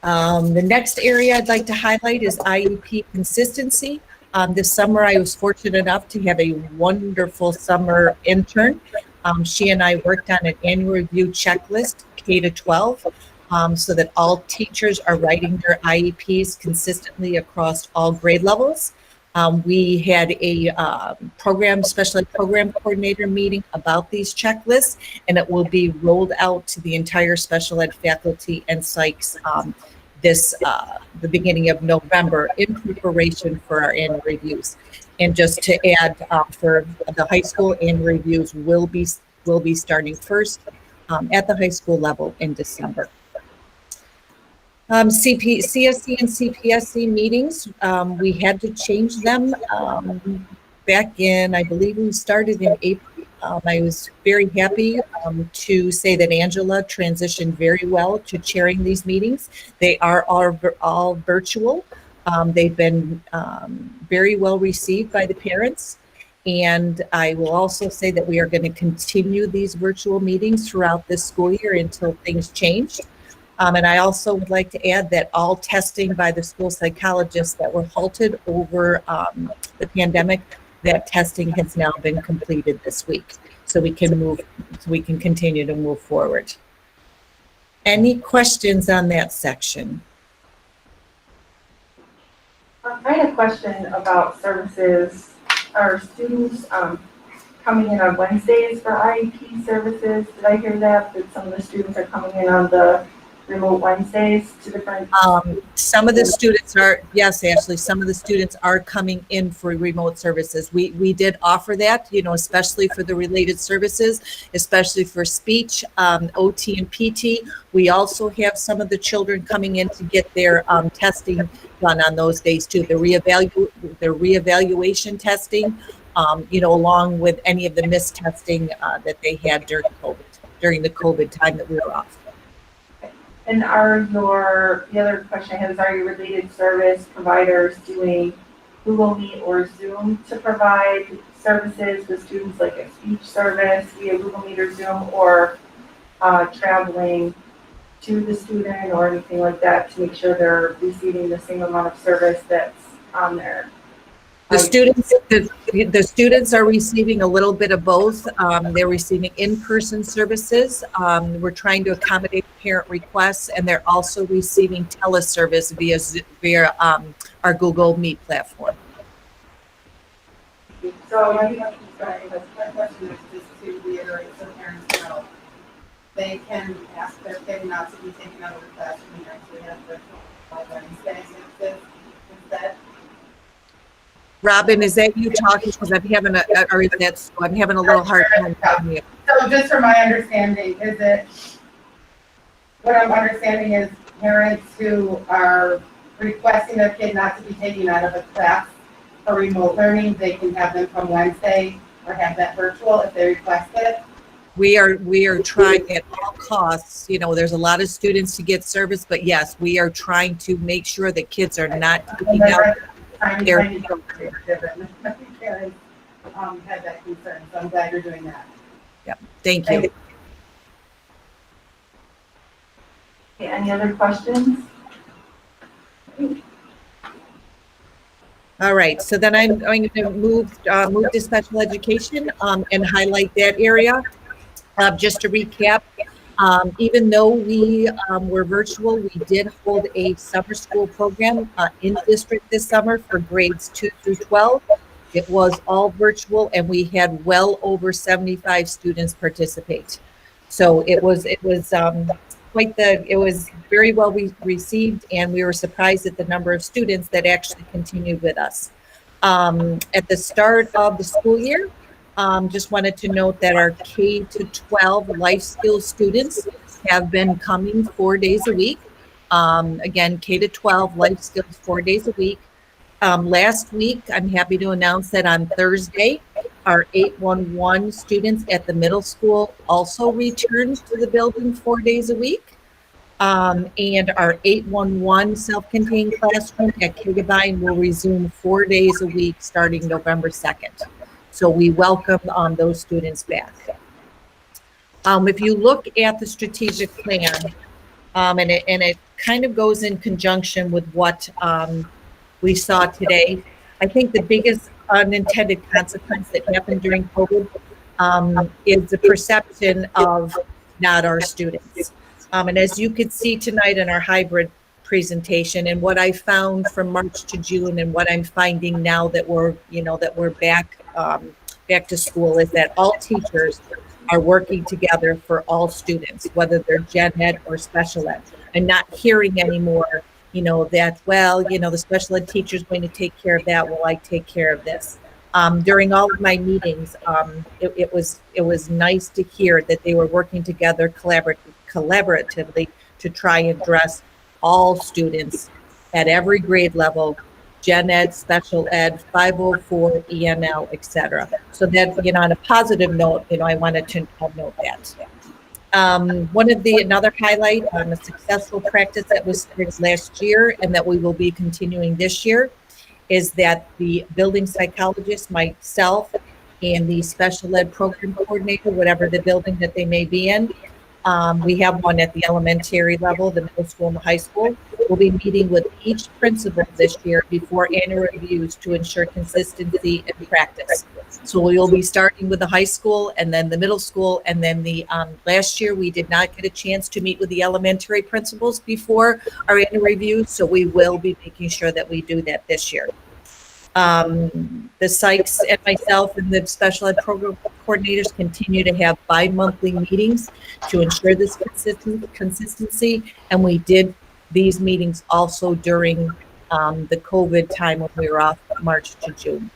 The next area I'd like to highlight is IEP consistency. This summer I was fortunate enough to have a wonderful summer intern. She and I worked on an annual review checklist, K to 12, so that all teachers are writing their IEPs consistently across all grade levels. We had a special ed program coordinator meeting about these checklists, and it will be rolled out to the entire special ed faculty and psychs the beginning of November in preparation for our annual reviews. And just to add, for the high school, annual reviews will be starting first at the high school level in December. CSC and CPSC meetings, we had to change them back in, I believe we started in April. I was very happy to say that Angela transitioned very well to chairing these meetings. They are all virtual. They've been very well received by the parents. And I will also say that we are going to continue these virtual meetings throughout this school year until things change. And I also would like to add that all testing by the school psychologists that were halted over the pandemic, that testing has now been completed this week. So we can continue to move forward. Any questions on that section? I had a question about services. Are students coming in on Wednesdays for IEP services? Did I hear that some of the students are coming in on the remote Wednesdays to different? Some of the students are, yes, Ashley, some of the students are coming in for remote services. We did offer that, especially for the related services, especially for speech, OT and PT. We also have some of the children coming in to get their testing done on those days too. The reevaluation testing, along with any of the missed testing that they had during the COVID time that we were off. And the other question I have is, are your related service providers doing Google Meet or Zoom to provide services with students, like a speech service via Google Meet or Zoom, or traveling to the student or anything like that to make sure they're receiving the same amount of service that's on there? The students are receiving a little bit of both. They're receiving in-person services. We're trying to accommodate parent requests, and they're also receiving teleservice via our Google Meet platform. So my question is just to reiterate so parents know. They can ask their kid not to be taken out of the classroom and actually have virtual Wednesdays instead. Robin, is that you talking? Because I'm having a little hard time hearing you. So just from my understanding, what I'm understanding is parents who are requesting their kid not to be taken out of a class for remote learning, they can have them from Wednesday or have that virtual if they request it. We are trying at all costs. There's a lot of students to get service, but yes, we are trying to make sure that kids are not taking out their. Parents had that concern, so I'm glad you're doing that. Yeah, thank you. Okay, any other questions? All right, so then I'm going to move to special education and highlight that area. Just to recap, even though we were virtual, we did hold a summer school program in district this summer for grades 2 through 12. It was all virtual, and we had well over 75 students participate. So it was very well received, and we were surprised at the number of students that actually continued with us. At the start of the school year, just wanted to note that our K to 12 life skills students have been coming 4 days a week. Again, K to 12 life skills 4 days a week. Last week, I'm happy to announce that on Thursday, our 811 students at the middle school also returned to the building 4 days a week. And our 811 self-contained classroom at Kigabyne will resume 4 days a week starting November 2nd. So we welcome those students back. If you look at the strategic plan, and it kind of goes in conjunction with what we saw today. I think the biggest unintended consequence that happened during COVID is the perception of not our students. And as you could see tonight in our hybrid presentation, and what I found from March to June, and what I'm finding now that we're back to school, is that all teachers are working together for all students, whether they're gen ed or special ed. I'm not hearing anymore, that, the special ed teacher is going to take care of that. Well, I take care of this. During all of my meetings, it was nice to hear that they were working together collaboratively to try and address all students at every grade level, gen ed, special ed, 504, ENL, et cetera. So that, on a positive note, I wanted to note that. Another highlight on a successful practice that was started last year and that we will be continuing this year is that the building psychologist, myself, and the special ed program coordinator, whatever the building that they may be in, we have one at the elementary level, the middle school and the high school. We'll be meeting with each principal this year before annual reviews to ensure consistency and practice. So we'll be starting with the high school and then the middle school, and then last year we did not get a chance to meet with the elementary principals before our annual reviews, so we will be making sure that we do that this year. The psychs and myself and the special ed program coordinators continue to have bi-monthly meetings to ensure this consistency, and we did these meetings also during the COVID time when we were off March to June.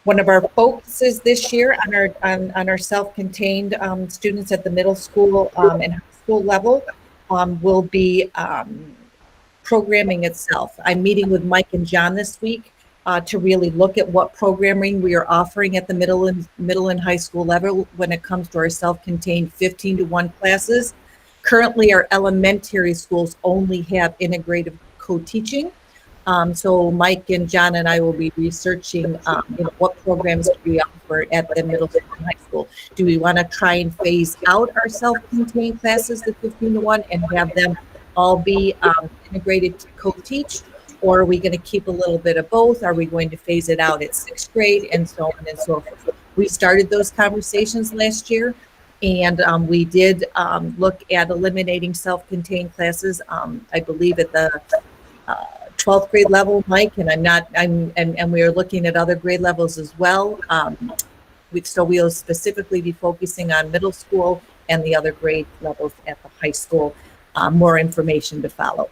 One of our focuses this year on our self-contained students at the middle school and high school level will be programming itself. I'm meeting with Mike and John this week to really look at what programming we are offering at the middle and high school level when it comes to our self-contained 15-to-1 classes. Currently, our elementary schools only have integrative co-teaching. So Mike and John and I will be researching what programs do we offer at the middle school and high school. Do we want to try and phase out our self-contained classes, the 15-to-1, and have them all be integrated to co-teach? Or are we going to keep a little bit of both? Are we going to phase it out at 6th grade, and so on and so forth? We started those conversations last year, and we did look at eliminating self-contained classes, I believe at the 12th grade level, Mike, and we are looking at other grade levels as well. So we'll specifically be focusing on middle school and the other grade levels at the high school. More information to follow.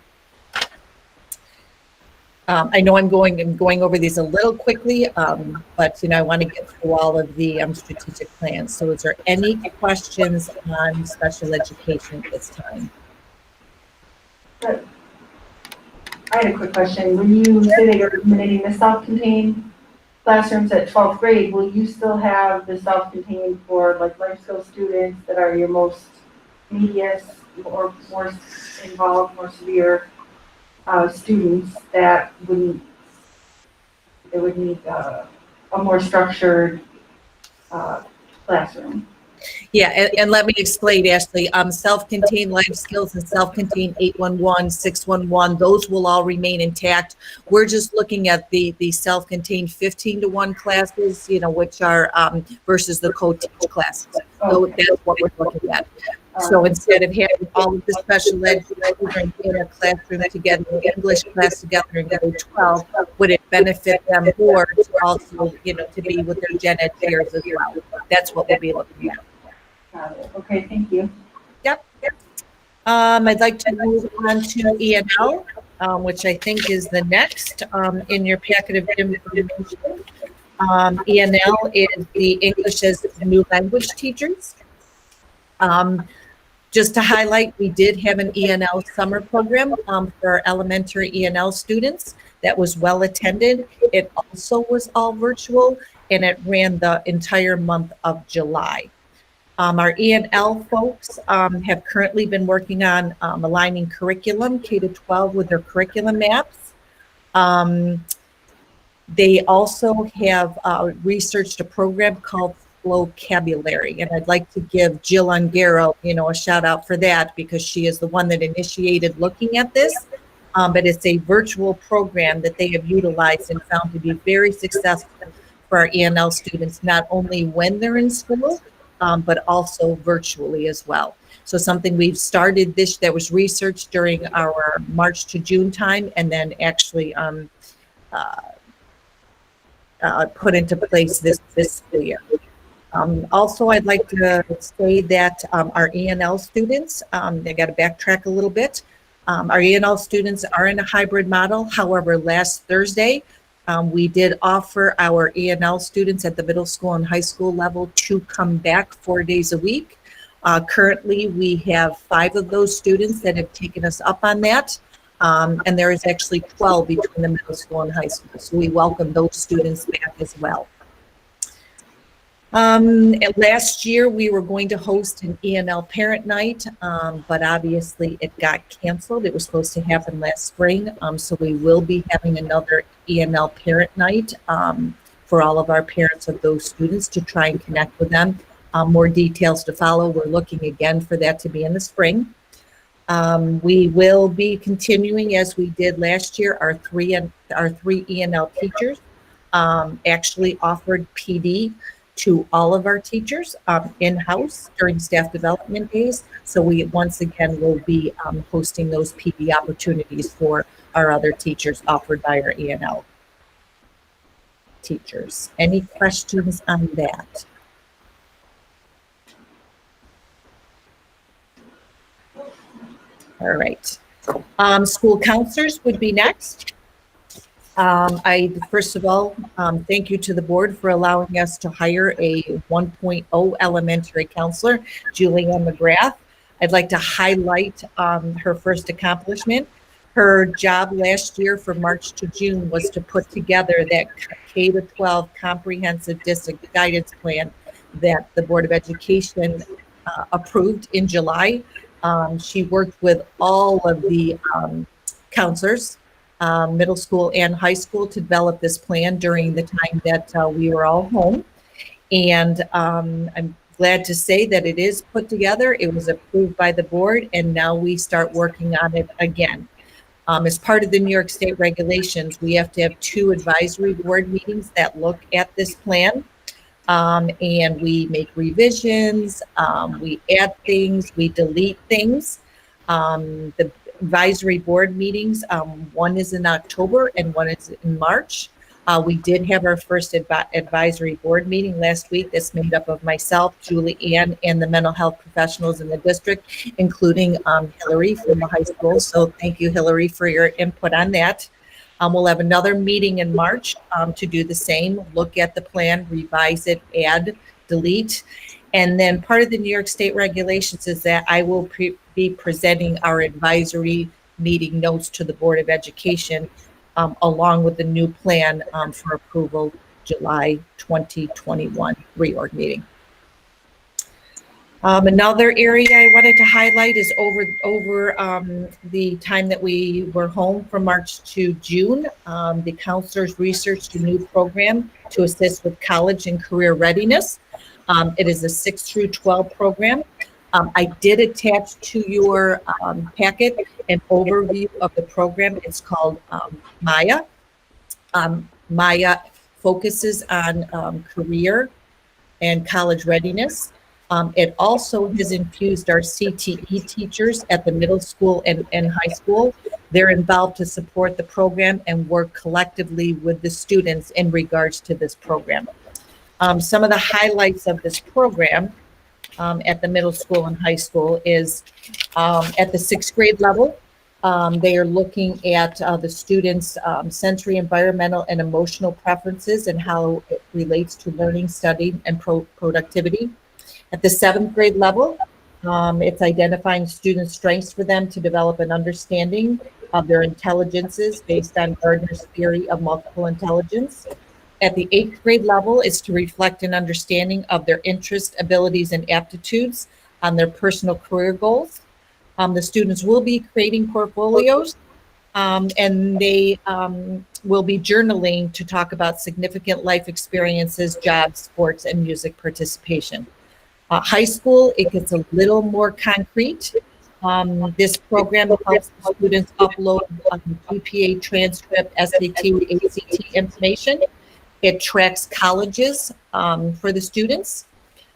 I know I'm going over these a little quickly, but I want to get through all of the strategic plans. So is there any questions on special education at this time? I had a quick question. When you say that you're eliminating the self-contained classrooms at 12th grade, will you still have the self-contained for like life skills students that are your most medius or more involved, more severe students that would need a more structured classroom? Yeah, and let me explain, Ashley. Self-contained life skills and self-contained 811, 611, those will all remain intact. We're just looking at the self-contained 15-to-1 classes, which are versus the co-teach classes. So that's what we're looking at. So instead of having all of the special ed children in a classroom together, English class together in grade 12, would it benefit them more to also, to be with their gen ed peers as well? That's what we'll be looking at. Got it. Okay, thank you. Yep. I'd like to move on to E&L, which I think is the next in your packet of information. E&L is the English as New Language teachers. Just to highlight, we did have an E&L summer program for elementary E&L students that was well attended. It also was all virtual, and it ran the entire month of July. Our E&L folks have currently been working on aligning curriculum K-12 with their curriculum maps. They also have researched a program called Vocabulary, and I'd like to give Jill Ungaro, a shout out for that, because she is the one that initiated looking at this. But it's a virtual program that they have utilized and found to be very successful for our E&L students, not only when they're in school, but also virtually as well. So something we've started that was researched during our March to June time, and then actually put into place this fiscal year. Also, I'd like to say that our E&L students, they got to backtrack a little bit. Our E&L students are in a hybrid model. However, last Thursday, we did offer our E&L students at the middle school and high school level to come back 4 days a week. Currently, we have 5 of those students that have taken us up on that. And there is actually 12 between the middle school and high school. So we welcome those students back as well. Last year, we were going to host an E&L parent night, but obviously it got canceled. It was supposed to happen last spring. So we will be having another E&L parent night for all of our parents of those students to try and connect with them. More details to follow. We're looking again for that to be in the spring. We will be continuing, as we did last year, our three E&L teachers actually offered PD to all of our teachers in-house during staff development days. So we once again will be hosting those PD opportunities for our other teachers offered by our E&L teachers. Any questions on that? All right. School counselors would be next. First of all, thank you to the board for allowing us to hire a 1.0 elementary counselor, Julianne McGrath. I'd like to highlight her first accomplishment. Her job last year from March to June was to put together that K-12 comprehensive district guidance plan that the Board of Education approved in July. She worked with all of the counselors, middle school and high school, to develop this plan during the time that we were all home. And I'm glad to say that it is put together. It was approved by the board, and now we start working on it again. As part of the New York State regulations, we have to have 2 advisory board meetings that look at this plan. And we make revisions, we add things, we delete things. The advisory board meetings, one is in October and one is in March. We did have our first advisory board meeting last week. That's made up of myself, Julie Ann, and the mental health professionals in the district, including Hillary from the high school. So thank you, Hillary, for your input on that. We'll have another meeting in March to do the same, look at the plan, revise it, add, delete. And then part of the New York State regulations is that I will be presenting our advisory meeting notes to the Board of Education along with the new plan for approval July 2021 reorg meeting. Another area I wanted to highlight is over the time that we were home from March to June, the counselors researched a new program to assist with college and career readiness. It is a 6 through 12 program. I did attach to your packet an overview of the program. It's called Maya. Maya focuses on career and college readiness. It also has infused our CTE teachers at the middle school and high school. They're involved to support the program and work collectively with the students in regards to this program. Some of the highlights of this program at the middle school and high school is at the 6th grade level. They are looking at the students' sensory, environmental, and emotional preferences and how it relates to learning, study, and productivity. At the 7th grade level, it's identifying students' strengths for them to develop an understanding of their intelligences based on Gardner's theory of multiple intelligence. At the 8th grade level, it's to reflect an understanding of their interests, abilities, and aptitudes on their personal career goals. The students will be creating portfolios, and they will be journaling to talk about significant life experiences, jobs, sports, and music participation. High school, it gets a little more concrete. This program helps the students upload GPA transcript, SAT, ACT information. It tracks colleges for the students.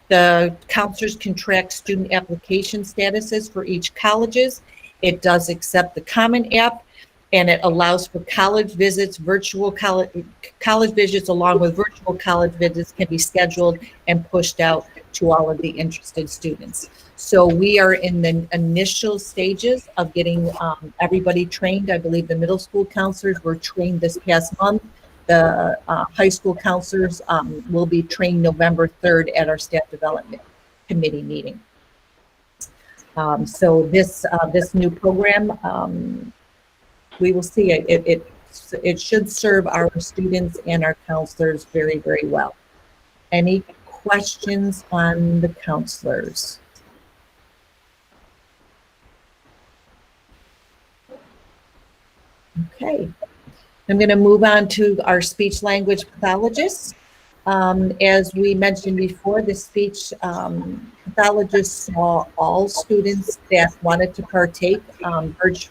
The counselors can track student application statuses for each colleges. It does accept the Common App, and it allows for college visits, virtual college visits along with virtual college visits can be scheduled and pushed out to all of the interested students. So we are in the initial stages of getting everybody trained. I believe the middle school counselors were trained this past month. The high school counselors will be trained November 3rd at our staff development committee meeting. So this new program, we will see it should serve our students and our counselors very, very well. Any questions on the counselors? Okay. I'm going to move on to our speech language pathologists. As we mentioned before, the speech pathologists saw all students that wanted to partake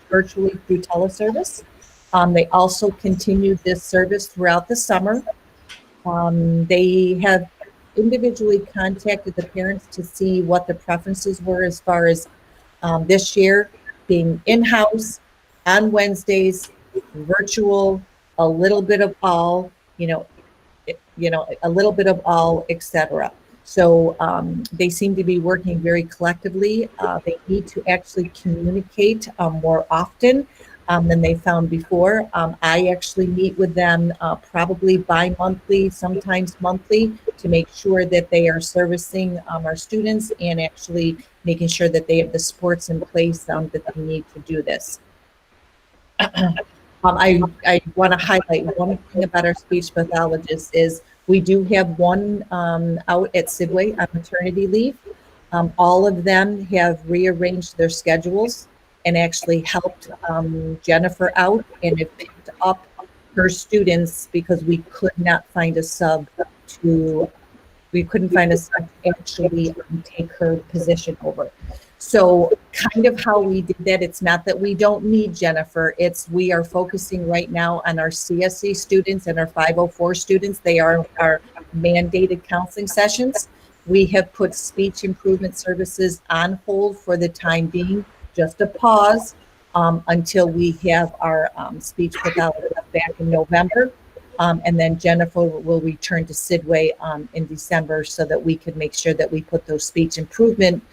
virtually through teleservice. They also continued this service throughout the summer. They have individually contacted the parents to see what the preferences were as far as this year being in-house on Wednesdays, virtual, a little bit of all, a little bit of all, etc. So they seem to be working very collectively. They need to actually communicate more often than they found before. I actually meet with them probably bi-monthly, sometimes monthly, to make sure that they are servicing our students and actually making sure that they have the supports in place that they need to do this. I want to highlight one thing about our speech pathologists is we do have one out at Sidway on maternity leave. All of them have rearranged their schedules and actually helped Jennifer out and have picked up her students because we could not find a sub to actually take her position over. So kind of how we did that, it's not that we don't need Jennifer, it's we are focusing right now on our CSE students and our 504 students. They are our mandated counseling sessions. We have put speech improvement services on hold for the time being, just a pause until we have our speech pathologist back in November. And then Jennifer will return to Sidway in December so that we can make sure that we put those speech improvement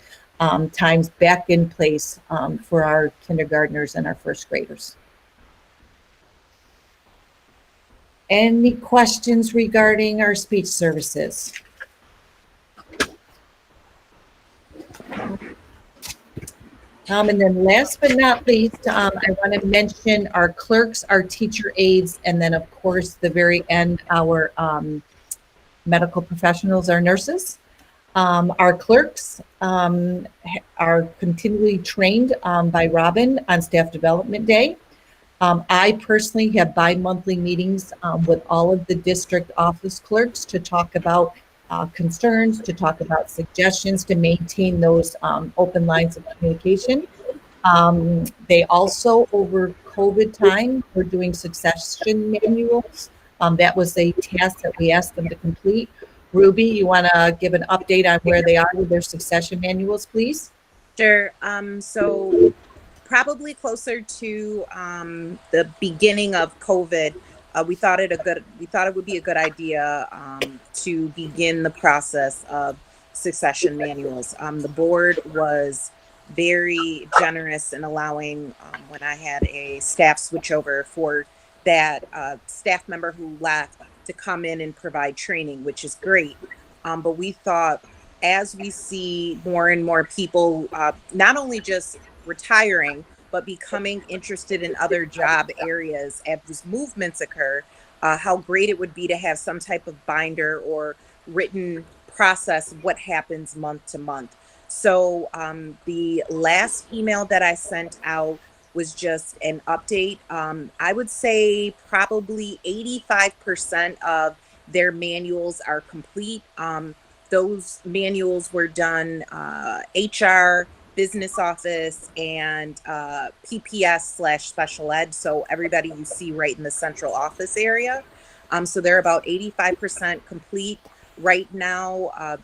times back in place for our kindergartners and our first graders. Any questions regarding our speech services? And then last but not least, I want to mention our clerks, our teacher aides, and then of course, the very end, our medical professionals, our nurses. Our clerks are continually trained by Robin on Staff Development Day. I personally have bi-monthly meetings with all of the district office clerks to talk about concerns, to talk about suggestions, to maintain those open lines of communication. They also, over COVID time, were doing succession manuals. That was a task that we asked them to complete. Ruby, you want to give an update on where they are with their succession manuals, please? Sure. So probably closer to the beginning of COVID, we thought it would be a good idea to begin the process of succession manuals. The board was very generous in allowing, when I had a staff switchover, for that staff member who left to come in and provide training, which is great. But we thought, as we see more and more people, not only just retiring, but becoming interested in other job areas as movements occur, how great it would be to have some type of binder or written process of what happens month to month. So the last email that I sent out was just an update. I would say probably 85% of their manuals are complete. Those manuals were done HR, business office, and PPS/special ed. So everybody you see right in the central office area. So they're about 85% complete right now.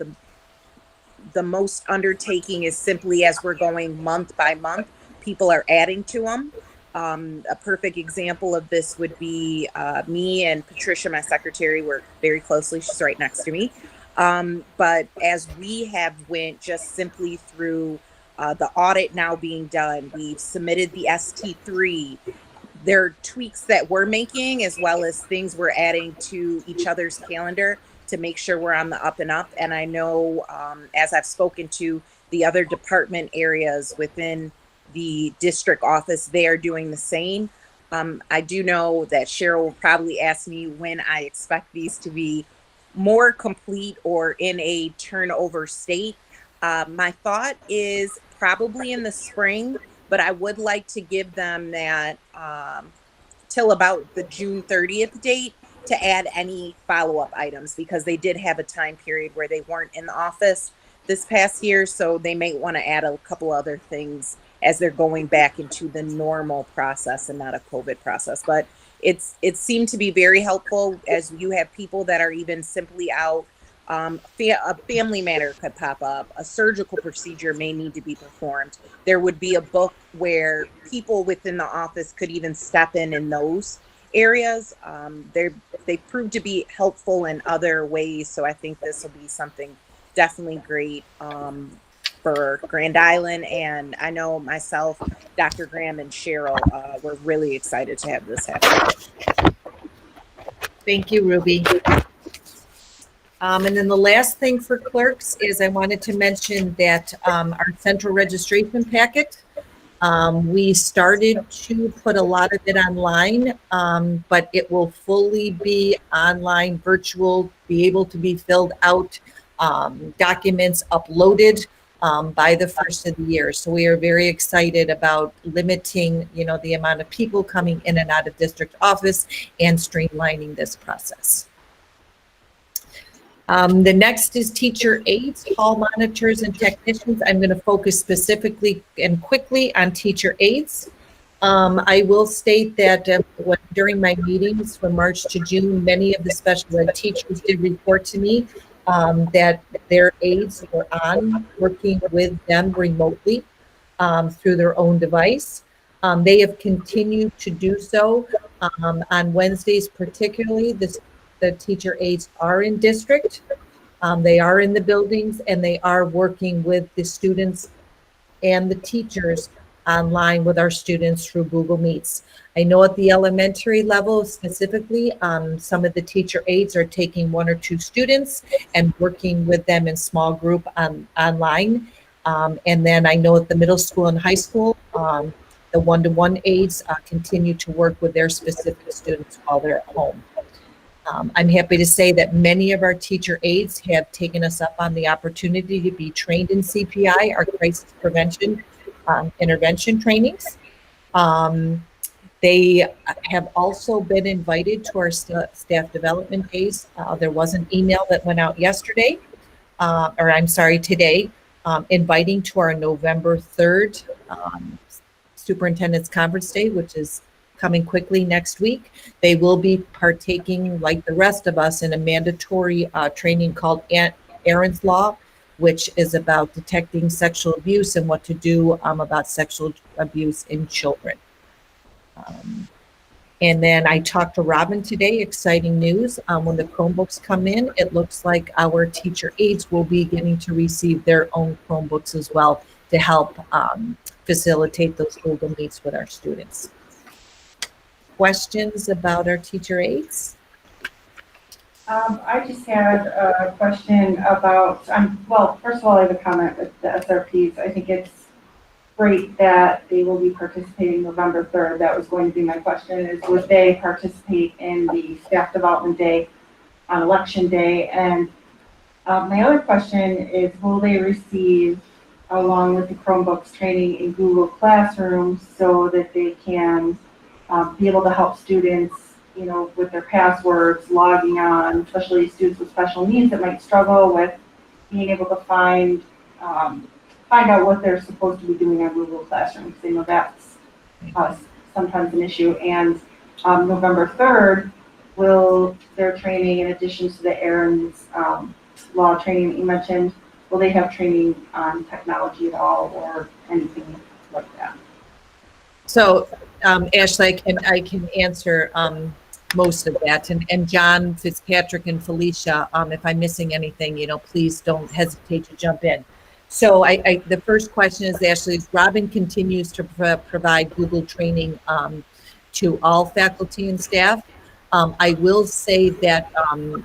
The most undertaking is simply, as we're going month by month, people are adding to them. A perfect example of this would be me and Patricia, my secretary, work very closely. She's right next to me. But as we have went just simply through the audit now being done, we've submitted the ST3. There are tweaks that we're making, as well as things we're adding to each other's calendar to make sure we're on the up and up. And I know, as I've spoken to the other department areas within the district office, they are doing the same. I do know that Cheryl will probably ask me when I expect these to be more complete or in a turnover state. My thought is probably in the spring, but I would like to give them that till about the June 30th date to add any follow-up items, because they did have a time period where they weren't in the office this past year. So they may want to add a couple other things as they're going back into the normal process and not a COVID process. But it seemed to be very helpful, as you have people that are even simply out. A family matter could pop up. A surgical procedure may need to be performed. There would be a book where people within the office could even step in those areas. They proved to be helpful in other ways. So I think this will be something definitely great for Grand Island. And I know myself, Dr. Graham, and Cheryl, we're really excited to have this happen. Thank you, Ruby. And then the last thing for clerks is I wanted to mention that our central registration packet, we started to put a lot of it online, but it will fully be online, virtual, be able to be filled out, documents uploaded by the first of the year. So we are very excited about limiting, the amount of people coming in and out of district office and streamlining this process. The next is teacher aides, hall monitors, and technicians. I'm going to focus specifically and quickly on teacher aides. I will state that during my meetings from March to June, many of the special ed teachers did report to me that their aides were working with them remotely through their own device. They have continued to do so. On Wednesdays particularly, the teacher aides are in district. They are in the buildings, and they are working with the students and the teachers online with our students through Google Meets. I know at the elementary level specifically, some of the teacher aides are taking 1 or 2 students and working with them in small group online. And then I know at the middle school and high school, the one-to-one aides continue to work with their specific students while they're at home. I'm happy to say that many of our teacher aides have taken us up on the opportunity to be trained in CPI, our crisis prevention intervention trainings. They have also been invited to our staff development days. There was an email that went out yesterday, today, inviting to our November 3rd Superintendent's Conference Day, which is coming quickly next week. They will be partaking, like the rest of us, in a mandatory training called Aaron's Law, which is about detecting sexual abuse and what to do about sexual abuse in children. And then I talked to Robin today, exciting news. When the Chromebooks come in, it looks like our teacher aides will be getting to receive their own Chromebooks as well to help facilitate those Google Meets with our students. Questions about our teacher aides? I just had a question about, well, first of all, I have a comment with the SRPs. I think it's great that they will be participating November 3rd. That was going to be my question, is would they participate in the staff development day on election day? And my other question is, will they receive, along with the Chromebooks, training in Google Classroom so that they can be able to help students, you know, with their passwords, logging on, especially students with special needs that might struggle with being able to find out what they're supposed to be doing on Google Classroom, because they know that's sometimes an issue. And November 3rd, will their training, in addition to the Aaron's Law training that you mentioned, will they have training on technology at all or anything like that? So, Ashley, I can answer most of that. And John Fitzpatrick and Felicia, if I'm missing anything, you know, please don't hesitate to jump in. So the first question is, Ashley, is Robin continues to provide Google training to all faculty and staff. I will say that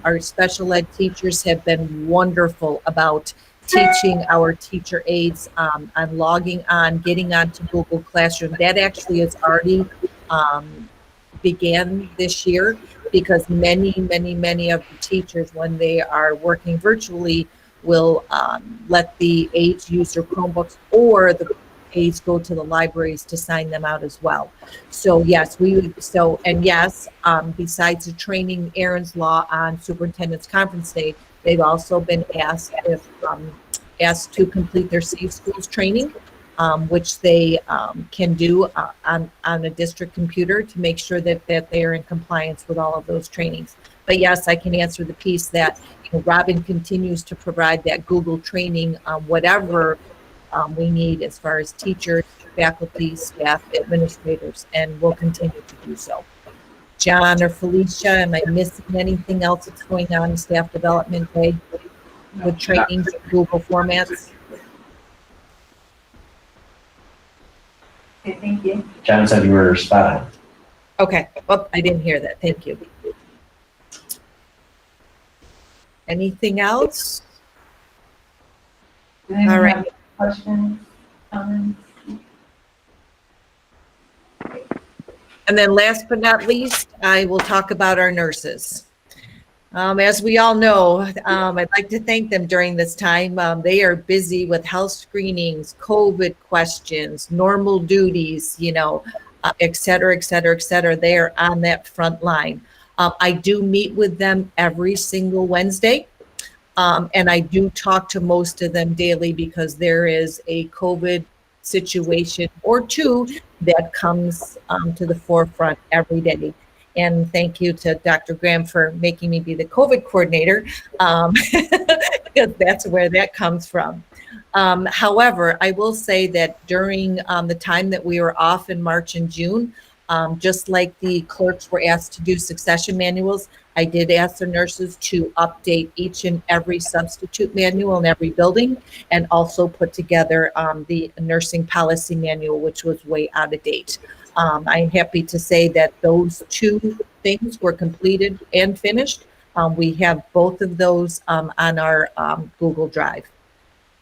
our special ed teachers have been wonderful about teaching our teacher aides on logging on, getting onto Google Classroom. That actually has already began this year, because many of the teachers, when they are working virtually, will let the aides use their Chromebooks, or the aides go to the libraries to sign them out as well. So yes, yes, besides the training Aaron's Law on Superintendent's Conference Day, they've also been asked to complete their Safe Schools training, which they can do on a district computer to make sure that they are in compliance with all of those trainings. But yes, I can answer the piece that, you know, Robin continues to provide that Google training, whatever we need as far as teachers, faculty, staff, administrators, and will continue to do so. John or Felicia, am I missing anything else that's going on in Staff Development Day with trainings in Google formats? Okay, thank you. John said you were spot on. Okay, well, I didn't hear that. Thank you. Anything else? All right. Questions, comments? And then last but not least, I will talk about our nurses. As we all know, I'd like to thank them during this time. They are busy with health screenings, COVID questions, normal duties, you know, et cetera, et cetera, et cetera. They are on that front line. I do meet with them every single Wednesday. And I do talk to most of them daily, because there is a COVID situation or two that comes to the forefront every day. And thank you to Dr. Graham for making me be the COVID coordinator, because that's where that comes from. However, I will say that during the time that we were off in March and June, just like the clerks were asked to do succession manuals, I did ask the nurses to update each and every substitute manual in every building, and also put together the nursing policy manual, which was way out of date. I'm happy to say that those two things were completed and finished. We have both of those on our Google Drive.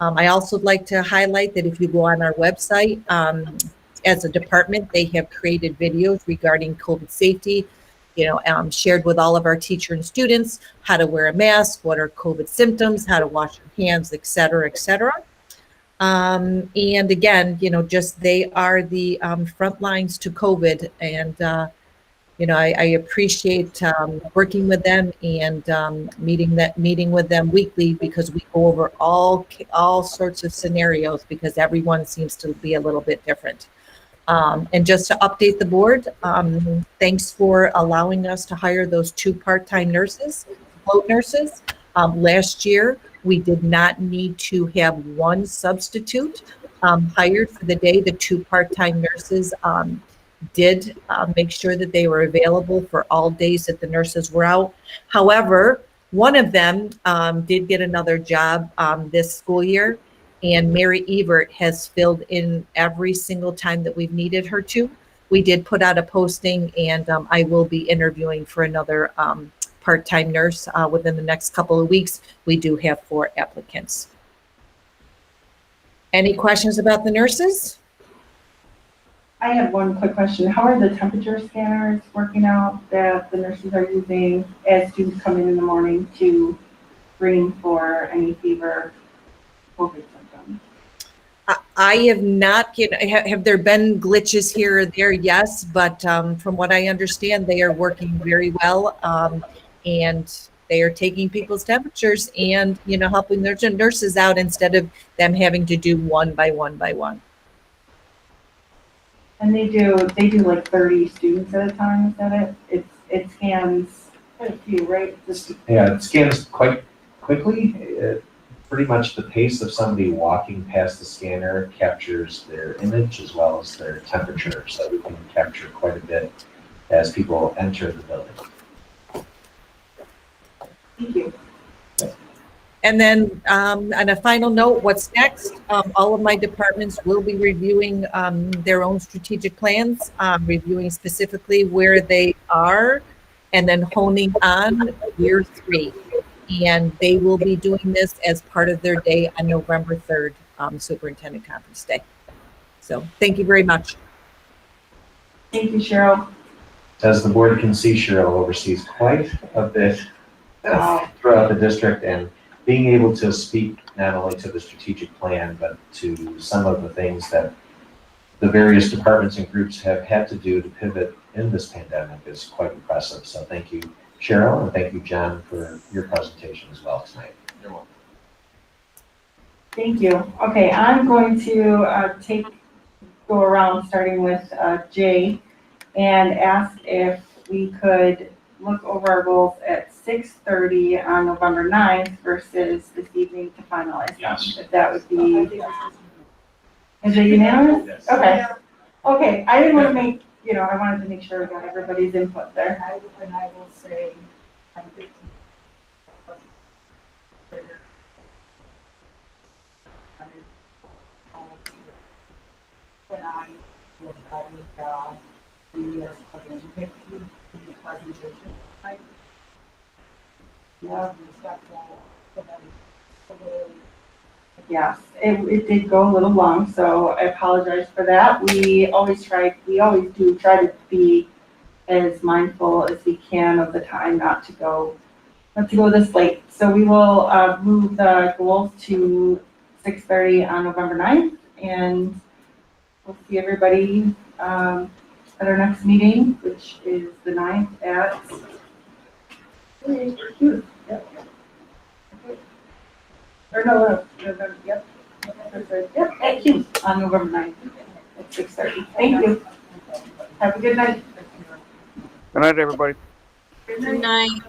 I also would like to highlight that if you go on our website, as a department, they have created videos regarding COVID safety, you know, shared with all of our teachers and students, how to wear a mask, what are COVID symptoms, how to wash your hands, et cetera, et cetera. And again, you know, just they are the front lines to COVID. And, you know, I appreciate working with them and meeting with them weekly, because we go over all sorts of scenarios, because everyone seems to be a little bit different. And just to update the board, thanks for allowing us to hire those 2 part-time nurses, float nurses. Last year, we did not need to have 1 substitute hired for the day. The 2 part-time nurses did make sure that they were available for all days that the nurses were out. However, one of them did get another job this school year, and Mary Evert has filled in every single time that we've needed her to. We did put out a posting, and I will be interviewing for another part-time nurse within the next couple of weeks. We do have 4 applicants. Any questions about the nurses? I have one quick question. How are the temperature scanners working out that the nurses are using as students come in the morning to screen for any fever, COVID symptoms? I have not, have there been glitches here or there? Yes, but from what I understand, they are working very well, and they are taking people's temperatures and, helping their nurses out instead of them having to do one by one by one. And they do like 30 students at a time, is that it? It scans quite a few, right? Yeah, it scans quite quickly. Pretty much the pace of somebody walking past the scanner captures their image as well as their temperature, so we can capture quite a bit as people enter the building. Thank you. And then on a final note, what's next? All of my departments will be reviewing their own strategic plans, reviewing specifically where they are, and then honing on year 3. And they will be doing this as part of their day on November 3rd, Superintendent Conference Day. So thank you very much. Thank you, Cheryl. As the board can see, Cheryl oversees quite a bit throughout the district, and being able to speak not only to the strategic plan, but to some of the things that the various departments and groups have had to do to pivot in this pandemic is quite impressive. So thank you, Cheryl, and thank you, John, for your presentation as well tonight. You're welcome. Thank you. Okay, I'm going to go around starting with Jay and ask if we could look over our goals at 6:30 on November 9th versus this evening to finalize them. Yes. If that would be, is it unanimous? Yes. Okay. Okay, I didn't want to make, I wanted to make sure we got everybody's input there. And I will say, I'm 15. When I was having the presentation, Yes, it did go a little long, so I apologize for that. We always do try to be as mindful as we can of the time, not to go this late. So we will move the goals to 6:30 on November 9th, and we'll see everybody at our next meeting, which is the 9th at. Or no, November, yep. Yep, at Q on November 9th at 6:30. Thank you. Have a good night. Good night, everybody. Good night. Night.